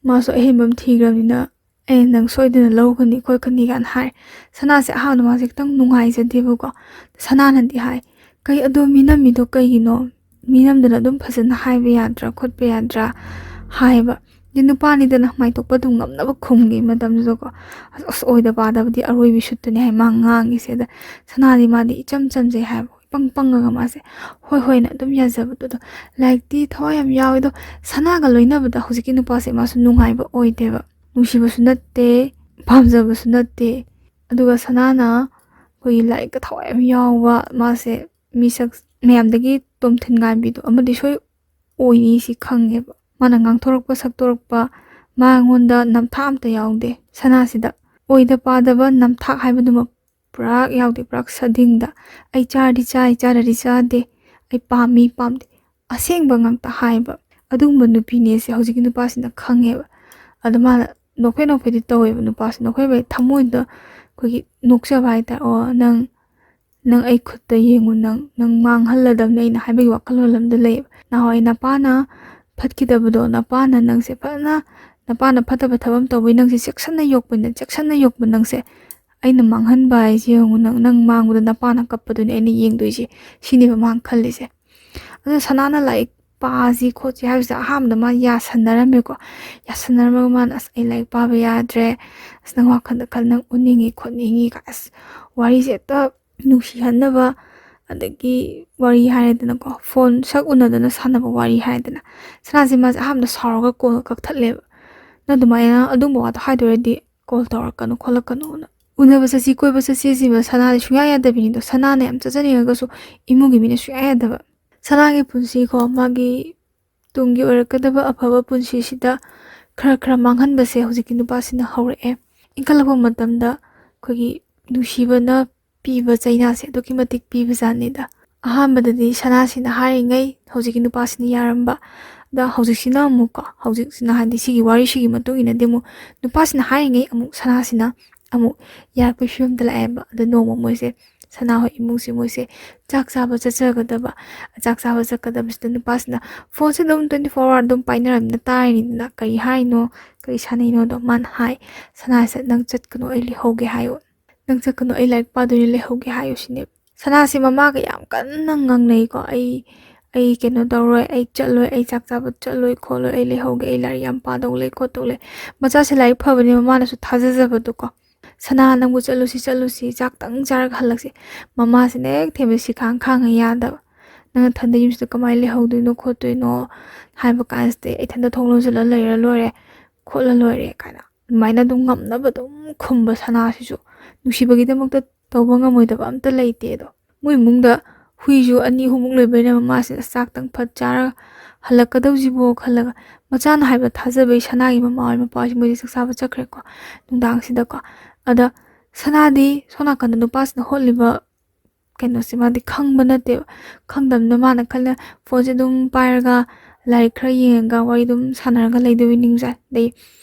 ꯃꯥꯁꯨ ꯑꯍꯦꯟꯕ ꯑꯃ ꯊꯤꯈ꯭ꯔꯕꯅꯤ나 ꯑꯩ ꯅꯪ ꯁꯣꯏꯗꯅ ꯂꯧꯒꯅꯤ ꯈꯣꯠꯀꯅꯤ ꯀꯥꯏꯅ ꯍꯥꯏ ꯁꯅꯥꯁꯦ ꯑꯍꯥꯟꯕꯗ ꯃꯥꯁꯦ ꯈꯤꯇꯪ ꯅꯨꯡꯉꯥꯏꯖꯗꯦꯕꯀꯣ ꯁꯅꯥꯅꯗꯤ ꯍꯥꯏ ꯀꯩ ꯑꯗꯣ ꯃꯤꯅꯝꯃꯤꯗꯣ ꯀꯩꯒꯤꯅꯣ ꯃꯤꯅꯝꯗꯅ ꯑꯗꯨꯝ ꯐꯖꯅ ꯍꯥꯏꯕ ꯌꯥꯗ꯭ꯔꯥ ꯈꯣꯠꯄ ꯌꯥꯗ꯭ꯔꯥ ꯍꯥꯏꯕ ꯑꯗꯤ ꯅꯨꯄꯥꯅꯤꯗꯅ ꯃꯥꯏꯊꯣꯛꯄ ꯑꯗꯨꯝ ꯉꯝꯅꯕ ꯈꯨꯝꯒꯤ ꯃꯇꯝꯗꯨꯗꯀꯣ ꯑꯁ ꯑꯣꯏꯗ ꯄꯥꯗꯕꯗꯤ ꯑꯔꯣꯏꯕꯤ ꯁꯨꯠꯇꯨꯅꯤ ꯍꯥꯏ ꯃꯥ ꯉꯥꯡꯉꯤꯁꯦ ꯑꯗ ꯁꯅꯥꯗꯤ ꯃꯥꯗꯤ ꯏꯆꯝ ꯆꯝꯖꯩ ꯍꯥꯏꯕ ꯏꯄꯪ ꯄꯪꯉꯒ ꯃꯥꯁꯦ ꯍꯣꯏꯅ ꯑꯗꯨꯝ ꯌꯥꯖꯕꯗꯣ ꯑꯗꯣ ꯂꯥꯏꯔꯤꯛꯇꯤ ꯊꯋꯥꯏ ꯌꯥꯝ ꯌꯥꯎꯋꯦ ꯑꯗꯣ ꯁꯅꯥꯒ ꯂꯣꯏꯅꯕꯗ ꯍꯧꯖꯤꯛꯀꯤ ꯅꯨꯄꯥꯁꯦ ꯃꯥꯁꯨ ꯅꯨꯡꯉꯥꯏꯕ ꯑꯣꯏꯗꯦꯕ ꯅꯨꯡꯁꯤꯕꯁꯨ ꯅꯠꯇꯦ ꯄꯥꯝꯖꯕꯁꯨ ꯅꯠꯇꯦ ꯑꯗꯨꯒ ꯁꯅꯥꯅ ꯑꯩꯈꯣꯏꯒꯤ ꯂꯥꯏꯔꯤꯛꯇ ꯊꯋꯥꯏ ꯌꯥꯝ ꯌꯥꯎꯕ ꯃꯥꯁꯦ ꯃꯤꯁꯛ ꯃꯌꯥꯝꯗꯒꯤ ꯇꯣꯝꯊꯤꯟ ꯉꯥꯟꯕꯤꯗꯣ ꯑꯃꯗꯤ ꯁꯣꯏ ꯑꯣꯏꯅꯤ ꯁꯤ ꯈꯪꯉꯦꯕ ꯃꯥꯅ ꯉꯥꯡꯊꯣꯔꯛꯄ ꯁꯛꯇꯣꯔꯛꯄ ꯃꯉꯣꯟꯗ ꯅꯝꯊꯥꯛ ꯑꯝꯇ ꯌꯥꯎꯗꯦ ꯁꯅꯥꯁꯤꯗ ꯑꯣꯏꯗ ꯄꯥꯗꯕ ꯅꯝꯊꯥꯛ ꯍꯥꯏꯕꯗꯨꯃꯛ ꯄꯨꯔꯥ ꯌꯥꯎꯗꯦ ꯄꯨꯔꯥ ꯁꯗꯤꯡꯗ ꯑꯩ ꯆꯥꯔꯗꯤ ꯆꯥꯏ ꯆꯥꯗꯔꯗꯤ ꯆꯥꯗꯦ ꯑꯩ ꯄꯥꯝꯃꯤ ꯄꯥꯝꯗꯦ ꯑꯁꯦꯡꯕ ꯉꯥꯛꯇ ꯍꯥꯏꯕ ꯑꯗꯨꯒꯨꯝꯕ ꯅꯨꯄꯤꯅꯦꯁꯦ ꯍꯧꯖꯤꯛꯀꯤ ꯅꯨꯄꯥꯁꯤꯅ ꯈꯪꯉꯦꯕ ꯑꯗ ꯃꯥꯅ ꯅꯣꯛꯐꯦꯠ ꯇꯧꯋꯦꯕ ꯅꯨꯄꯥꯁꯤ ꯅꯣꯛꯐꯦꯠ ꯊꯃꯣꯏꯗ ꯑꯩꯈꯣꯏꯒꯤ ꯅꯣꯛꯆꯕ ꯍꯥꯏꯇꯥꯔꯦ ꯅꯪ ꯑꯩ ꯈꯨꯠꯇ ꯌꯦꯡꯉꯨ ꯅꯪ ꯃꯥꯡꯍꯜꯂꯗꯕꯅꯤ ꯑꯩꯅ ꯍꯥꯏꯕꯒꯤ ꯋꯥꯈꯜꯂꯣꯟ ꯑꯃꯗ ꯂꯩꯌꯦꯕ ꯅꯍꯥꯟꯋꯥꯏ ꯅꯄꯥꯅ ꯐꯠꯈꯤꯗꯕꯗꯣ ꯅꯄꯥꯅ ꯅꯪꯁꯦ ꯐꯖꯅ ꯅꯄꯥꯅ ꯐꯠꯇꯕ ꯊꯕꯛ ꯇꯧꯕꯩ ꯅꯪꯁꯦ ꯆꯦꯛꯁꯟꯅ ꯌꯣꯛꯄ ꯅꯪꯁꯦ ꯑꯩꯅ ꯃꯥꯡꯍꯟꯕ ꯍꯥꯏꯁꯦ ꯌꯦꯡꯉꯨ ꯅꯪ ꯃꯥꯡꯕꯗ ꯅꯄꯥꯅ ꯀꯞꯄꯗꯨꯅꯦ ꯑꯩꯅ ꯌꯦꯡꯗꯣꯏꯁꯦ ꯁꯤꯅꯦꯕ ꯃꯥꯅ ꯈꯜꯂꯤꯁꯦ ꯑꯗꯨ ꯁꯅꯥꯅ ꯂꯥꯏꯔꯤꯛ ꯄꯥꯁꯤ ꯈꯣꯠꯁꯤ ꯍꯥꯏꯕꯁꯤꯗ ꯑꯍꯥꯟꯕꯗ ꯃꯥ ꯌꯥꯁꯟꯅꯔꯝꯃꯦꯀꯣ ꯌꯥꯁꯟꯅꯔꯝꯃꯒ ꯃꯥꯅ ꯑꯁ ꯑꯩ ꯂꯥꯏꯔꯤꯛ ꯄꯥꯕ ꯌꯥꯗ꯭ꯔꯦ ꯑꯁ ꯅꯪ ꯋꯥꯈꯜꯗ ꯅꯪ ꯎꯅꯤꯡꯉꯤ ꯈꯣꯠꯅꯤꯡꯉꯤ ꯑꯁ ꯋꯥꯔꯤꯁꯦ ꯍꯦꯛꯇ ꯅꯨꯡꯁꯤꯍꯟꯅꯕ ꯑꯗꯒꯤ ꯋꯥꯔꯤ ꯍꯥꯏꯔꯦꯗꯅꯀꯣ ꯐꯣꯟ ꯁꯛ ꯎꯅꯗꯅ ꯁꯥꯟꯅꯕ ꯋꯥꯔꯤ ꯍꯥꯏꯗꯅ ꯁꯅꯥꯁꯦ ꯃꯥꯁꯦ ꯑꯍꯥꯟꯕꯗ ꯁꯥꯎꯔꯒ ꯀꯣꯜ ꯀꯛꯊꯠꯂꯦꯕ ꯅꯪ ꯑꯗꯨꯃꯥꯏꯅ ꯑꯗꯨꯝꯕ ꯋꯥꯗꯣ ꯍꯥꯏꯗꯣꯏꯔꯗꯤ ꯀꯣꯜ ꯇꯧꯔꯛꯀꯅꯨ ꯈꯣꯠꯂꯛꯀꯅꯨꯅ ꯎꯅꯕ ꯆꯠꯁꯤ ꯀꯣꯏꯕ ꯆꯠꯁꯤ ꯁꯤꯕ ꯁꯅꯥꯗꯤ ꯁꯨꯡꯌꯥ ꯌꯥꯗꯕꯤꯅꯤꯗꯣ ꯁꯅꯥꯅ ꯌꯥꯝ ꯆꯠꯆꯅꯤꯡꯉꯒꯁꯨ ꯏꯃꯨꯡꯒꯤ ꯃꯤꯅ ꯁꯨꯡꯌꯥ ꯌꯥꯗꯕ ꯁꯅꯥꯒꯤ ꯄꯨꯟꯁꯤꯀꯣ ꯃꯥꯒꯤ ꯇꯨꯡꯒꯤ ꯑꯣꯏꯔꯛꯀꯗꯕ ꯑꯐꯕ ꯄꯨꯟꯁꯤꯁꯤꯗ ꯈꯔ ꯃꯥꯡꯍꯟꯕꯁꯦ ꯍꯧꯖꯤꯛꯀꯤ ꯅꯨꯄꯥꯁꯤꯅ ꯍꯧꯔꯛꯑꯦ ꯏꯟꯈꯠꯂꯛꯄ ꯃꯇꯝꯗ ꯑꯩꯈꯣꯏꯒꯤ ꯅꯨꯡꯁꯤꯕꯅ ꯄꯤꯕ ꯆꯩꯅꯥꯁꯦ ꯑꯗꯨꯛꯀꯤ ꯃꯇꯤꯛ ꯄꯤꯕꯖꯥꯠꯅꯤꯗ ꯑꯍꯥꯟꯕꯗꯗꯤ ꯁꯅꯥꯁꯤꯅ ꯍꯥꯏꯔꯤꯉꯩ ꯍꯧꯖꯤꯛꯀꯤ ꯅꯨꯄꯥꯁꯤꯅ ꯌꯥꯔꯝꯕ ꯑꯗꯍꯧꯖꯤꯛꯁꯤꯅ ꯑꯃꯨꯛꯀꯣ ꯍꯧꯖꯤꯛꯁꯤꯅ ꯍꯥꯏꯗꯤ ꯁꯤꯒꯤ ꯋꯥꯔꯤꯁꯤꯒꯤ ꯃꯇꯨꯡ ꯏꯟꯅꯗꯤ ꯑꯃꯨꯛ ꯅꯨꯄꯥꯁꯤꯅ ꯍꯥꯏꯔꯤꯉꯩ ꯑꯃꯨꯛ ꯁꯅꯥꯁꯤꯅ ꯑꯃꯨꯛ ꯌꯥꯔꯛꯄꯩ ꯐꯤꯕꯝꯗ ꯂꯥꯛꯑꯦꯕ ꯑꯗ ꯅꯣꯡꯃ ꯃꯣꯏꯁꯦ ꯁꯅꯥ ꯍꯣꯏ ꯏꯃꯨꯡꯁꯦ ꯃꯣꯏꯁꯦ ꯆꯥꯛ ꯆꯥꯕ ꯆꯠꯀꯗꯕꯁꯤꯗ ꯅꯨꯄꯥꯁꯤꯅ ꯐꯣꯟꯁꯦ ꯑꯗꯨꯝ 24 ꯑꯋꯥꯔ ꯑꯗꯨꯝ ꯄꯥꯏꯅꯔꯕꯅꯤꯅ ꯇꯥꯔꯤꯅꯤꯗꯅ ꯀꯔꯤ ꯍꯥꯏꯅꯣ ꯀꯔꯤ ꯁꯥꯟꯅꯩꯅꯣꯗꯣ ꯃꯥꯅ ꯍꯥꯏ ꯁꯅꯥꯁꯦ ꯅꯪ ꯆꯠꯀꯅꯣ ꯑꯩ ꯂꯩꯍꯧꯒꯦ ꯍꯥꯏꯌꯣ ꯅꯪ ꯆꯠꯀꯅꯣ ꯑꯩ ꯂꯥꯏꯔꯤꯛ ꯄꯥꯗꯣꯏꯅꯦ ꯂꯩꯍꯧꯒꯦ ꯍꯥꯏꯌꯣ ꯁꯤꯅꯦ ꯁꯅꯥꯁꯦ ꯃꯃꯥꯒ ꯌꯥꯝ ꯀꯟꯅ ꯉꯥꯡꯅꯩꯀꯣ ꯑꯩ ꯀꯩꯅꯣ ꯇꯧꯔꯣꯏ ꯑꯩ ꯆꯠꯂꯣꯏ ꯑꯩ ꯆꯥꯛ ꯆꯥꯕ ꯆꯠꯂꯣꯏ ꯈꯣꯠꯂꯣꯏ ꯑꯩ ꯂꯩꯍꯧꯒꯦ ꯑꯩ ꯂꯥꯏꯔꯤꯛ ꯌꯥꯝ ꯄꯥꯗꯧ ꯂꯩ ꯈꯣꯠꯇꯧ ꯂꯩ ꯃꯆꯥꯁꯦ ꯂꯥꯏꯔꯤꯛ ꯐꯕꯅꯤ ꯃꯃꯥꯅꯁꯨ ꯊꯥꯖꯖꯕꯗꯣꯀꯣ ꯁꯅꯥ ꯅꯪꯕꯨ ꯆꯠꯂꯨꯁꯤ ꯆꯥꯛꯇꯪ ꯆꯥꯔꯒ ꯍꯜꯂꯛꯁꯤ ꯃꯃꯥꯁꯤꯅ ꯍꯦꯛ ꯊꯦꯝꯕꯁꯤ ꯈꯥꯡꯉ ꯌꯥꯗꯕ ꯅꯪꯅ ꯊꯟꯗ ꯌꯨꯝꯁꯤꯗ ꯀꯃꯥꯏꯅ ꯂꯩꯍꯧꯗꯣꯏꯅꯣ ꯈꯣꯠꯇꯣꯏꯅꯣ ꯍꯥꯏꯕ ꯀꯥꯟꯁꯤꯗ ꯑꯩ ꯊꯟꯗ ꯊꯣꯡ ꯂꯣꯟꯁꯤꯜꯂ ꯂꯩꯔ ꯂꯣꯏꯔꯦ ꯈꯣꯠꯂ ꯂꯣꯏꯔꯦ ꯀꯥꯏꯅ ꯑꯗꯨꯃꯥꯏꯅ ꯑꯗꯨꯝ ꯉꯝꯅꯕ ꯑꯗꯨꯝ ꯈꯨꯝꯕ ꯁꯅꯥꯁꯤꯁꯨ ꯅꯨꯡꯁꯤꯕꯒꯤꯗꯃꯛꯇ ꯇꯧꯕ ꯉꯝꯃꯣꯏꯗꯕ ꯑꯝꯇ ꯂꯩꯇꯦꯗꯣ ꯃꯣꯏ ꯏꯃꯨꯡꯗ ꯍꯨꯏꯁꯨ ꯑꯅꯤ ꯑꯍꯨꯝꯃꯨꯛ ꯂꯣꯏꯕꯩꯅ ꯃꯃꯥꯁꯤꯅ ꯆꯥꯛꯇꯪ ꯐꯠ ꯆꯥꯔꯒ ꯍꯜꯂꯛꯀꯗꯧꯁꯤꯕꯣ ꯈꯜꯂꯒ ꯃꯆꯥꯅ ꯍꯥꯏꯕ ꯊꯥꯖꯕꯩ ꯁꯅꯥꯒꯤ ꯃꯃꯥ ꯍꯣꯏ ꯃꯄꯥꯍꯣꯏꯁꯤ ꯃꯣꯏꯗꯤ ꯆꯥꯛ ꯆꯥꯕ ꯆꯠꯈ꯭ꯔꯦꯀꯣ ꯅꯨꯡꯗꯥꯡꯁꯤꯗꯀꯣ ꯑꯗ ꯁꯅꯥꯗꯤ ꯁꯣꯝ ꯅꯥꯀꯟꯗ ꯅꯨꯄꯥꯁꯤꯅ ꯍꯣꯠꯂꯤꯕ ꯀꯩꯅꯣꯁꯦ ꯃꯥꯗꯤ ꯈꯪꯕ ꯅꯠꯇꯦꯕ ꯈꯪꯗꯕꯅꯤꯅ ꯃꯥꯅ ꯈꯜꯂꯦ ꯐꯣꯟꯁꯦ ꯑꯗꯨꯝ ꯄꯥꯏꯔꯒ ꯂꯥꯏꯔꯤꯛ ꯈꯔ ꯌꯦꯡꯉꯒ ꯋꯥꯔꯤ ꯑꯗꯨꯝ ꯁꯥꯟꯅꯔꯒ ꯂꯩꯗꯣꯏ ꯅꯤꯡꯖꯥꯏ ꯑꯗꯩ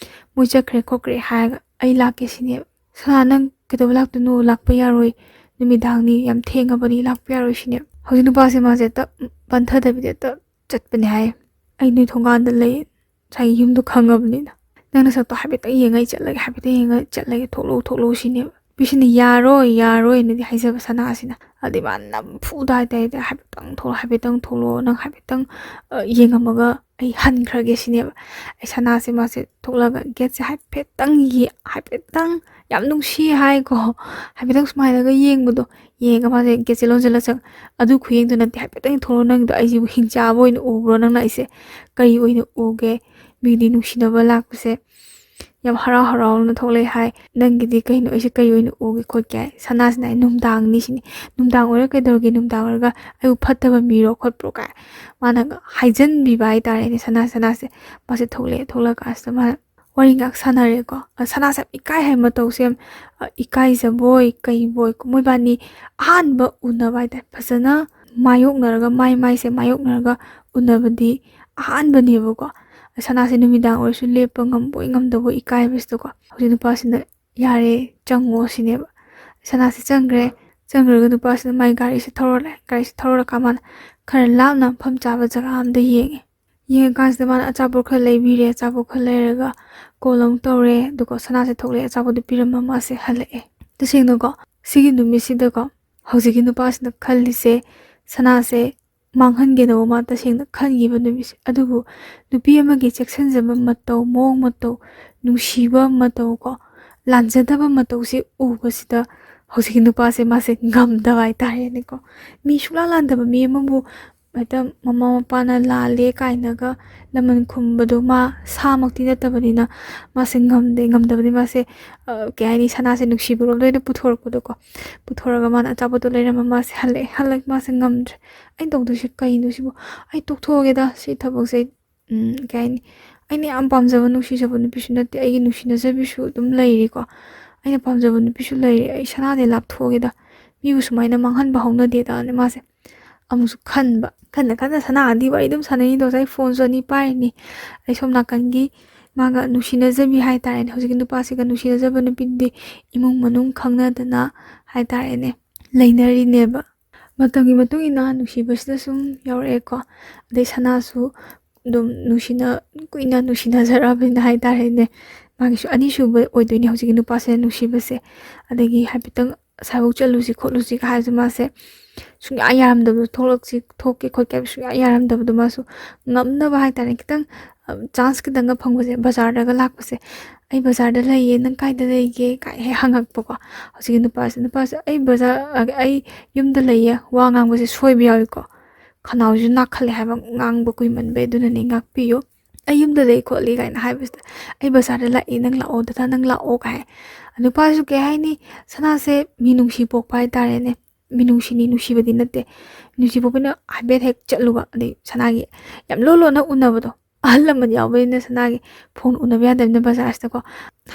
ꯃꯣꯏ ꯆꯠꯈ꯭ꯔꯦ ꯈꯣꯠꯈ꯭ꯔꯦ ꯍꯥꯏꯔꯒ ꯑꯩ ꯂꯥꯛꯀꯦ ꯁꯤꯅꯦꯕ ꯁꯅꯥ ꯅꯪ ꯀꯩꯗꯧꯕ ꯂꯥꯛꯇꯣꯏꯅꯣ ꯂꯥꯛꯄ ꯌꯥꯔꯣꯏ ꯅꯨꯃꯤꯗꯥꯡꯅꯤ ꯌꯥꯝ ꯊꯦꯡꯉꯕꯅꯤ ꯂꯥꯛꯄ ꯌꯥꯔꯣꯏ ꯁꯤꯅꯦꯕ ꯍꯧꯖꯤꯛ ꯅꯨꯄꯥꯁꯦ ꯃꯥꯁꯦ ꯇꯞ ꯄꯟꯊꯗꯕꯤꯗ ꯇꯞ ꯆꯠꯄꯅꯦ ꯍꯥꯏꯌꯦ ꯑꯩ ꯅꯣꯏ ꯊꯣꯡꯒꯥꯟꯗ ꯂꯩ ꯉꯁꯥꯏꯒꯤ ꯌꯨꯝꯗꯣ ꯈꯪꯉꯕꯅꯤꯅ ꯅꯪꯅ ꯁꯛꯇꯣ ꯍꯥꯏꯐꯦꯠꯇꯪ ꯌꯦꯡꯉ ꯆꯠꯂꯒꯦ ꯍꯥꯏꯐꯦꯠꯇꯪ ꯌꯦꯡꯉ ꯆꯠꯂꯒꯦ ꯊꯣꯛꯂꯛꯎ ꯁꯤꯅꯦꯕ ꯅꯨꯄꯤꯁꯤꯅ ꯌꯥꯔꯣꯏꯅꯗꯤ ꯍꯥꯏꯖꯕ ꯁꯅꯥꯁꯤꯅ ꯑꯗꯩ ꯃꯥꯅ ꯅꯝꯐꯨꯗ ꯍꯥꯏꯇꯥꯔꯦ ꯍꯥꯏꯐꯦꯠꯇꯪ ꯊꯣꯛꯂꯛꯑꯣ ꯅꯪ ꯍꯥꯏꯐꯦꯠꯇꯪ ꯌꯦꯡꯉꯝꯃꯒ ꯑꯩ ꯍꯟꯈ꯭ꯔꯒꯦ ꯁꯤꯅꯦꯕ ꯑꯩ ꯁꯅꯥꯁꯦ ꯃꯥꯁꯦ ꯊꯣꯛꯂꯒ ꯒꯦꯠꯁꯦ ꯍꯥꯏꯐꯦꯠꯇꯪ ꯌꯥꯝ ꯅꯨꯡꯁꯤ ꯍꯥꯏꯀꯣ ꯍꯥꯏꯐꯦꯠꯇꯪ ꯁꯨꯃꯥꯏꯅꯒ ꯌꯦꯡꯕꯗꯣ ꯌꯦꯡꯉꯒ ꯃꯥꯁꯦ ꯒꯦꯠꯁꯦ ꯂꯣꯟꯁꯤꯜꯂ ꯆꯪ ꯑꯗꯨ ꯈꯨꯌꯦꯡꯗꯨ ꯅꯠꯇꯦ ꯍꯥꯏꯐꯦꯠꯇꯪ ꯊꯣꯛꯂꯛꯑꯣ ꯅꯪꯗꯣ ꯑꯩꯁꯤꯕꯨ ꯍꯤꯡꯆꯥꯕ ꯑꯣꯏꯅ ꯎꯕ꯭ꯔꯣ ꯅꯪꯅ ꯑꯩꯁꯦ ꯀꯔꯤ ꯑꯣꯏꯅ ꯎꯒꯦ ꯃꯤꯗꯤ ꯅꯨꯡꯁꯤꯅꯕ ꯂꯥꯛꯄꯁꯦ ꯌꯥꯝ ꯍꯔꯥꯎꯅ ꯊꯣꯛꯂꯛꯑꯦ ꯍꯥꯏ ꯅꯪꯒꯤꯗꯤ ꯀꯩꯅꯣ ꯑꯩꯁꯦ ꯀꯔꯤ ꯑꯣꯏꯅ ꯎꯒꯦ ꯈꯣꯠꯀꯦ ꯍꯥꯏ ꯁꯅꯥꯁꯤꯅ ꯑꯩ ꯅꯨꯡꯗꯥꯡꯅꯤ ꯁꯤꯅꯤ ꯅꯨꯡꯗꯥꯡ ꯑꯣꯏꯔ ꯀꯩꯗꯧꯔꯒꯦ ꯅꯨꯡꯗꯥꯡ ꯑꯣꯏꯔꯒ ꯑꯩꯕꯨ ꯐꯠꯇꯕ ꯃꯤꯔꯣ ꯈꯣꯠꯄ꯭ꯔꯣ ꯀꯥꯏ ꯃꯥꯅ ꯍꯥꯏꯖꯟꯕꯤꯕ ꯍꯥꯏꯇꯥꯔꯦꯅꯦ ꯁꯅꯥꯁꯦ ꯃꯥꯁꯦ ꯊꯣꯛꯂꯛꯑꯀꯥꯟꯁꯤꯗ ꯃꯥꯅ ꯋꯥꯔꯤ ꯉꯥꯛ ꯁꯥꯟꯅꯔꯦꯀꯣ ꯁꯅꯥꯁꯦ ꯌꯥꯝ ꯏꯀꯥꯏ ꯍꯥꯏ ꯃꯇꯧꯁꯦ ꯌꯥꯝ ꯏꯀꯥꯏꯖꯕꯣꯏ ꯀꯩꯕꯣꯏ ꯃꯣꯏꯕꯥꯅꯤ ꯑꯍꯥꯟꯕ ꯎꯅꯕ ꯍꯥꯏꯇꯥꯔꯦ ꯐꯖꯅ ꯃꯥꯌꯣꯛꯅꯔꯒ ꯃꯥꯏꯁꯦ ꯃꯥꯌꯣꯛꯅꯔꯒ ꯎꯅꯕꯗꯤ ꯑꯍꯥꯟꯕꯅꯦꯕꯀꯣ ꯁꯅꯥꯁꯦ ꯅꯨꯃꯤꯗꯥꯡ ꯑꯣꯏꯔꯁꯨ ꯂꯦꯞꯄ ꯉꯝꯕꯣꯏ ꯉꯝꯗꯕꯣꯏ ꯏꯀꯥꯏꯕꯁꯤꯗꯀꯣ ꯍꯧꯖꯤꯛ ꯅꯨꯄꯥꯁꯤꯅ ꯌꯥꯔꯦ ꯆꯪꯉꯣ ꯁꯤꯅꯦꯕ ꯁꯅꯥꯁꯦ ꯆꯪꯈ꯭ꯔꯒ ꯅꯨꯄꯥꯁꯤꯅ ꯃꯥꯏ ꯒꯥꯔꯤꯁꯦ ꯊꯧꯔꯂꯀꯥꯟ ꯃꯥꯅ ꯈꯔ ꯂꯥꯞꯅ ꯃꯐꯝ ꯆꯥꯕ ꯖꯒꯥ ꯑꯝꯗ ꯌꯦꯡꯉꯀꯥꯟꯁꯤꯗ ꯃꯥꯅ ꯑꯆꯥꯄꯣꯠ ꯈꯔ ꯂꯩꯕꯤꯔꯦ ꯑꯆꯥꯄꯣꯠꯈꯔ ꯂꯩꯔꯒ ꯀꯣꯜ ꯑꯃꯨꯛ ꯇꯧꯔꯦ ꯑꯗꯨꯒ ꯁꯅꯥꯁꯦ ꯊꯣꯛꯂꯛꯑꯦ ꯑꯆꯥꯄꯣꯠꯇꯣ ꯄꯤꯔꯝꯕ ꯃꯥꯁꯦ ꯍꯜꯂꯛꯑꯦ ꯇꯁꯦꯡꯅꯀꯣ ꯁꯤꯒꯤ ꯅꯨꯃꯤꯠꯁꯤꯗꯀꯣ ꯍꯧꯖꯤꯛꯀꯤ ꯅꯨꯄꯥꯁꯤꯅ ꯈꯜꯂꯤꯁꯦ ꯁꯅꯥꯁꯦ ꯃꯥꯡꯍꯟꯒꯦꯅꯕ ꯃꯥ ꯇꯁꯦꯡꯅ ꯈꯟꯈꯤꯕ ꯅꯨꯃꯤꯠꯁꯦ ꯑꯗꯨꯕꯨ ꯅꯨꯄꯤ ꯑꯃꯒꯤ ꯆꯦꯛꯁꯤꯟꯖꯕ ꯃꯇꯧ ꯃꯑꯣꯡ ꯃꯇꯧ ꯅꯨꯡꯁꯤꯕ ꯃꯇꯧ ꯀꯣ ꯂꯥꯟꯖꯗꯕ ꯃꯇꯧꯁꯦ ꯎꯕꯁꯤꯗ ꯍꯧꯖꯤꯛꯀꯤ ꯅꯨꯄꯥꯁꯦ ꯃꯥꯁꯦ ꯉꯝꯗꯕ ꯍꯥꯏꯇꯥꯔꯦꯅꯦꯀꯣ ꯃꯤ ꯁꯨꯛꯂꯥꯟꯗꯕ ꯃꯤ ꯑꯃꯕꯨ ꯍꯦꯛꯇ ꯃꯃꯥ ꯃꯄꯥꯅ ꯂꯥꯜꯂꯦ ꯀꯥꯏꯅꯒ ꯂꯃꯟ ꯈꯨꯝꯕꯗꯣ ꯃꯥ ꯁꯥꯃꯛꯇꯤ ꯅꯠꯇꯕꯅꯤꯅ ꯃꯥꯁꯦ ꯉꯝꯗꯕꯅꯤ ꯃꯥꯁꯦ ꯀꯩ ꯍꯥꯏꯅꯤ ꯁꯅꯥꯁꯦ ꯅꯨꯡꯁꯤꯕꯔꯣꯝꯗ ꯑꯣꯏꯅ ꯄꯨꯊꯣꯔꯛꯄꯗꯣꯀꯣ ꯄꯨꯊꯣꯔꯒ ꯃꯥꯅ ꯑꯆꯥꯄꯣꯠꯇꯣ ꯂꯩꯔꯝꯃ ꯃꯥꯁꯦ ꯍꯜꯂꯛ ꯃꯥꯁꯦ ꯉꯝꯗ꯭ꯔꯦ ꯑꯩꯅ ꯇꯧꯗꯣꯏꯁꯦ ꯀꯩꯅꯣ ꯁꯤꯕꯨ ꯑꯩ ꯇꯣꯛꯊꯣꯛꯑꯒꯦꯗ ꯁꯤ ꯊꯕꯛꯁꯦ ꯀꯩ ꯍꯥꯏꯅꯤ ꯑꯩꯅ ꯌꯥꯝ ꯄꯥꯝꯖꯕ ꯅꯨꯡꯁꯤꯖꯕ ꯅꯨꯄꯤꯁꯨ ꯅꯠꯇꯦ ꯑꯩꯒꯤ ꯅꯨꯡꯁꯤꯅꯖꯕꯤꯁꯨ ꯑꯗꯨꯝ ꯂꯩꯔꯤꯀꯣ ꯑꯩꯅ ꯄꯥꯝꯖꯕ ꯅꯨꯄꯤꯁꯨ ꯂꯩꯔꯤ ꯑꯩ ꯁꯅꯥꯗꯩ ꯂꯥꯞꯊꯣꯛꯑꯒꯦꯗ ꯃꯤꯕꯨ ꯁꯨꯃꯥꯏꯅ ꯃꯥꯡꯍꯟꯕ ꯍꯧꯅꯗꯦꯗꯅ ꯃꯥꯁꯦ ꯑꯃꯨꯛꯁꯨ ꯈꯟꯅ ꯁꯅꯥꯗꯤ ꯋꯥꯔꯤ ꯑꯗꯨꯝ ꯁꯥꯟꯅꯩꯅꯤꯗꯣ ꯉꯁꯥꯏ ꯐꯣꯟꯁꯨ ꯑꯅꯤ ꯄꯥꯏꯔꯤꯅꯤ ꯑꯩ ꯁꯣꯝ ꯅꯥꯀꯟꯒꯤ ꯃꯥꯒ ꯅꯨꯡꯁꯤꯅꯖꯕꯤ ꯍꯥꯏꯇꯥꯔꯦꯅꯦ ꯍꯧꯖꯤꯛꯀꯤ ꯅꯨꯄꯥꯁꯤꯒ ꯅꯨꯡꯁꯤꯅꯖꯕ ꯅꯨꯄꯤꯗꯤ ꯏꯃꯨꯡ ꯃꯅꯨꯡ ꯈꯪꯅꯗꯅ ꯍꯥꯏꯇꯥꯔꯦꯅꯦ ꯂꯩꯅꯔꯤꯅꯦꯕ ꯃꯇꯝꯒꯤ ꯃꯇꯨꯡ ꯏꯟꯅ ꯅꯨꯡꯁꯤꯕꯁꯤꯗ ꯁꯨꯝ ꯌꯥꯎꯔꯛꯑꯦꯀꯣ ꯑꯗꯩ ꯁꯅꯥꯁꯨ ꯑꯗꯨꯝ ꯀꯨꯏꯅ ꯅꯨꯡꯁꯤꯅꯖꯔꯛꯑꯕꯅꯤꯅ ꯍꯥꯏꯇꯥꯔꯦꯅꯦ ꯃꯥꯒꯤꯁꯨ ꯑꯅꯤꯁꯨꯕ ꯑꯣꯏꯗꯣꯏꯅꯦ ꯍꯧꯖꯤꯛꯀꯤ ꯅꯨꯄꯥꯁꯤꯅ ꯅꯨꯡꯁꯤꯕꯁꯦ ꯑꯗꯒꯤ ꯍꯥꯏꯐꯦꯠꯇꯪ ꯑꯁꯥꯏꯐꯥꯎ ꯆꯠꯂꯨꯁꯤ ꯈꯣꯠꯂꯨꯁꯤꯒ ꯍꯥꯏꯕꯁꯦ ꯃꯥꯁꯦ ꯁꯨꯡꯌꯥ ꯌꯥꯔꯝꯗꯕꯗꯣ ꯊꯣꯛꯀꯦ ꯈꯣꯠꯀꯦ ꯍꯥꯏꯕ ꯁꯨꯡꯌꯥ ꯌꯥꯔꯝꯗꯕꯗꯣ ꯃꯥꯁꯨ ꯉꯝꯅꯕ ꯍꯥꯏꯇꯥꯔꯦ ꯈꯤꯇꯪ ꯆꯥꯟꯁ ꯈꯤꯇꯪꯒ ꯐꯪꯕꯁꯦ ꯕꯖꯥꯔꯗꯒ ꯂꯥꯛꯄꯁꯦ ꯑꯩ ꯕꯖꯥꯔꯗ ꯂꯩꯌꯦ ꯅꯪ ꯀꯥꯏꯗ ꯂꯩꯒꯦ ꯀꯥꯏ ꯍꯦꯛ ꯍꯪꯉꯛꯄꯀꯣ ꯍꯧꯖꯤꯛꯀꯤ ꯅꯨꯄꯥꯁꯦ ꯑꯩ ꯌꯨꯝꯗ ꯂꯩꯌꯦ ꯋꯥ ꯉꯥꯡꯕꯁꯦ ꯁꯣꯏꯕ ꯌꯥꯎꯏꯀꯣ ꯈꯅꯥꯎꯁꯤꯁꯨ ꯅꯥꯈꯠꯂꯦ ꯍꯥꯏꯕ ꯉꯥꯡꯕ ꯀꯨꯏꯃꯟꯕꯩ ꯑꯗꯨꯅꯅꯦ ꯉꯥꯛꯄꯤꯌꯨ ꯑꯩ ꯌꯨꯝꯗ ꯂꯩ ꯈꯣꯠꯂꯤ ꯀꯥꯏꯅ ꯍꯥꯏꯕꯁꯤꯗ ꯑꯩ ꯕꯖꯥꯔꯗ ꯂꯥꯛꯏ ꯅꯪ ꯂꯥꯛꯑꯣ ꯗꯗꯥ ꯅꯪ ꯂꯥꯛꯑꯣ ꯀꯥꯏ ꯅꯨꯄꯥꯁꯨ ꯀꯩ ꯍꯥꯏꯅꯤ ꯁꯅꯥꯁꯦ ꯃꯤ ꯅꯨꯡꯁꯤ ꯄꯣꯛꯄ ꯍꯥꯏꯇꯥꯔꯦꯅꯦ ꯃꯤꯅꯨꯡꯁꯤꯅꯤ ꯅꯨꯡꯁꯤꯕꯗꯤ ꯅꯠꯇꯦ ꯅꯨꯡꯁꯤ ꯄꯣꯛꯄꯅ ꯍꯥꯏꯐꯦꯠ ꯍꯦꯛ ꯆꯠꯂꯨꯕ ꯑꯗꯩ ꯁꯅꯥꯒꯤ ꯌꯥꯝ ꯂꯣꯟꯅ ꯎꯅꯕꯗꯣ ꯑꯍꯜ ꯂꯃꯟ ꯌꯥꯎꯕꯅꯤꯅ ꯁꯅꯥꯒꯤ ꯐꯣꯟ ꯎꯅꯕ ꯌꯥꯗꯕꯅꯤ나 ꯕꯖꯥꯔꯁꯤꯗꯀꯣ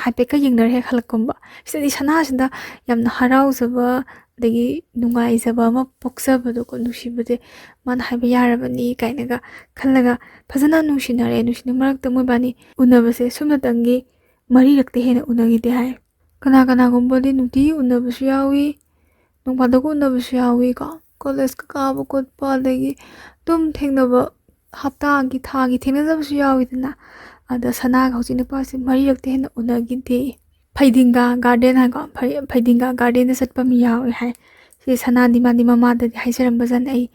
ꯍꯥꯏꯐꯦꯠꯀ ꯌꯦꯡꯅꯔ ꯍꯦꯛ ꯍꯜꯂꯛꯀꯨꯝꯕ ꯁꯤꯗꯗꯤ ꯁꯅꯥꯁꯤꯗ ꯌꯥꯝꯅ ꯍꯔꯥꯎꯖꯕ ꯑꯗꯒꯤ ꯅꯨꯡꯉꯥꯏꯖꯕ ꯑꯃ ꯄꯣꯛꯆꯕꯗꯣꯀꯣ ꯅꯨꯡꯁꯤꯕꯁꯦ ꯃꯥꯅ ꯍꯥꯏꯕ ꯌꯥꯔꯕꯅꯤ ꯀꯥꯏꯅꯒ ꯈꯜꯂꯒ ꯐꯖꯅ ꯅꯨꯡꯁꯤꯅ ꯃꯔꯛꯇ ꯃꯣꯏꯕꯥꯅꯤ ꯎꯅꯕꯁꯦ ꯁꯨꯝꯅꯇꯪꯒꯤ 3ꯔꯛꯇ ꯍꯦꯟꯅ ꯎꯅꯈꯤꯗꯦ ꯍꯥꯏ ꯀꯅꯥꯒꯨꯝꯕꯗꯤ ꯅꯨꯡꯇꯤꯒꯤ ꯎꯅꯕꯁꯨ ꯌꯥꯎꯏ ꯅꯣꯡꯐꯥꯗꯣꯛ ꯎꯅꯕꯁꯨ ꯌꯥꯎꯏꯀꯣ ꯀꯣꯂꯦꯖꯀ ꯀꯥꯕ ꯈꯣꯠꯄ ꯑꯗꯒꯤ ꯑꯗꯨꯝ ꯊꯦꯡꯅꯕ ꯍꯞꯇꯥꯒꯤ ꯊꯥꯒꯤ ꯊꯦꯡꯅꯗꯕꯁꯨ ꯌꯥꯎꯏꯗꯅ ꯑꯗ ꯁꯅꯥꯒ ꯍꯧꯖꯤꯛ ꯅꯨꯄꯥꯁꯦ 3ꯔꯛꯇ ꯍꯦꯟꯅ ꯎꯅꯈꯤꯗꯦ ꯐꯩꯗꯤꯡꯒꯥ ꯒꯥꯔꯗꯦꯟ ꯍꯥꯏꯀꯣ ꯐꯩꯗꯤꯡꯒꯥ ꯒꯥꯔꯗꯦꯟꯗ ꯆꯠꯄ ꯃꯤ ꯌꯥꯎꯏ ꯍꯥꯏ ꯁꯤ ꯁꯅꯥꯗꯤ ꯃꯥꯗꯤ ꯃꯃꯥꯗꯗꯤ ꯍꯥꯏꯖꯔꯝꯕꯖꯥꯠꯅꯤ ꯑꯩ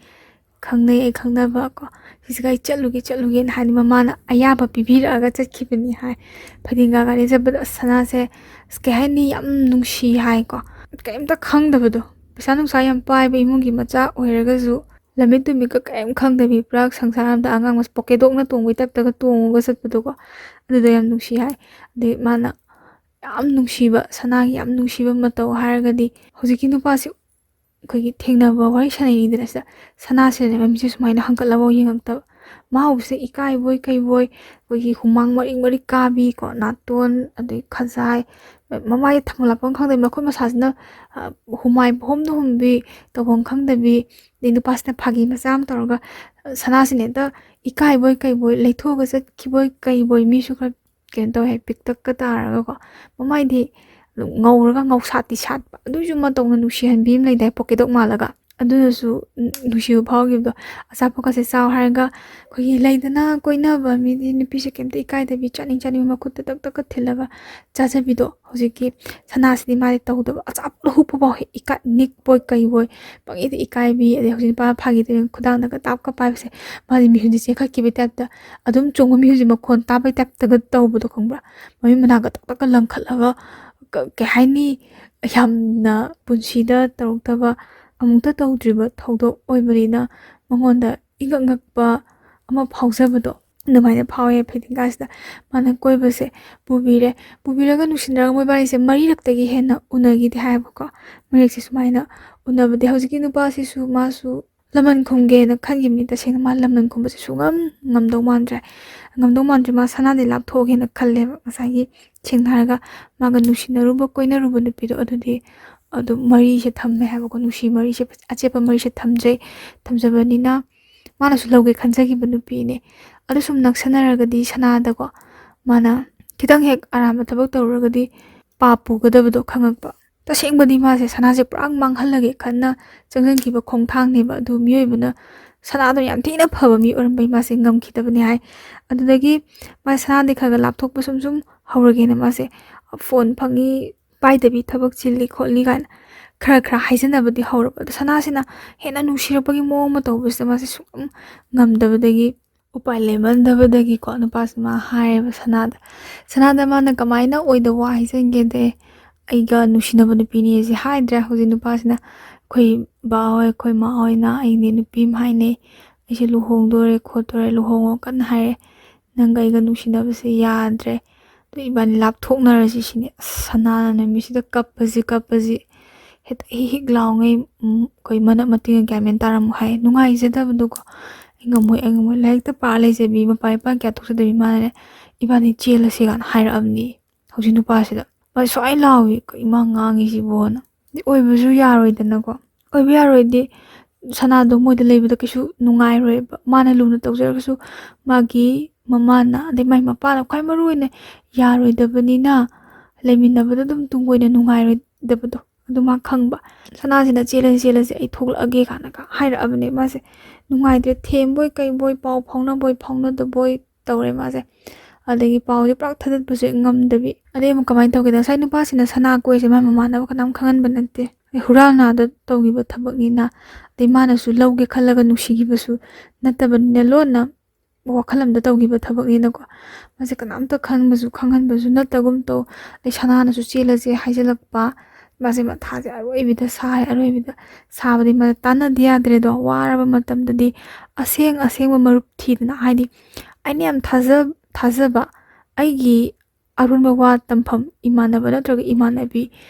ꯈꯪꯅꯕ ꯀꯣ ꯁꯤꯁꯤꯒ ꯑꯩ ꯆꯠꯂꯨꯒꯦꯅ ꯍꯥꯏꯗꯤ ꯃꯃꯥꯅ ꯑꯌꯥꯕ ꯄꯤꯕꯤꯔꯛꯑꯒ ꯆꯠꯈꯤꯕꯅꯤ ꯍꯥꯏ ꯐꯩꯗꯤꯡꯒꯥ ꯒꯥꯔꯗꯦꯟ ꯆꯠꯄꯗ ꯁꯅꯥꯁꯦ ꯀꯩ ꯍꯥꯏꯅꯤ ꯌꯥꯝ ꯅꯨꯡꯁꯤ ꯍꯥꯏꯀꯣ ꯀꯩꯝꯇ ꯈꯪꯗꯕꯗꯣ ꯄꯩꯁꯥ ꯅꯨꯡꯁꯥ ꯌꯥꯝ ꯄꯥꯏꯕ ꯏꯃꯨꯡꯒꯤ ꯃꯆꯥ ꯑꯣꯏꯔꯒꯁꯨ ꯂꯝꯃꯤꯠ ꯇꯨꯃꯤꯠꯀ ꯀꯩꯝ ꯈꯪꯗꯕꯤ ꯄꯨꯔꯥ ꯁꯪꯁꯥꯔ ꯑꯃꯗ ꯑꯉꯥꯡ ꯄꯣꯀꯦꯗꯣꯛꯅ ꯇꯣꯡꯕꯩ ꯇꯥꯏꯞꯇꯒ ꯇꯣꯡꯉꯒ ꯆꯠꯄꯗꯣꯀꯣ ꯑꯗꯨꯗꯣ ꯌꯥꯝ ꯅꯨꯡꯁꯤ ꯍꯥꯏ ꯑꯗꯩ ꯃꯥꯅ ꯌꯥꯝ ꯅꯨꯡꯁꯤꯕ ꯁꯅꯥꯒꯤ ꯌꯥꯝ ꯅꯨꯡꯁꯤꯕ ꯃꯇꯧ ꯍꯥꯏꯔꯒꯗꯤ ꯍꯧꯖꯤꯛꯀꯤ ꯅꯨꯄꯥꯁꯤ ꯑꯩꯈꯣꯏꯒꯤ ꯊꯦꯡꯅꯕ ꯋꯥꯔꯤ ꯁꯥꯟꯅꯩꯅꯤꯗꯅ ꯁꯤꯗ ꯁꯅꯥꯁꯤꯗꯅꯦ ꯃꯃꯤꯠꯁꯦ ꯁꯨꯃꯥꯏꯅ ꯍꯪꯀꯠꯂꯒ ꯌꯦꯡꯉꯛꯇꯕ ꯃꯥꯕꯨꯁꯦ ꯏꯀꯥꯏꯕꯣꯏ ꯀꯩꯕꯣꯏ ꯑꯩꯈꯣꯏꯒꯤ ꯍꯨꯃꯥꯡ ꯃꯔꯤꯛ ꯃꯔꯤꯛ ꯀꯥꯕꯤ ꯀꯣ ꯅꯥꯇꯣꯟ ꯑꯗꯩ ꯈꯖꯥꯏ ꯃꯃꯥꯏ ꯊꯪꯕ ꯂꯥꯛꯐꯝ ꯈꯪꯗꯕꯤ ꯃꯈꯨꯠ ꯃꯁꯥꯁꯤꯅ ꯍꯨꯃꯥꯏ ꯄꯨꯍꯨꯝꯗ ꯍꯨꯝꯕꯤ ꯇꯧꯐꯝ ꯈꯪꯗꯕꯤ ꯑꯗꯩ ꯅꯨꯄꯥꯁꯤꯅ ꯐꯥꯒꯤ ꯃꯆꯥ ꯑꯃ ꯇꯧꯔꯒ ꯁꯅꯥꯁꯤꯅ ꯍꯦꯛꯇ ꯏꯀꯥꯏꯕꯣꯏ ꯀꯩꯕꯣꯏ ꯂꯩꯊꯣꯛꯑꯒ ꯆꯠꯈꯤꯕꯣꯏ ꯀꯩꯕꯣꯏ ꯃꯤꯁꯨ ꯈꯔ ꯀꯩꯅꯣ ꯇꯧꯋꯦ ꯄꯤꯛꯇꯛꯀ ꯇꯥꯔꯒꯀꯣ ꯃꯃꯥꯏꯗꯤ ꯉꯧꯔꯒ ꯉꯧꯁꯥꯠꯇꯤ ꯁꯥꯠꯄ ꯑꯗꯨꯏꯁꯨ ꯃꯇꯧꯅ ꯅꯨꯡꯁꯤꯍꯟꯕꯤ ꯑꯃ ꯂꯩꯗꯥꯏ ꯄꯣꯀꯦꯗꯣꯛ ꯃꯥꯜꯂꯒ ꯑꯗꯨꯅꯁꯨ ꯅꯨꯡꯁꯤꯕ ꯐꯥꯎꯈꯤꯕꯗꯣ ꯑꯆꯥꯄꯣꯠꯀꯁꯦ ꯆꯥꯎ ꯍꯥꯏꯔꯒ ꯑꯩꯈꯣꯏꯒꯤ ꯂꯩꯗꯅ ꯀꯣꯏꯅꯕ ꯃꯤꯗꯤ ꯅꯨꯄꯤꯁꯦ ꯀꯩꯝꯇ ꯏꯀꯥꯏꯗꯕꯤ ꯆꯥꯅꯤꯡ ꯆꯥꯅꯤꯡꯕ ꯃꯈꯨꯠꯇ ꯇꯛ ꯇꯛꯀ ꯊꯤꯜꯂꯒ ꯆꯥꯖꯕꯤꯗꯣ ꯍꯧꯖꯤꯛꯀꯤ ꯁꯅꯥꯁꯤꯗꯤ ꯃꯥꯗꯤ ꯇꯧꯗꯕ ꯑꯆꯥꯄꯣꯠ ꯍꯨꯞꯄ ꯐꯥꯎ ꯅꯤꯛꯄꯣꯏ ꯀꯩꯕꯣꯏ ꯄꯪꯏꯗ ꯏꯀꯥꯏꯕꯤ ꯑꯗꯩ ꯍꯧꯖꯤꯛ ꯅꯨꯄꯥ ꯐꯥꯒꯤꯗ ꯈꯨꯗꯥꯡꯗꯒ ꯇꯥꯞꯀ ꯄꯥꯏꯕꯁꯦ ꯃꯥꯗꯤ ꯃꯤꯍꯨꯟꯁꯦ ꯆꯦꯟꯈꯠꯈꯤꯕꯩ ꯇꯥꯏꯞꯇ ꯑꯗꯨꯝ ꯆꯣꯡꯕ ꯃꯤꯍꯨꯟꯁꯦ ꯃꯈꯣꯟ ꯇꯥꯕꯩ ꯇꯥꯏꯞꯇꯒ ꯇꯧꯕꯗꯣ ꯈꯪꯕ꯭ꯔꯥ ꯃꯃꯤꯠ ꯃꯅꯥꯒ ꯇꯛ ꯇꯛꯀ ꯂꯪꯈꯠꯂꯒ ꯀꯩ ꯍꯥꯏꯅꯤ ꯌꯥꯝꯅ ꯄꯨꯟꯁꯤꯗ ꯇꯧꯔꯛꯇꯕ ꯑꯃꯨꯛꯇ ꯇꯧꯗ꯭ꯔꯤꯕ ꯊꯧꯗꯣꯛ ꯑꯣꯏꯕꯅꯤꯅ ꯃꯉꯣꯟꯗ ꯏꯉꯛ ꯉꯛꯄ ꯑꯃ ꯐꯥꯎꯖꯕꯗꯣ ꯑꯗꯨꯃꯥꯏꯅ ꯐꯥꯎꯋꯦ ꯐꯩꯗꯤꯡꯒꯥꯁꯤꯗ ꯃꯥꯅ ꯀꯣꯏꯕꯁꯦ ꯄꯨꯕꯤꯔꯒ ꯅꯨꯡꯁꯤꯅꯔꯒ ꯃꯣꯏꯕꯥꯅꯤꯁꯦ ꯃꯔꯤꯔꯛꯇꯒꯤ ꯍꯦꯟꯅ ꯎꯅꯈꯤꯗꯦ ꯍꯥꯏꯕꯀꯣ ꯃꯔꯤꯔꯛꯁꯦ ꯁꯨꯃꯥꯏꯅ ꯎꯅꯕꯗꯤ ꯍꯧꯖꯤꯛꯀꯤ ꯅꯨꯄꯥꯁꯤꯁꯨ ꯃꯥꯁꯨ ꯂꯃꯟ ꯈꯨꯝꯒꯦꯅ ꯈꯟꯈꯤꯕꯅꯤ ꯇꯁꯦꯡꯅ ꯃꯥ ꯂꯃꯟ ꯈꯨꯝꯕꯁꯦ ꯉꯝꯗꯧ ꯃꯥꯟꯗ꯭ꯔꯦ ꯃꯥ ꯁꯅꯥꯗꯩ ꯂꯥꯞꯊꯣꯛꯑꯒꯦꯅ ꯈꯜꯂꯦꯕ ꯉꯁꯥꯏꯒꯤ ꯁꯦꯡꯅ ꯍꯥꯏꯔꯒ ꯃꯥꯒ ꯅꯨꯡꯁꯤꯅꯔꯨꯕ ꯀꯣꯏꯅꯔꯨꯕ ꯅꯨꯄꯤꯗꯣ ꯑꯗꯨꯗꯤ ꯑꯗꯨꯝ ꯃꯔꯤꯁꯦ ꯊꯝꯃꯦ ꯍꯥꯏꯕꯀꯣ ꯅꯨꯡꯁꯤ ꯃꯔꯤꯁꯦ ꯑꯆꯦꯠꯄ ꯃꯔꯤꯁꯦ ꯊꯝꯖꯕꯅꯤꯅ ꯃꯥꯅꯁꯨ ꯂꯧꯒꯦ ꯈꯟꯖꯈꯤꯕ ꯅꯨꯄꯤꯅꯦ ꯑꯗꯨ ꯁꯨꯝ ꯅꯛꯁꯟꯅꯔꯒꯗꯤ ꯁꯅꯥꯗꯀꯣ ꯃꯥꯅ ꯈꯤꯇꯪ ꯍꯦꯛ ꯑꯔꯥꯟꯕ ꯊꯕꯛ ꯇꯧꯔꯒꯗꯤ ꯄꯥꯞ ꯄꯨꯒꯗꯕꯗꯣ ꯈꯪꯉꯛꯄ ꯇꯁꯦꯡꯕꯗꯤ ꯃꯥꯁꯦ ꯁꯅꯥꯁꯦ ꯄꯨꯔꯥ ꯃꯥꯡꯍꯜꯂꯒꯦ ꯈꯟꯅ ꯆꯪꯁꯤꯟꯈꯤꯕ ꯈꯣꯡꯊꯥꯡꯅꯦꯕ ꯑꯗꯨ ꯃꯤꯑꯣꯏꯕꯅ ꯁꯅꯥꯗꯣ ꯌꯥꯝ ꯊꯤꯅ ꯐꯕ ꯃꯤ ꯑꯣꯏꯔꯝꯕꯩ ꯃꯥꯁꯦ ꯉꯝꯈꯤꯗꯕꯅꯤ ꯍꯥꯏ ꯑꯗꯨꯗꯒꯤ ꯃꯥꯁꯦ ꯁꯅꯥꯗꯤ ꯈꯔ ꯂꯥꯞꯊꯣꯛꯄ ꯁꯨꯝ ꯍꯧꯔꯒꯦꯅ ꯃꯥꯁꯦ ꯐꯣꯟ ꯐꯪꯉꯤ ꯄꯥꯏꯗꯕꯤ ꯊꯕꯛ ꯆꯤꯜꯂꯤ ꯈꯣꯠꯂꯤ ꯀꯥꯏꯅ ꯈꯔ ꯍꯥꯏꯖꯟꯅꯕꯗꯤ ꯍꯧꯔꯕ ꯑꯗꯣ ꯁꯅꯥꯁꯤꯅ ꯍꯦꯟꯅ ꯅꯨꯡꯁꯤꯔꯛꯄꯒꯤ ꯃꯑꯣꯡ ꯑꯃ ꯇꯧꯕꯁꯤꯗ ꯃꯥꯁꯦ ꯁꯨꯡꯉꯝ ꯉꯝꯗꯕꯗꯒꯤ ꯎꯄꯥꯏ ꯂꯩꯃꯟꯗꯕꯗꯒꯤꯀꯣ ꯅꯨꯄꯥꯁꯤ ꯃꯥ ꯍꯥꯏꯌꯦꯕ ꯁꯅꯥꯗ ꯃꯥꯅ ꯀꯃꯥꯏꯅ ꯑꯣꯏꯗ ꯋꯥ ꯍꯥꯏꯖꯟꯒꯦꯗꯦ ꯑꯩꯒ ꯅꯨꯡꯁꯤꯅꯕ ꯅꯨꯄꯤꯅꯦꯁꯦ ꯍꯥꯏꯗ꯭ꯔꯦ ꯍꯧꯖꯤꯛ ꯅꯨꯄꯥꯁꯤꯅ ꯑꯩꯈꯣꯏ ꯕꯥꯍꯣꯏ ꯑꯩꯈꯣꯏ ꯃꯥꯍꯣꯏꯅ ꯑꯩꯅꯦ ꯅꯨꯄꯤ ꯑꯃ ꯍꯥꯏꯅꯩ ꯑꯩꯁꯦ ꯂꯨꯍꯣꯡꯗꯣꯔꯦ ꯈꯣꯠꯇꯣꯔꯦ ꯂꯨꯍꯣꯡꯉꯣ ꯀꯟꯅ ꯍꯥꯏꯔꯦ ꯅꯪꯒ ꯑꯩꯒ ꯅꯨꯡꯁꯤꯅꯕꯁꯦ ꯌꯥꯗ꯭ꯔꯦ ꯑꯗꯨ ꯏꯕꯥꯅꯤ ꯂꯥꯞꯊꯣꯛꯅꯔꯁꯤ ꯁꯤꯅꯦ ꯁꯅꯥꯅ ꯅꯨꯃꯤꯠꯁꯤꯗ ꯀꯞꯄꯁꯤ ꯍꯦꯛꯇ ꯍꯤꯛ ꯂꯥꯎꯉꯩ ꯑꯩꯈꯣই ꯃꯅꯞ ꯃꯇꯤꯡꯒ ꯒ꯭ꯌꯥꯟ ꯇꯥꯔꯝꯃꯨ ꯍꯥꯏ ꯅꯨꯡꯉꯥꯏꯖꯗꯕꯗꯣꯀꯣ ꯑꯩ ꯉꯝꯃꯣꯏ ꯂꯥꯏꯔꯤꯛꯇ ꯄꯥꯔ ꯂꯩꯖꯕꯤ ꯃꯄꯥ ꯏꯄꯥ ꯀꯌꯥ ꯊꯣꯛꯆꯗꯕꯤ ꯃꯥꯅꯅꯦ ꯏꯕꯥꯅꯤ ꯆꯦꯜꯂꯁꯤ ꯀꯥꯏꯅ ꯍꯥꯏꯔꯛꯑꯕꯅꯤ ꯍꯧꯖꯤꯛ ꯅꯨꯄꯥꯁꯤꯗ ꯃꯥ ꯁ꯭ꯋꯥꯏ ꯂꯥꯎꯏ ꯏꯃꯥ ꯉꯥꯡꯉꯤꯁꯤꯕꯣꯅ ꯑꯣꯏꯕꯁꯨ ꯌꯥꯔꯣꯏꯗꯅꯀꯣ ꯑꯣꯏꯕ ꯌꯥꯔꯣꯏꯗꯤ ꯁꯅꯥꯗꯣ ꯃꯣꯏꯗ ꯂꯩꯕꯗ ꯀꯩꯁꯨ ꯅꯨꯡꯉꯥꯏꯔꯣꯏꯕ ꯃꯥꯅ ꯂꯨꯅ ꯇꯧꯖꯔꯒꯁꯨ ꯃꯥꯒꯤ ꯃꯃꯥꯅ ꯑꯗꯩ ꯃꯥꯒꯤ ꯃꯄꯥꯅ ꯈ꯭ꯋꯥꯏ ꯃꯔꯨ ꯑꯣꯏꯅ ꯌꯥꯔꯣꯏꯗꯕꯅꯤꯅ ꯂꯩꯃꯤꯟꯅꯕꯗ ꯑꯗꯨꯝ ꯇꯨꯡ ꯀꯣꯏꯅ ꯅꯨꯡꯉꯥꯏꯔꯣꯏꯗꯕꯗꯣ ꯑꯗꯨ ꯃꯥ ꯈꯪꯕ ꯁꯅꯥꯁꯤꯅ ꯆꯦꯜꯂꯁꯤ ꯑꯩ ꯊꯣꯛꯂꯛꯑꯒꯦ ꯀꯥꯏꯅꯒ ꯍꯥꯏꯔꯛꯑꯕꯅꯦ ꯃꯥꯁꯦ ꯅꯨꯡꯉꯥꯏꯇ꯭ꯔꯦ ꯊꯦꯝꯕꯣꯏ ꯀꯩꯕꯣꯏ ꯄꯥꯎ ꯐꯥꯎꯅꯕꯣꯏ ꯐꯥꯎꯅꯗꯕꯣꯏ ꯇꯧꯔꯦ ꯃꯥꯁꯦ ꯑꯗꯒꯤ ꯄꯥꯎꯁꯦ ꯄꯨꯔꯥ ꯊꯥꯗꯠꯄꯁꯨ ꯉꯝꯗꯕꯤ ꯑꯗꯩ ꯑꯃꯨꯛ ꯀꯃꯥꯏꯅ ꯇꯧꯒꯦꯗ ꯉꯁꯥꯏ ꯅꯨꯄꯥꯁꯤꯅ ꯁꯅꯥ ꯀꯣꯏꯁꯦ ꯃꯥꯏ ꯃꯃꯥꯟꯅꯕ ꯀꯅꯥꯝ ꯈꯪꯍꯟꯕ ꯅꯠꯇꯦ ꯍꯨꯔꯥꯜ ꯅꯥꯗ ꯇꯧꯈꯤꯕ ꯊꯕꯛꯅꯤꯅ ꯑꯗꯩ ꯃꯥꯅꯁꯨ ꯂꯧꯒꯦ ꯈꯜꯂꯒ ꯅꯨꯡꯁꯤꯈꯤꯕꯁꯨ ꯅꯠꯇꯕꯅꯤꯅ ꯂꯣꯟꯅ ꯋꯥꯈꯜ ꯑꯝꯗ ꯇꯧꯈꯤꯕ ꯊꯕꯛꯅꯤꯅꯀꯣ ꯃꯥꯁꯦ ꯀꯅꯥꯝꯇ ꯈꯪꯍꯟꯕꯁꯨ ꯅꯠꯇꯒꯨꯝ ꯇꯧ ꯑꯗꯩ ꯁꯅꯥꯅꯁꯨ ꯆꯦꯜꯂꯁꯦ ꯍꯥꯏꯖꯤꯜꯂꯛꯄ ꯃꯥꯁꯦ ꯃꯊꯥꯁꯦ ꯑꯔꯣꯏꯕꯤꯗ ꯁꯥꯕꯗꯤ ꯃꯥ ꯇꯥꯟꯅꯗꯤ ꯌꯥꯗ꯭ꯔꯦꯗꯣ ꯋꯥꯔꯕ ꯃꯇꯝꯗꯗꯤ ꯑꯁꯦꯡꯕ ꯃꯔꯨꯞ ꯊꯤꯗꯅ ꯍꯥꯏꯗꯤ ꯑꯩꯅ ꯌꯥꯝ ꯊꯥꯖꯕ ꯑꯩꯒꯤ ꯑꯔꯨꯟꯕ ꯋꯥ ꯇꯝꯐꯝ ꯏꯃꯥꯟꯅꯕ ꯅꯠꯇ꯭ꯔꯒ ꯏꯃꯥꯟꯅꯕꯤ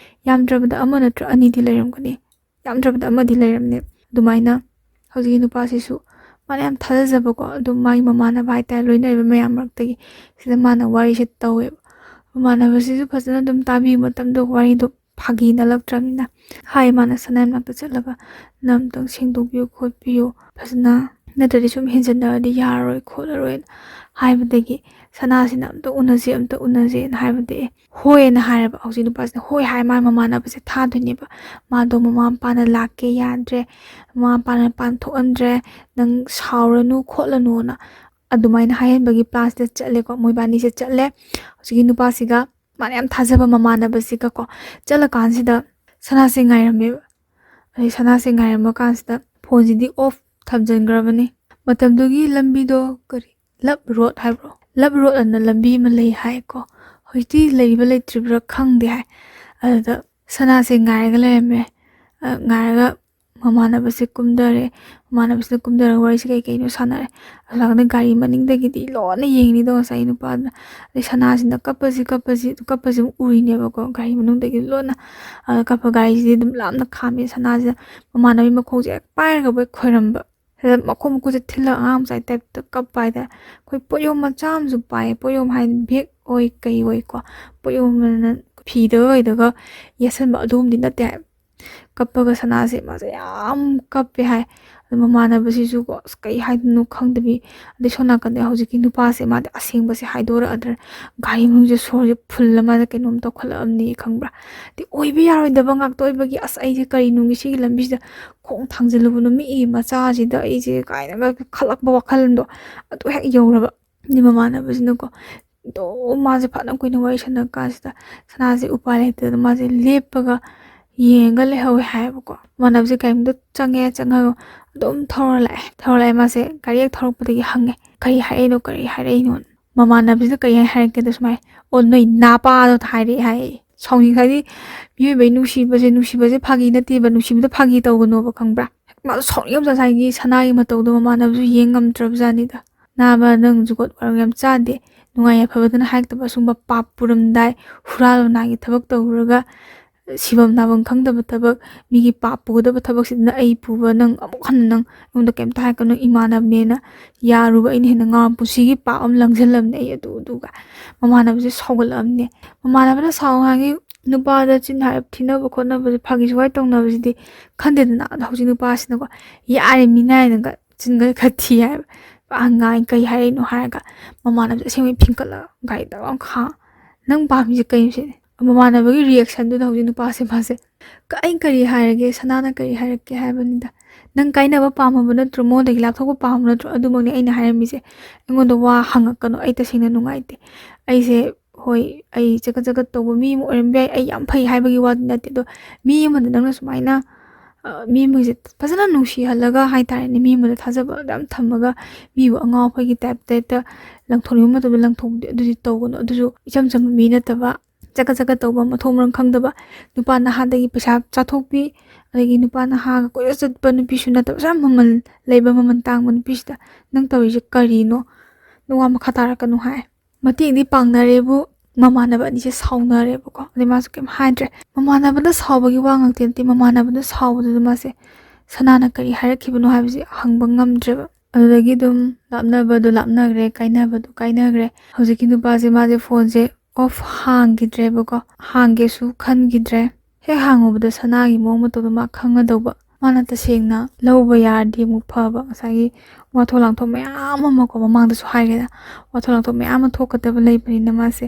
ꯌꯥꯝꯗ꯭ꯔꯕꯗ ꯑꯃ ꯅꯠꯇ꯭ꯔ ꯑꯅꯤꯗꯤ ꯂꯩꯔꯝꯒꯅꯤ ꯌꯥꯝꯗ꯭ꯔꯕꯗ ꯑꯃꯗꯤ ꯂꯩꯔꯝꯅꯦ ꯑꯗꯨꯃꯥꯏꯅ ꯍꯧꯖꯤꯛꯀꯤ ꯅꯨꯄꯥꯁꯤꯁꯨ ꯃꯥꯅ ꯌꯥꯝ ꯊꯥꯖꯖꯕꯀꯣ ꯑꯗꯨꯝ ꯃꯥꯒꯤ ꯃꯃꯥꯟꯅꯕ ꯍꯥꯏꯇꯥꯔꯦ ꯂꯣꯏꯅꯔꯤꯕ ꯃꯌꯥꯝ ꯃꯔꯛꯇꯒꯤ ꯁꯤꯗ ꯃꯥꯅ ꯋꯥꯔꯤꯁꯦ ꯇꯧꯋꯦꯕ ꯃꯃꯥꯟꯅꯕꯁꯤꯁꯨ ꯐꯖꯅ ꯑꯗꯨꯝ ꯇꯥꯕꯤꯕ ꯃꯇꯝꯗ ꯋꯥꯔꯤꯗꯣ ꯐꯥꯒꯤ ꯅꯠꯂꯛꯇ꯭ꯔꯕꯅꯤꯅ ꯍꯥꯏ ꯃꯥꯅ ꯁꯅꯥ ꯃꯅꯥꯛꯇ ꯆꯠꯂꯒ ꯅꯪ ꯑꯝꯇꯪ ꯁꯦꯡꯗꯣꯛꯄꯤꯌꯨ ꯈꯣꯠꯄꯤꯌꯨ ꯐꯖꯅ ꯅꯠꯇ꯭ꯔꯗꯤ ꯁꯨꯝ ꯍꯦꯟꯖꯟꯅꯔꯗꯤ ꯌꯥꯔꯔꯣꯏ ꯈꯣꯠꯂꯔꯣꯏꯅ ꯍꯥꯏꯕꯗꯒꯤ ꯁꯅꯥꯁꯤꯅ ꯑꯝꯇ ꯎꯅꯁꯦꯅ ꯍꯥꯏꯕꯗꯤ ꯍꯣꯏꯅ ꯍꯥꯏꯔꯕ ꯍꯧꯖꯤꯛ ꯅꯨꯄꯥꯁꯤꯅ ꯍꯣꯏ ꯍꯥꯏ ꯃꯥꯒꯤ ꯃꯃꯥꯟꯅꯕꯁꯦ ꯊꯥꯗꯣꯏꯅꯦꯕ ꯃꯥꯗꯣ ꯃꯃꯥ ꯃꯄꯥꯅ ꯂꯥꯛꯀꯦ ꯌꯥꯗ꯭ꯔꯦ ꯃꯃꯥ ꯃꯄꯥꯅ ꯃꯄꯥꯟ ꯊꯣꯛꯍꯟꯗ꯭ꯔꯦ ꯅꯪ ꯁꯥꯎꯔꯅꯨ ꯈꯣꯠꯂꯅꯨꯅ ꯑꯗꯨꯃꯥꯏꯅ ꯍꯥꯏꯍꯟꯕꯒꯤ ꯄ꯭ꯂꯥꯟꯁꯤꯗ ꯆꯠꯂꯦꯀꯣ ꯃꯣꯏꯕꯥꯅꯤꯁꯦ ꯆꯠꯂꯦ ꯍꯧꯖꯤꯛꯀꯤ ꯅꯨꯄꯥꯁꯤꯒ ꯃꯥꯅ ꯌꯥꯝ ꯊꯥꯖꯕ ꯃꯃꯥꯟꯅꯕꯁꯤꯒꯀꯣ ꯆꯠꯂꯀꯥꯟꯁꯤꯗ ꯁꯅꯥꯁꯦ ꯉꯥꯏꯔꯝꯃꯦꯕ ꯑꯗꯩ ꯁꯅꯥꯁꯦ ꯉꯥꯏꯔꯝꯕ ꯀꯥꯟꯁꯤꯗ ꯐꯣꯟꯁꯤꯗꯤ ꯑꯣꯐ ꯊꯝꯖꯤꯟꯈ꯭ꯔꯕꯅꯤ ꯃꯇꯝꯗꯨꯒꯤ ꯂꯝꯕꯤꯗꯣ ꯀꯔꯤ ꯂꯞ ꯔꯣꯗ ꯍꯥꯏꯕ꯭ꯔꯣ ꯂꯞ ꯔꯣꯗ ꯑꯅ ꯂꯝꯕꯤ ꯑꯃ ꯂꯩ ꯍꯥꯏꯀꯣ ꯍꯧꯖꯤꯛꯇꯤ ꯂꯩꯔꯤꯕ ꯂꯩꯇ꯭ꯔꯤꯕ꯭ꯔꯥ ꯈꯪꯗꯦ ꯍꯥꯏ ꯑꯗꯨꯗ ꯁꯅꯥꯁꯦ ꯉꯥꯏꯔꯒ ꯂꯩꯔꯝꯃꯦ ꯉꯥꯏꯔꯒ ꯃꯃꯥꯟꯅꯕꯁꯦ ꯀꯨꯝꯗꯔꯦ ꯃꯃꯥꯟꯅꯕꯁꯤꯅ ꯀꯨꯝꯗꯔꯒ ꯋꯥꯔꯤꯁꯦ ꯀꯩ ꯀꯩꯅꯣ ꯁꯥꯟꯅꯔꯦ ꯑꯁꯣꯝꯅꯥꯀꯟꯗ ꯒꯥꯔꯤ ꯃꯅꯤꯡꯗꯒꯤꯗꯤ ꯂꯣꯟꯅ ꯌꯦꯡꯉꯤꯗꯣ ꯉꯁꯥꯏ ꯅꯨꯄꯥꯗꯨꯅ ꯑꯗꯩ ꯁꯅꯥꯁꯤꯅ ꯀꯞꯄꯁꯤ ꯑꯃꯨꯛ ꯎꯔꯤꯅꯦꯕꯀꯣ ꯒꯥꯔꯤ ꯃꯅꯨꯡꯗꯒꯤ ꯂꯣꯟꯅ ꯀꯞꯄ ꯒꯥꯔꯤꯁꯤꯗꯤ ꯑꯗꯨꯝ ꯂꯥꯞꯅ ꯈꯥꯝꯃꯦ ꯁꯅꯥꯁꯤꯅ ꯃꯃꯥꯟꯅꯕꯤ ꯃꯈꯣꯡꯁꯦ ꯍꯦꯛ ꯄꯥꯏꯔꯒ ꯕꯣꯏ ꯈꯣꯏꯔꯝꯕ ꯁꯤꯗ ꯃꯈꯣꯡ ꯃꯈꯨꯠꯁꯦ ꯊꯤꯜꯂꯒ ꯑꯉꯥꯡ ꯃꯆꯥꯒꯤ ꯇꯥꯏꯞꯇ ꯀꯞꯄ ꯍꯥꯏꯇꯥꯔꯦ ꯑꯩꯈꯣꯏ ꯄꯣꯠꯌꯣꯝ ꯃꯆꯥ ꯑꯃꯁꯨ ꯄꯥꯏꯌꯦ ꯄꯣꯠꯌꯣꯝ ꯍꯥꯏꯗꯤ ꯕꯦꯛ ꯑꯣꯏ ꯀꯩ ꯑꯣꯏꯀꯣ ꯄꯣꯠꯌꯣꯝꯅ ꯐꯤꯗꯒ ꯀꯩꯗꯒ ꯌꯦꯠꯁꯟꯕ ꯑꯗꯨꯒꯨꯝꯕꯗꯤ ꯅꯠꯇꯦ ꯍꯥꯏ ꯀꯞꯄꯒ ꯁꯅꯥꯁꯦ ꯃꯥꯁꯦ ꯌꯥꯝ ꯀꯞꯄꯦ ꯍꯥꯏ ꯑꯗꯨ ꯃꯃꯥꯟꯅꯕꯁꯤꯁꯨꯀꯣ ꯑꯁ ꯀꯩ ꯍꯥꯏꯗꯣꯏꯅꯣ ꯈꯪꯗꯕꯤ ꯑꯗꯩ ꯁꯣꯝ ꯅꯥꯀꯟꯗ ꯍꯧꯖꯤꯛꯀꯤ ꯅꯨꯄꯥꯁꯦ ꯃꯥꯗꯤ ꯑꯁꯦꯡꯕꯁꯦ ꯍꯥꯏꯗꯣꯔꯛꯑꯗ꯭ꯔꯦ ꯒꯥꯔꯤ ꯃꯅꯨꯡꯁꯦ ꯁꯣꯔꯁꯦ ꯐꯨꯜꯂ ꯃꯥꯁꯦ ꯀꯩꯅꯣꯝ ꯇꯧꯈꯠꯂꯛꯑꯕꯅꯤ ꯈꯪꯕ꯭ꯔꯥ ꯑꯗꯩ ꯑꯣꯏꯕ ꯌꯥꯔꯣꯏꯗꯕ ꯉꯥꯛꯇ ꯑꯣꯏꯕꯒꯤ ꯑꯁ ꯑꯩꯁꯦ ꯀꯔꯤꯅꯨꯡꯒꯤ ꯁꯤꯒꯤ ꯂꯝꯕꯤꯁꯤꯗ ꯈꯣꯡ ꯊꯥꯡꯖꯤꯜꯂꯨꯕꯅꯣ ꯃꯤꯒꯤ ꯃꯆꯥꯁꯤꯗ ꯑꯩꯁꯦ ꯀꯥꯏꯅꯒ ꯈꯜꯂꯛꯄ ꯋꯥꯈꯜꯗꯣ ꯑꯗꯨ ꯍꯦꯛ ꯌꯧꯔꯕ ꯑꯗꯩ ꯃꯃꯥꯟꯅꯕꯁꯤꯅꯀꯣ ꯑꯗꯨꯝ ꯃꯥꯁꯦ ꯐꯅ ꯀꯨꯏꯅ ꯋꯥꯔꯤ ꯁꯥꯟꯅ ꯀꯥꯟꯁꯤꯗ ꯁꯅꯥꯁꯦ ꯎꯄꯥꯏ ꯂꯩꯇꯗꯅ ꯃꯥꯁꯦ ꯂꯦꯞꯄꯒ ꯌꯦꯡꯉꯒ ꯂꯩꯍꯧꯋꯦ ꯍꯥꯏꯌꯦꯕꯀꯣ ꯃꯃꯥꯟꯅꯕꯁꯦ ꯀꯔꯤꯝꯇ ꯆꯪꯉꯒ ꯑꯗꯨꯝ ꯊꯧꯔ ꯂꯥꯛꯑꯦ ꯃꯥꯁꯦ ꯒꯥꯔꯤ ꯍꯦꯛ ꯊꯧꯔꯛꯄꯗꯒꯤ ꯍꯪꯉꯦ ꯀꯔꯤ ꯍꯥꯏꯔꯛꯏꯅꯣ ꯃꯃꯥꯟꯅꯕꯁꯤꯅ ꯀꯔꯤ ꯍꯥꯏꯔꯛꯀꯦꯗ ꯁꯨꯃꯥꯏꯅ ꯑꯣ ꯅꯣꯏ ꯅꯥꯄꯥꯗꯣ ꯍꯥꯏꯔꯛꯑꯦ ꯍꯥꯏꯌꯦ ꯁꯥꯎꯅꯤꯡ ꯍꯥꯏꯗꯤ ꯃꯤꯑꯣꯏꯕꯩ ꯅꯨꯡꯁꯤꯕꯁꯦ ꯐꯥꯒꯤ ꯅꯠꯇꯦꯕ ꯅꯨꯡꯁꯤꯕꯗ ꯐꯥꯒꯤ ꯇꯧꯒꯅꯣꯕ ꯈꯪꯕ꯭ꯔꯥ ꯃꯥꯁꯨ ꯁꯥꯎꯅꯤꯡꯉꯝ ꯉꯁꯥꯏꯒꯤ ꯁꯅꯥꯒꯤ ꯃꯇꯧꯗꯣ ꯃꯃꯥꯟꯅꯕꯁꯨ ꯌꯦꯡ ꯉꯝꯗ꯭ꯔꯕꯖꯥꯠꯅꯤꯗ ꯅꯥꯕ ꯅꯪ ꯖꯨꯒꯣꯠ ꯋꯥꯔꯒ ꯌꯥꯝ ꯆꯥꯗꯦ ꯅꯨꯡꯉꯥꯏ ꯌꯥꯏꯐꯕꯗꯅ ꯍꯥꯏꯔꯛꯇꯕ ꯑꯁꯨꯝꯕ ꯄꯥꯞ ꯄꯨꯔꯝꯗꯥꯏ ꯍꯨꯔꯥꯜ ꯂꯣꯅꯥꯒꯤ ꯊꯕꯛ ꯇꯧꯔꯨꯔꯒ ꯁꯤꯐꯝ ꯅꯥꯐꯝ ꯈꯪꯗꯕ ꯊꯕꯛ ꯃꯤꯒꯤ ꯄꯥꯞ ꯄꯨꯒꯗꯕ ꯊꯕꯛꯁꯤꯗꯅ ꯑꯩ ꯄꯨꯕ ꯅꯪ ꯑꯃꯨꯛ ꯍꯟꯅ ꯅꯪ ꯑꯩꯉꯣꯟꯗ ꯀꯩꯝꯇ ꯍꯥꯏꯔꯛꯀꯅꯨ ꯏꯃꯥꯟꯅꯕꯅꯦꯅ ꯌꯥꯔꯨꯕ ꯑꯩꯅ ꯍꯦꯟꯅ ꯉꯥꯎꯔ ꯄꯨꯟꯁꯤꯒꯤ ꯄꯥꯞ ꯑꯃ ꯂꯪꯁꯤꯜꯂꯝꯅꯦ ꯑꯩ ꯑꯗꯨꯒ ꯃꯃꯥꯟꯅꯕꯁꯦ ꯁꯥꯎꯒꯠꯂꯛꯑꯕꯅꯦ ꯃꯃꯥꯟꯅꯕꯅ ꯁꯥꯎꯉꯥꯡꯒꯤ ꯅꯨꯄꯥꯗ ꯆꯤꯟ ꯍꯥꯏꯔꯞ ꯊꯤꯅꯕ ꯈꯣꯠꯅꯕꯁꯦ ꯐꯥꯒꯤ ꯖꯨꯒꯥꯏ ꯇꯧꯅꯕꯁꯤꯗꯤ ꯈꯟꯗꯦꯗꯅ ꯑꯗꯣ ꯍꯧꯖꯤꯛ ꯅꯨꯄꯥꯁꯤꯅꯀꯣ ꯌꯥꯔꯦ ꯃꯤꯅꯥꯏꯅꯒ ꯆꯤꯟꯒ ꯈꯔ ꯊꯤ ꯍꯥꯏꯕ ꯉꯥꯡ ꯀꯩ ꯍꯥꯏꯔꯛꯏꯅꯣ ꯍꯥꯏꯔꯒ ꯃꯃꯥꯟꯅꯕꯁꯦ ꯑꯁꯦꯡꯕꯩ ꯐꯤꯡꯀꯠꯂꯒ ꯒꯥꯔꯤꯗ ꯅꯪ ꯄꯥꯝꯃꯤꯁꯦ ꯀꯩꯅꯣ ꯁꯤꯅꯤ ꯃꯃꯥꯟꯅꯕꯒꯤ ꯔꯤꯌꯦꯛꯁꯟꯗꯨꯗ ꯍꯧꯖꯤꯛ ꯅꯨꯄꯥꯁꯦ ꯃꯥꯁꯦ ꯑꯩ ꯀꯔꯤ ꯍꯥꯏꯔꯒꯦ ꯁꯅꯥꯅ ꯀꯔꯤ ꯍꯥꯏꯔꯛꯀꯦ ꯍꯥꯏꯕꯅꯤꯗ ꯅꯪ ꯀꯥꯏꯅꯕ ꯄꯥꯝꯃꯕ ꯅꯠꯇ꯭ꯔꯣ ꯃꯉꯣꯟꯗꯒꯤ ꯂꯥꯞꯊꯣꯛꯄ ꯄꯥꯝꯕ ꯅꯠꯇ꯭ꯔꯣ ꯑꯗꯨꯃꯛꯅꯤ ꯑꯩꯅ ꯍꯥꯏꯔꯝꯃꯤꯁꯦ ꯑꯩꯉꯣꯟꯗ ꯋꯥ ꯍꯪꯉꯛꯀꯅꯨ ꯑꯩ ꯇꯁꯦꯡꯅ ꯅꯨꯡꯉꯥꯏꯇꯦ ꯑꯩꯁꯦ ꯍꯣꯏ ꯑꯩ ꯆꯒꯠ ꯇꯧꯕ ꯃꯤ ꯑꯃ ꯑꯣꯏꯔꯝꯕ ꯌꯥꯏ ꯑꯩ ꯌꯥꯝ ꯐꯩ ꯍꯥꯏꯕꯒꯤ ꯋꯥꯗꯤ ꯅꯠꯇꯦ ꯑꯗꯣ ꯃꯤ ꯑꯃꯗ ꯅꯪꯅ ꯁꯨꯃꯥꯏꯅ ꯃꯤ ꯑꯃꯁꯦ ꯐꯖꯅ ꯅꯨꯡꯁꯤꯍꯜꯂꯒ ꯍꯥꯏꯇꯥꯔꯦꯅꯦ ꯃꯤ ꯑꯃꯗ ꯊꯥꯖꯕ ꯌꯥꯝ ꯊꯝꯃꯒ ꯃꯤꯕꯨ ꯑꯉꯥꯎ ꯑꯐꯩꯒꯤ ꯇꯥꯏꯞꯇ ꯍꯦꯛꯇ ꯂꯪꯊꯣꯛꯅꯤꯡꯕ ꯃꯇꯝꯗ ꯂꯪꯊꯣꯛꯄꯗꯤ ꯑꯗꯨꯗꯤ ꯇꯧꯒꯅꯨ ꯑꯗꯨꯁꯨ ꯏꯆꯝ ꯆꯝꯕ ꯃꯤ ꯅꯠꯇꯕ ꯆꯒꯠ ꯇꯧꯕ ꯃꯊꯣꯡ ꯃꯔꯝ ꯈꯪꯗꯕ ꯅꯨꯄꯥ ꯅꯍꯥꯗꯒꯤ ꯄꯩꯁా ꯆꯥꯊꯣꯛꯄꯤ ꯑꯗꯒꯤ ꯅꯨꯄꯥ ꯅꯍꯥꯒ ꯀꯣꯏꯆꯠ ꯆꯠꯄ ꯅꯨꯄꯤꯁꯨ ꯅꯠꯇꯕ ꯌꯥꯝ ꯃꯃꯜ ꯂꯩꯕ ꯃꯃꯜ ꯇꯥꯡꯕ ꯅꯨꯄꯤꯁꯤꯗ ꯅꯪ ꯇꯧꯔꯤꯁꯦ ꯀꯔꯤꯅꯣ ꯅꯪ ꯋꯥ ꯃꯈꯥ ꯇꯥꯔꯛꯀꯅꯨ ꯍꯥꯏ ꯃꯇꯦꯡꯗꯤ ꯄꯥꯡꯅꯔꯦꯕꯨ ꯃꯃꯥꯟꯅꯕ ꯑꯅꯤꯁꯦ ꯁꯥꯎꯅꯔꯦꯕꯀꯣ ꯑꯗꯩ ꯃꯥꯁꯨ ꯀꯩꯝ ꯍꯥꯏꯗ꯭ꯔꯦ ꯃꯃꯥꯟꯅꯕꯅ ꯁꯥꯎꯕꯒꯤ ꯋꯥ ꯉꯥꯛꯇ ꯅꯠꯇꯦ ꯃꯃꯥꯟꯅꯕꯅ ꯁꯥꯎꯕꯗꯨꯗ ꯃꯥꯁꯦ ꯁꯅꯥꯅ ꯀꯔꯤ ꯍꯥꯏꯔꯛꯈꯤꯕꯅꯣ ꯍꯥꯏꯕꯁꯦ ꯍꯪꯕ ꯉꯝꯗ꯭ꯔꯦꯕ ꯑꯗꯨꯗꯒꯤ ꯑꯗꯨꯝ ꯂꯥꯞꯅꯕꯗꯣ ꯂꯥꯞꯅꯈ꯭ꯔꯦ ꯀꯥꯏꯅꯕꯗꯣ ꯀꯥꯏꯅꯈ꯭ꯔꯦ ꯍꯧꯖꯤꯛꯀꯤ ꯅꯨꯄꯥꯁꯦ ꯃꯥꯁꯦ ꯐꯣꯟꯁꯦ ꯑꯣꯐ ꯍꯥꯡꯈꯤꯗ꯭ꯔꯦꯕꯀꯣ ꯍꯥꯡꯒꯦꯁꯨ ꯈꯟꯈꯤꯗ꯭ꯔꯦ ꯍꯦꯛ ꯍꯥꯡꯉꯨꯕꯗ ꯁꯅꯥꯒꯤ ꯃꯑꯣꯡ ꯃꯇꯧꯗꯣ ꯃꯥ ꯈꯪꯒꯗꯧꯕ ꯃꯥꯅ ꯇꯁꯦꯡꯅ ꯂꯧꯕ ꯌꯥꯔꯗꯤ ꯑꯃꯨꯛ ꯐꯕ ꯉꯁꯥꯏꯒꯤ ꯋꯥꯊꯣꯛ ꯂꯥꯟꯊꯣꯛ ꯃꯌꯥꯝ ꯑꯃꯀꯣ ꯃꯃꯥꯡꯗꯁꯨ ꯍꯥꯏꯒꯦꯗ ꯋꯥꯊꯣꯛ ꯂꯥꯟꯊꯣꯛ ꯃꯌꯥꯝ ꯑꯃ ꯊꯣꯛꯀꯗꯕ ꯂꯩꯕꯅꯤꯅ ꯃꯥꯁꯦ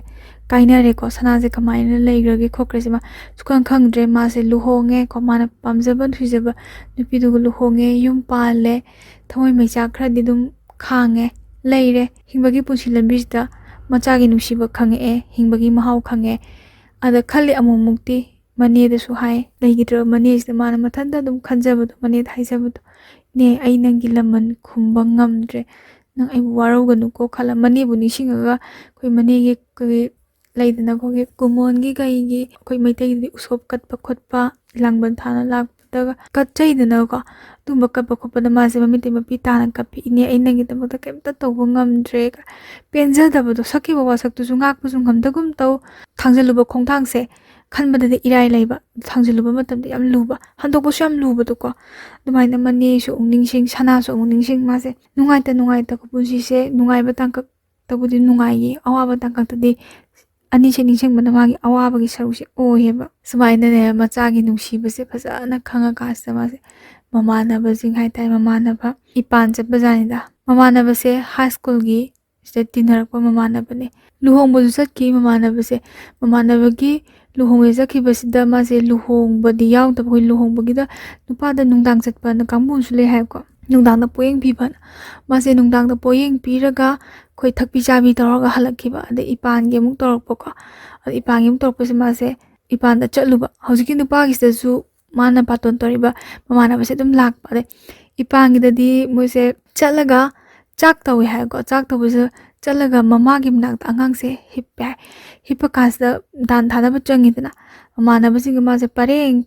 ꯀꯥꯏꯅꯔꯦꯀꯣ ꯁꯅꯥꯁꯦ ꯀꯃꯥꯏꯅ ꯂꯩꯈ꯭ꯔꯒꯦ ꯈꯣꯠꯈ꯭ꯔꯦꯁꯦ ꯃꯥ ꯁꯨꯈꯪ ꯈꯪꯗ꯭ꯔꯦ ꯃꯥꯁꯦ ꯂꯨꯍꯣꯡꯉꯦꯀꯣ ꯃꯥꯅ ꯄꯥꯝꯖꯕ ꯊꯨꯖꯕ ꯅꯨꯄꯤꯗꯨꯒ ꯂꯨꯍꯣꯡꯉꯦ ꯌꯨꯝ ꯄꯥꯜꯂꯦ ꯊꯃꯣꯏ ꯃꯩꯆꯥꯛ ꯈꯔꯗꯤ ꯑꯗꯨꯝ ꯈꯥꯡꯉꯦ ꯂꯩꯔꯦ ꯍꯤꯡꯕꯒꯤ ꯄꯨꯟꯁꯤ ꯂꯝꯕꯤꯁꯤꯗ ꯃꯆꯥꯒꯤ ꯅꯨꯡꯁꯤꯕ ꯈꯪꯉꯛꯑꯦ ꯍꯤꯡꯕꯒꯤ ꯃꯍꯥꯎ ꯈꯪꯉꯦ ꯑꯗ ꯈꯜꯂꯤ ꯑꯃꯨꯛꯃꯨꯛꯇꯤ ꯃꯅꯦꯗꯁꯨ ꯍꯥꯏ ꯂꯩꯈꯤꯗ꯭ꯔꯕ ꯃꯅꯦꯁꯤꯗ ꯃꯥꯅ ꯃꯊꯟꯇ ꯑꯗꯨꯝ ꯈꯟꯖꯕꯗꯣ ꯃꯅꯦꯗ ꯍꯥꯏꯖꯕꯗꯣ ꯏꯅꯦ ꯑꯩ ꯅꯪꯒꯤ ꯂꯃꯟ ꯈꯨꯝꯕ ꯉꯝꯗ꯭ꯔꯦ ꯅꯪ ꯑꯩꯕꯨ ꯋꯥꯔꯧꯒꯅꯨꯀꯣ ꯈꯜꯂ ꯃꯅꯦꯕꯨ ꯅꯤꯡꯁꯤꯡꯉꯒ ꯑꯩꯈꯣꯏ ꯃꯅꯦꯒꯤ ꯂꯩꯗꯅ ꯑꯩꯈꯣꯏꯒꯤ ꯀꯨꯃꯣꯟꯒꯤ ꯀꯩꯒꯤ ꯑꯩꯈꯣꯏ ꯃꯩꯇꯩꯒꯤꯗꯤ ꯎꯁꯣꯞ ꯀꯠꯄ ꯈꯣꯠꯄ ꯂꯥꯡꯕꯟ ꯊꯥꯅ ꯂꯥꯛꯄꯗꯒ ꯀꯠꯆꯩꯗꯅꯀꯣ ꯑꯗꯨꯒꯨꯝꯕ ꯀꯠꯄ ꯈꯣꯠꯄꯗ ꯃꯥꯁꯦ ꯃꯃꯤꯠꯇꯩ ꯃꯄꯤ ꯇꯥꯅ ꯀꯞꯄꯤ ꯏꯅꯦ ꯑꯩ ꯅꯪꯒꯤꯗꯃꯛꯇ ꯀꯩꯝꯇ ꯇꯧꯕ ꯉꯝꯗ꯭ꯔꯦ ꯄꯦꯟꯖꯗꯕꯗꯣ ꯁꯛꯈꯤꯕ ꯋꯥꯁꯛꯇꯨꯁꯨ ꯉꯥꯛꯄꯁꯨ ꯉꯝꯗꯒꯨꯝ ꯇꯧ ꯊꯥꯡꯖꯜꯂꯨꯕ ꯈꯣꯡꯊꯥꯡꯁꯦ ꯈꯟꯕꯗꯗꯤ ꯏꯔꯥꯏ ꯂꯩꯕ ꯊꯥꯡꯖꯜꯂꯨꯕ ꯃꯇꯝꯗ ꯌꯥꯝ ꯂꯨꯕ ꯍꯟꯗꯣꯛꯄꯁꯨ ꯌꯥꯝ ꯂꯨꯕꯗꯣꯀꯣ ꯑꯗꯨꯃꯥꯏꯅ ꯃꯅꯦꯁꯨ ꯑꯃꯨꯛ ꯅꯤꯡꯁꯤꯡ ꯁꯅꯥꯁꯨ ꯑꯃꯨꯛ ꯅꯤꯡꯁꯤꯡ ꯃꯥꯁꯦ ꯅꯨꯡꯉꯥꯏꯇꯕ ꯄꯨꯟꯁꯤꯁꯦ ꯅꯨꯡꯉꯥꯏꯕ ꯇꯥꯡꯀꯛꯇꯕꯨꯗꯤ ꯅꯨꯡꯉꯥꯏꯌꯦ ꯑꯋꯥꯕ ꯇꯥꯡꯀꯛꯇꯗꯤ ꯑꯅꯤꯁꯦ ꯅꯤꯡꯁꯤꯡꯕꯅ ꯃꯥꯒꯤ ꯑꯋꯥꯕꯒꯤ ꯁꯔꯨꯛꯁꯦ ꯑꯣꯏꯌꯦꯕ ꯁꯨꯃꯥꯏꯅꯅꯦ ꯃꯆꯥꯒꯤ ꯅꯨꯡꯁꯤꯕꯁꯦ ꯐꯖꯅ ꯈꯪꯉꯀꯥꯟꯁꯤꯗ ꯃꯥꯁꯦ ꯃꯃꯥꯟꯅꯕꯁꯤꯡ ꯍꯥꯏꯇꯥꯔꯦ ꯃꯃꯥꯟꯅꯕ ꯏꯄꯥꯟ ꯆꯠꯄꯖꯥꯠꯅꯤꯗ ꯃꯃꯥꯟꯅꯕꯁꯦ ꯍꯥꯏ ꯁ꯭ꯀꯨꯜꯒꯤ ꯁꯤꯗ ꯇꯤꯟꯅꯔꯛꯄ ꯃꯃꯥꯟꯅꯕꯅꯦ ꯂꯨꯍꯣꯡꯕꯁꯨ ꯆꯠꯈꯤ ꯃꯃꯥꯟꯅꯕꯁꯦ ꯃꯃꯥꯟꯅꯕꯒꯤ ꯂꯨꯍꯣꯡꯕ ꯆꯠꯈꯤꯕꯁꯤꯗ ꯃꯥꯁꯦ ꯂꯨꯍꯣꯡꯕꯗꯤ ꯌꯥꯎꯗꯕ ꯑꯩꯈꯣꯏ ꯂꯨꯍꯣꯡꯕꯒꯤꯗ ꯅꯨꯄꯥꯗ ꯅꯨꯡꯗꯥꯡ ꯆꯠꯄꯅ ꯀꯥꯡꯕꯨ ꯑꯃꯁꯨ ꯂꯩ ꯍꯥꯏꯕꯀꯣ ꯅꯨꯡꯗꯥꯡꯗ ꯄꯣꯌꯦꯡ ꯄꯤꯕꯅ ꯃꯥꯁꯦ ꯅꯨꯡꯗꯥꯡꯗ ꯄꯣꯌꯦꯡ ꯄꯤꯔꯒ ꯑꯩꯈꯣꯏ ꯊꯛꯄꯤ ꯆꯥꯕꯤ ꯇꯧꯔꯒ ꯍꯜꯂꯛꯈꯤꯕ ꯑꯗꯩ ꯏꯄꯥꯟꯒꯤ ꯑꯃꯨꯛ ꯇꯧꯔꯛꯄꯀꯣ ꯑꯗꯩ ꯏꯄꯥꯟꯒꯤ ꯑꯃꯨꯛ ꯇꯧꯔꯛꯄꯁꯦ ꯃꯥꯁꯦ ꯏꯄꯥꯟꯗ ꯆꯠꯂꯨꯕ ꯍꯧꯖꯤꯛꯀꯤ ꯅꯨꯄꯥꯒꯤꯁꯤꯗꯁꯨ ꯃꯥꯅ ꯕꯥꯇꯣꯟ ꯇꯧꯔꯤꯕ ꯃꯃꯥꯟꯅꯕꯁꯦ ꯑꯗꯨꯝ ꯂꯥꯛꯄ ꯑꯗꯩ ꯏꯄꯥꯟꯒꯤꯗꯗꯤ ꯃꯣꯏꯁꯦ ꯆꯠꯂꯒ ꯆꯥꯛ ꯇꯧꯋꯦ ꯍꯥꯏꯀꯣ ꯆꯥꯛ ꯇꯧꯕꯁꯤꯗ ꯆꯠꯂꯒ ꯃꯃꯥꯒꯤ ꯃꯅꯥꯛꯇ ꯑꯉꯥꯡꯁꯦ ꯍꯤꯞꯄꯦ ꯍꯥꯏ ꯍꯤꯞꯄ ꯀꯥꯟꯁꯤꯗ ꯗꯥꯟ ꯊꯥꯗꯕ ꯆꯪꯉꯤꯗꯅ ꯃꯃꯥꯟꯅꯕꯁꯤꯡꯒ ꯃꯥꯁꯦ ꯄꯔꯦꯡ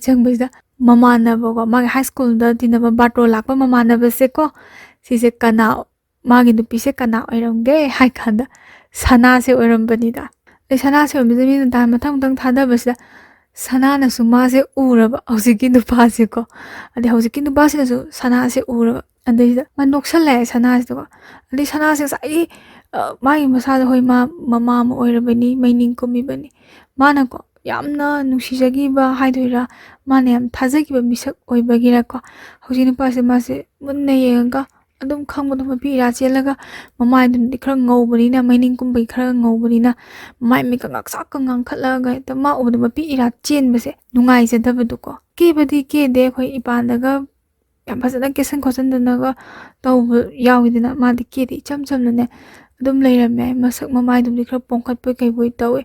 ꯆꯪꯕꯁꯤꯗ ꯃꯃꯥꯟꯅꯕꯀꯣ ꯃꯥꯒꯤ ꯍꯥꯏ ꯁ꯭ꯀꯨꯜꯗ ꯇꯤꯟꯅꯕ ꯕꯥꯔꯇꯣ ꯂꯥꯛꯄ ꯃꯃꯥꯟꯅꯕꯁꯦꯀꯣ ꯁꯤꯁꯦ ꯀꯅꯥ ꯃꯥꯒꯤ ꯅꯨꯄꯤꯁꯦ ꯀꯅꯥ ꯑꯣꯏꯔꯝꯒꯦ ꯍꯥꯏ ꯀꯥꯟꯗ ꯁꯅꯥꯁꯦ ꯑꯣꯏꯔꯝꯕꯅꯤꯗ ꯁꯅꯥꯁꯦ ꯑꯣꯏꯔꯝꯕꯁꯦ ꯃꯤꯅ ꯃꯊꯪ ꯃꯊꯪ ꯊꯥꯗꯕꯁꯤꯗ ꯁꯅꯥꯅꯁꯨ ꯃꯥꯁꯦ ꯎꯔꯕ ꯍꯧꯖꯤꯛꯀꯤ ꯅꯨꯄꯥꯁꯦꯀꯣ ꯑꯗꯩ ꯍꯧꯖꯤꯛꯀꯤ ꯅꯨꯄꯥꯁꯤꯅꯁꯨ ꯁꯅꯥꯁꯦ ꯎꯔꯕ ꯑꯗꯩꯁꯤꯗ ꯃꯥ ꯅꯣꯛꯁꯜꯂꯛꯑꯦ ꯁꯅꯥꯁꯤꯗꯀꯣ ꯑꯗꯩ ꯁꯅꯥꯁꯦ ꯉꯁꯥꯏꯒꯤ ꯃꯥꯒꯤ ꯃꯁꯥꯗ ꯍꯣꯏ ꯃꯥ ꯃꯃꯥ ꯑꯃ ꯑꯣꯏꯔꯕꯅꯤ ꯃꯩꯅꯤꯡ ꯀꯨꯝꯃꯤꯕꯅꯤ ꯃꯥꯅꯀꯣ ꯌꯥꯝꯅ ꯅꯨꯡꯁꯤꯖꯈꯤꯕ ꯍꯥꯏꯗꯣꯏꯔꯥ ꯃꯥꯅ ꯌꯥꯝ ꯊꯥꯖꯈꯤꯕ ꯃꯤꯁꯛ ꯑꯣꯏꯕꯒꯤꯔꯀꯣ ꯍꯧꯖꯤꯛ ꯅꯨꯄꯥꯁꯦ ꯃꯥꯁꯦ ꯃꯨꯟꯅ ꯌꯦꯡꯉꯒ ꯑꯗꯨꯝ ꯈꯪꯕꯗꯣ ꯃꯄꯤ ꯏꯔꯥ ꯆꯦꯜꯂꯒ ꯃꯃꯥꯏꯗꯨꯅꯗꯤ ꯈꯔ ꯉꯧꯕꯅꯤꯅ ꯃꯩꯅꯤꯡ ꯀꯨꯝꯕꯒꯤ ꯈꯔ ꯉꯧꯕꯅꯤꯅ ꯃꯥꯏ ꯃꯤꯠꯀ ꯉꯥꯛꯁꯥꯛꯀ ꯉꯥꯡꯈꯠꯂꯒ ꯍꯦꯛꯇ ꯃꯥ ꯎꯕꯗ ꯃꯄꯤ ꯏꯔꯥ ꯆꯦꯟꯕꯁꯦ ꯅꯨꯡꯉꯥꯏꯖꯗꯕꯗꯣꯀꯣ ꯀꯦꯕꯗꯤ ꯀꯦꯗꯦ ꯑꯩꯈꯣꯏ ꯏꯄꯥꯟꯗꯒ ꯌꯥꯝ ꯐꯖꯅ ꯀꯦꯁꯟ ꯈꯣꯠꯆꯟꯗꯅꯒ ꯇꯧꯕ ꯌꯥꯎꯋꯤꯗꯅ ꯃꯥꯗꯤ ꯀꯦꯗꯤ ꯏꯆꯝ ꯆꯝꯅꯅꯦ ꯑꯗꯨꯝ ꯂꯩꯔꯝꯃꯦ ꯃꯁꯛ ꯃꯃꯥꯏꯗꯨꯕꯨꯗꯤ ꯈꯔ ꯄꯣꯡꯈꯠꯄꯣꯏ ꯀꯩꯕꯣꯏ ꯇꯧꯋꯦ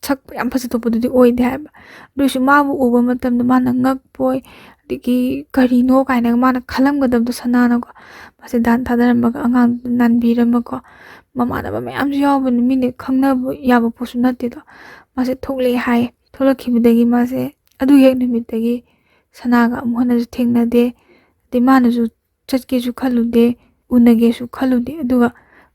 ꯁꯛ ꯌꯥꯝ ꯐꯖꯊꯣꯛꯄꯗꯨꯗꯤ ꯑꯣꯏꯗꯦ ꯍꯥꯏꯕ ꯑꯗꯨꯏꯁꯨ ꯃꯥꯕꯨ ꯎꯕ ꯃꯇꯝꯗ ꯃꯥꯅ ꯉꯛꯄꯣꯏ ꯑꯗꯒꯤ ꯀꯔꯤꯅꯣ ꯀꯥꯏꯅꯒ ꯃꯥꯅ ꯈꯜꯂꯝꯒꯗꯕꯗꯣ ꯁꯅꯥꯅꯀꯣ ꯃꯥꯁꯦ ꯗꯥꯟ ꯊꯥꯗꯔꯝꯃꯒ ꯑꯉꯥꯡꯗꯨ ꯅꯥꯟꯕꯤꯔꯝꯃꯀꯣ ꯃꯃꯥꯟꯅꯕ ꯃꯌꯥꯝꯁꯨ ꯌꯥꯎꯕꯅꯤ ꯃꯤꯅ ꯈꯪꯅꯕ ꯌꯥꯕ ꯄꯣꯠꯁꯨ ꯅꯠꯇꯦꯗꯣ ꯃꯥꯁꯦ ꯊꯣꯛꯂꯛꯑꯦ ꯍꯥꯏ ꯊꯣꯛꯂꯛꯈꯤꯕꯗꯒꯤ ꯃꯥꯁꯦ ꯑꯗꯨ ꯍꯦꯛ ꯅꯨꯃꯤꯠꯇꯒꯤ ꯁꯅꯥꯒ ꯑꯃꯨꯛ ꯍꯟꯅꯁꯨ ꯊꯦꯡꯅꯗꯦ ꯑꯗꯩ ꯃꯥꯅꯁꯨ ꯆꯠꯀꯦꯁꯨ ꯈꯜꯂꯨꯗꯦ ꯎꯅꯒꯦꯁꯨ ꯈꯜꯂꯨꯗꯦ ꯑꯗꯨꯒ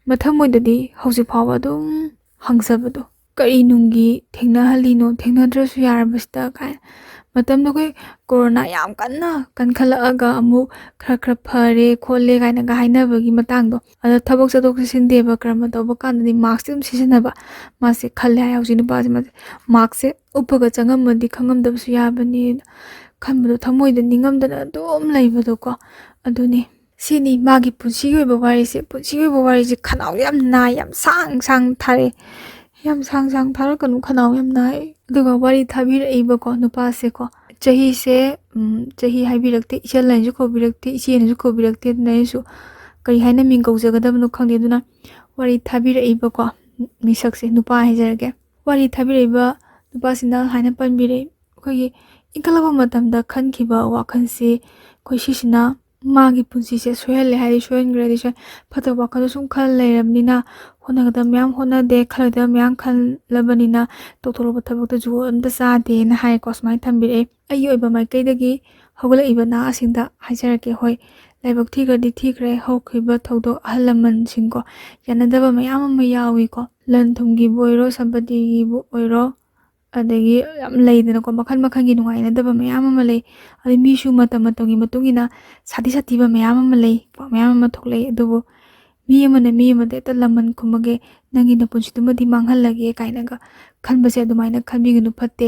ꯃꯊꯃꯣꯏꯗꯗꯤ ꯍꯧꯖꯤꯛ ꯐꯥꯎꯕ ꯑꯗꯨꯝ ꯍꯪꯖꯕꯗꯣ ꯀꯔꯤ ꯅꯨꯡꯒꯤ ꯊꯦꯡꯅꯍꯜꯂꯤꯅꯣ ꯊꯦꯡꯅꯗ꯭ꯔꯁꯨ ꯌꯥꯔꯕꯁꯤꯗ ꯀꯥꯏꯅ ꯃꯇꯝꯗꯣ ꯑꯩꯈꯣꯏ ꯀꯣꯔꯣꯅꯥ ꯌꯥꯝ ꯀꯟꯅ ꯀꯟꯈꯠꯂꯛꯑꯒ ꯑꯃꯨꯛ ꯈꯔ ꯐꯔꯦ ꯈꯣꯠꯂꯦ ꯀꯥꯏꯅꯒ ꯍꯥꯏꯅꯕꯒꯤ ꯃꯇꯥꯡꯗꯣ ꯑꯗ ꯊꯕꯛ ꯆꯠꯊꯣꯛ ꯆꯠꯁꯤꯟ ꯗꯦꯕ ꯀꯔꯃ ꯇꯧꯕ ꯀꯥꯟꯗꯗꯤ ꯃꯥꯛꯁꯇꯤ ꯑꯗꯨꯝ ꯁꯤꯖꯤꯟꯅꯕ ꯃꯥꯁꯦ ꯈꯜꯂꯦ ꯍꯥꯏ ꯍꯧꯖꯤꯛ ꯅꯨꯄꯥꯁꯦ ꯃꯥꯛꯁꯁꯦ ꯎꯞꯄꯒ ꯆꯪꯉꯝꯃꯗꯤ ꯈꯪꯉꯝꯗꯕꯁꯨ ꯌꯥꯕꯅꯤ ꯈꯟꯕꯗꯣ ꯊꯃꯣꯏꯗ ꯅꯤꯡꯉꯝꯗꯅ ꯑꯗꯨꯝ ꯂꯩꯕꯗꯣꯀꯣ ꯑꯗꯨꯅꯤ ꯁꯤꯅꯤ ꯃꯥꯒꯤ ꯄꯨꯟꯁꯤꯒꯤ ꯑꯣꯏꯕ ꯋꯥꯔꯤꯁꯦ ꯄꯨꯟꯁꯤꯒꯤ ꯑꯣꯏꯕ ꯋꯥꯔꯤꯁꯦ ꯈꯅꯥꯎ ꯌꯥꯝ ꯅꯥꯏ ꯌꯥꯝ ꯁꯥꯡ ꯊꯥꯔꯛꯑꯦ ꯌꯥꯝ ꯁꯥꯡ ꯊꯥꯔꯛꯀꯅꯨ ꯈꯅꯥꯎ ꯌꯥꯝ ꯅꯥꯏ ꯑꯗꯨꯒ ꯋꯥꯔꯤ ꯊꯥꯕꯤꯔꯛꯏꯕꯀꯣ ꯅꯨꯄꯥꯁꯦꯀꯣ ꯆꯍꯤꯁꯦ ꯆꯍꯤ ꯍꯥꯏꯕꯤꯔꯛꯇꯦ ꯏꯆꯜ ꯍꯥꯏꯅꯁꯨ ꯀꯧꯕꯤꯔꯛꯇꯦ ꯏꯆꯦꯅꯁꯨ ꯀꯧꯕꯤꯔꯛꯇꯦ ꯑꯗꯨꯅ ꯑꯩꯁꯨ ꯀꯔꯤ ꯍꯥꯏꯅ ꯃꯤꯡ ꯀꯧꯖꯒꯗꯕꯅꯣ ꯈꯪꯗꯦ ꯑꯗꯨꯅ ꯋꯥꯔꯤ ꯊꯥꯕꯤꯔꯛꯏꯕꯀꯣ ꯃꯤꯁꯛꯁꯦ ꯅꯨꯄꯥ ꯍꯥꯏꯖꯔꯒꯦ ꯋꯥꯔꯤ ꯊꯥꯕꯤꯔꯛꯏꯕ ꯅꯨꯄꯥꯁꯤꯅ ꯍꯥꯏꯅ ꯄꯟꯕꯤꯔꯛꯏ ꯑꯩꯈꯣꯏꯒꯤ ꯏꯟꯈꯠꯂꯛꯄ ꯃꯇꯝꯗ ꯈꯟꯈꯤꯕ ꯋꯥꯈꯜꯁꯤ ꯑꯩꯈꯣꯏ ꯁꯤꯁꯤꯅ ꯃꯥꯒꯤ ꯄꯨꯟꯁꯤꯁꯦ ꯁꯣꯏꯍꯜꯂꯦ ꯍꯥꯏꯗꯤ ꯁꯣꯏꯍꯟꯈ꯭ꯔꯗꯤ ꯐꯠꯇꯕ ꯋꯥꯈꯜꯗꯣ ꯁꯨꯝ ꯈꯜ ꯂꯩꯔꯕꯅꯤꯅ ꯍꯣꯠꯅꯒꯗꯕ ꯃꯌꯥꯝ ꯍꯣꯠꯅꯗꯦ ꯈꯜꯂꯣꯏꯗꯕ ꯃꯌꯥꯝ ꯈꯜꯂꯕꯅꯤꯅ ꯇꯧꯊꯣꯔꯛꯄ ꯊꯕꯛꯇ ꯖꯨꯒꯣꯠ ꯑꯝꯇ ꯆꯥꯗꯦꯅ ꯍꯥꯏꯀꯣ ꯁꯨꯃꯥꯏꯅ ꯊꯝꯕꯤꯔꯛꯑꯦ ꯑꯩꯒꯤ ꯑꯣꯏꯕ ꯃꯥꯏꯀꯩꯗꯒꯤ ꯍꯧꯒꯠꯂꯛꯏꯕ ꯅꯍꯥꯁꯤꯡꯗ ꯍꯥꯏꯖꯔꯛꯀꯦ ꯍꯣꯏ ꯂꯥꯏꯕꯛ ꯊꯤꯈ꯭ꯔꯗꯤ ꯊꯤꯈ꯭ꯔꯦ ꯍꯧꯈꯤꯕ ꯊꯧꯗꯣꯛ ꯑꯍꯜ ꯂꯃꯟꯁꯤꯡꯀꯣ ꯌꯥꯅꯗꯕ ꯃꯌꯥꯝ ꯑꯃ ꯌꯥꯎꯏꯀꯣ ꯂꯟ ꯊꯨꯝꯒꯤꯕꯨ ꯑꯣꯏꯔꯣ ꯁꯝꯄꯇꯤꯒꯤꯕꯨ ꯑꯣꯏꯔോ ꯑꯗꯒꯤ ꯌꯥꯝ ꯂꯩꯗꯅꯀꯣ ꯃꯈꯜ ꯃꯈꯜꯒꯤ ꯅꯨꯡꯉꯥꯏꯅꯗꯕ ꯃꯌꯥꯝ ꯑꯃ ꯂꯩ ꯑꯗꯩ ꯃꯤꯁꯨ ꯃꯇꯝꯒꯤ ꯃꯇꯨꯡ ꯏꯟꯅ ꯁꯥꯊꯤꯕ ꯃꯌꯥꯝ ꯑꯃ ꯂꯩ ꯃꯌꯥꯝ ꯑꯃ ꯊꯣꯛꯂꯛꯏ ꯑꯗꯨꯕꯨ ꯃꯤ ꯑꯃꯅ ꯃꯤ ꯑꯃꯗ ꯍꯦꯛꯇ ꯂꯃꯟ ꯈꯨꯝꯃꯒꯦ ꯅꯪꯒꯤ ꯅꯄꯨꯟꯁꯤꯗꯨꯃꯗꯤ ꯃꯥꯡꯍꯜꯂꯒꯦ ꯀꯥꯏꯅꯒ ꯈꯟꯕꯁꯦ ꯑꯗꯨꯃꯥꯏꯅ ꯈꯟꯕꯤꯒꯅꯨ ꯐꯠꯇꯦ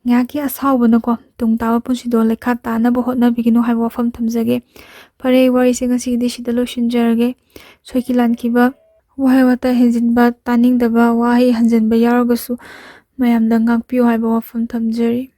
ꯉꯥꯏꯍꯥꯛꯀꯤ ꯑꯁꯥꯎꯕꯅꯀꯣ ꯇꯨꯡ ꯇꯥꯕ ꯄꯨꯟꯁꯤꯗꯣ ꯂꯩꯈꯥ ꯇꯥꯅꯕ ꯍꯣꯠꯅꯕꯤꯒꯅꯨ ꯍꯥꯏꯕ ꯋꯥꯐꯝ ꯊꯝꯖꯒꯦ ꯐꯔꯦ ꯋꯥꯔꯤꯁꯦ ꯉꯁꯤꯒꯤꯗꯤ ꯁꯤꯗ ꯂꯣꯏꯁꯤꯟꯖꯔꯒꯦ ꯁꯣꯏꯈꯤ ꯂꯥꯟꯈꯤꯕ ꯋꯥꯍꯩ ꯋꯥꯇꯥ ꯍꯦꯟꯖꯤꯟꯕ ꯇꯥꯅꯤꯡꯗꯕ ꯋꯥꯍꯩ ꯍꯟꯖꯤꯟꯕ ꯌꯥꯎꯔꯒꯁꯨ ꯃꯌꯥꯝꯗ ꯉꯥꯛꯄꯤꯌꯨ ꯍꯥꯏꯕ ꯋꯥꯐꯝ ꯊꯝꯖꯔꯤ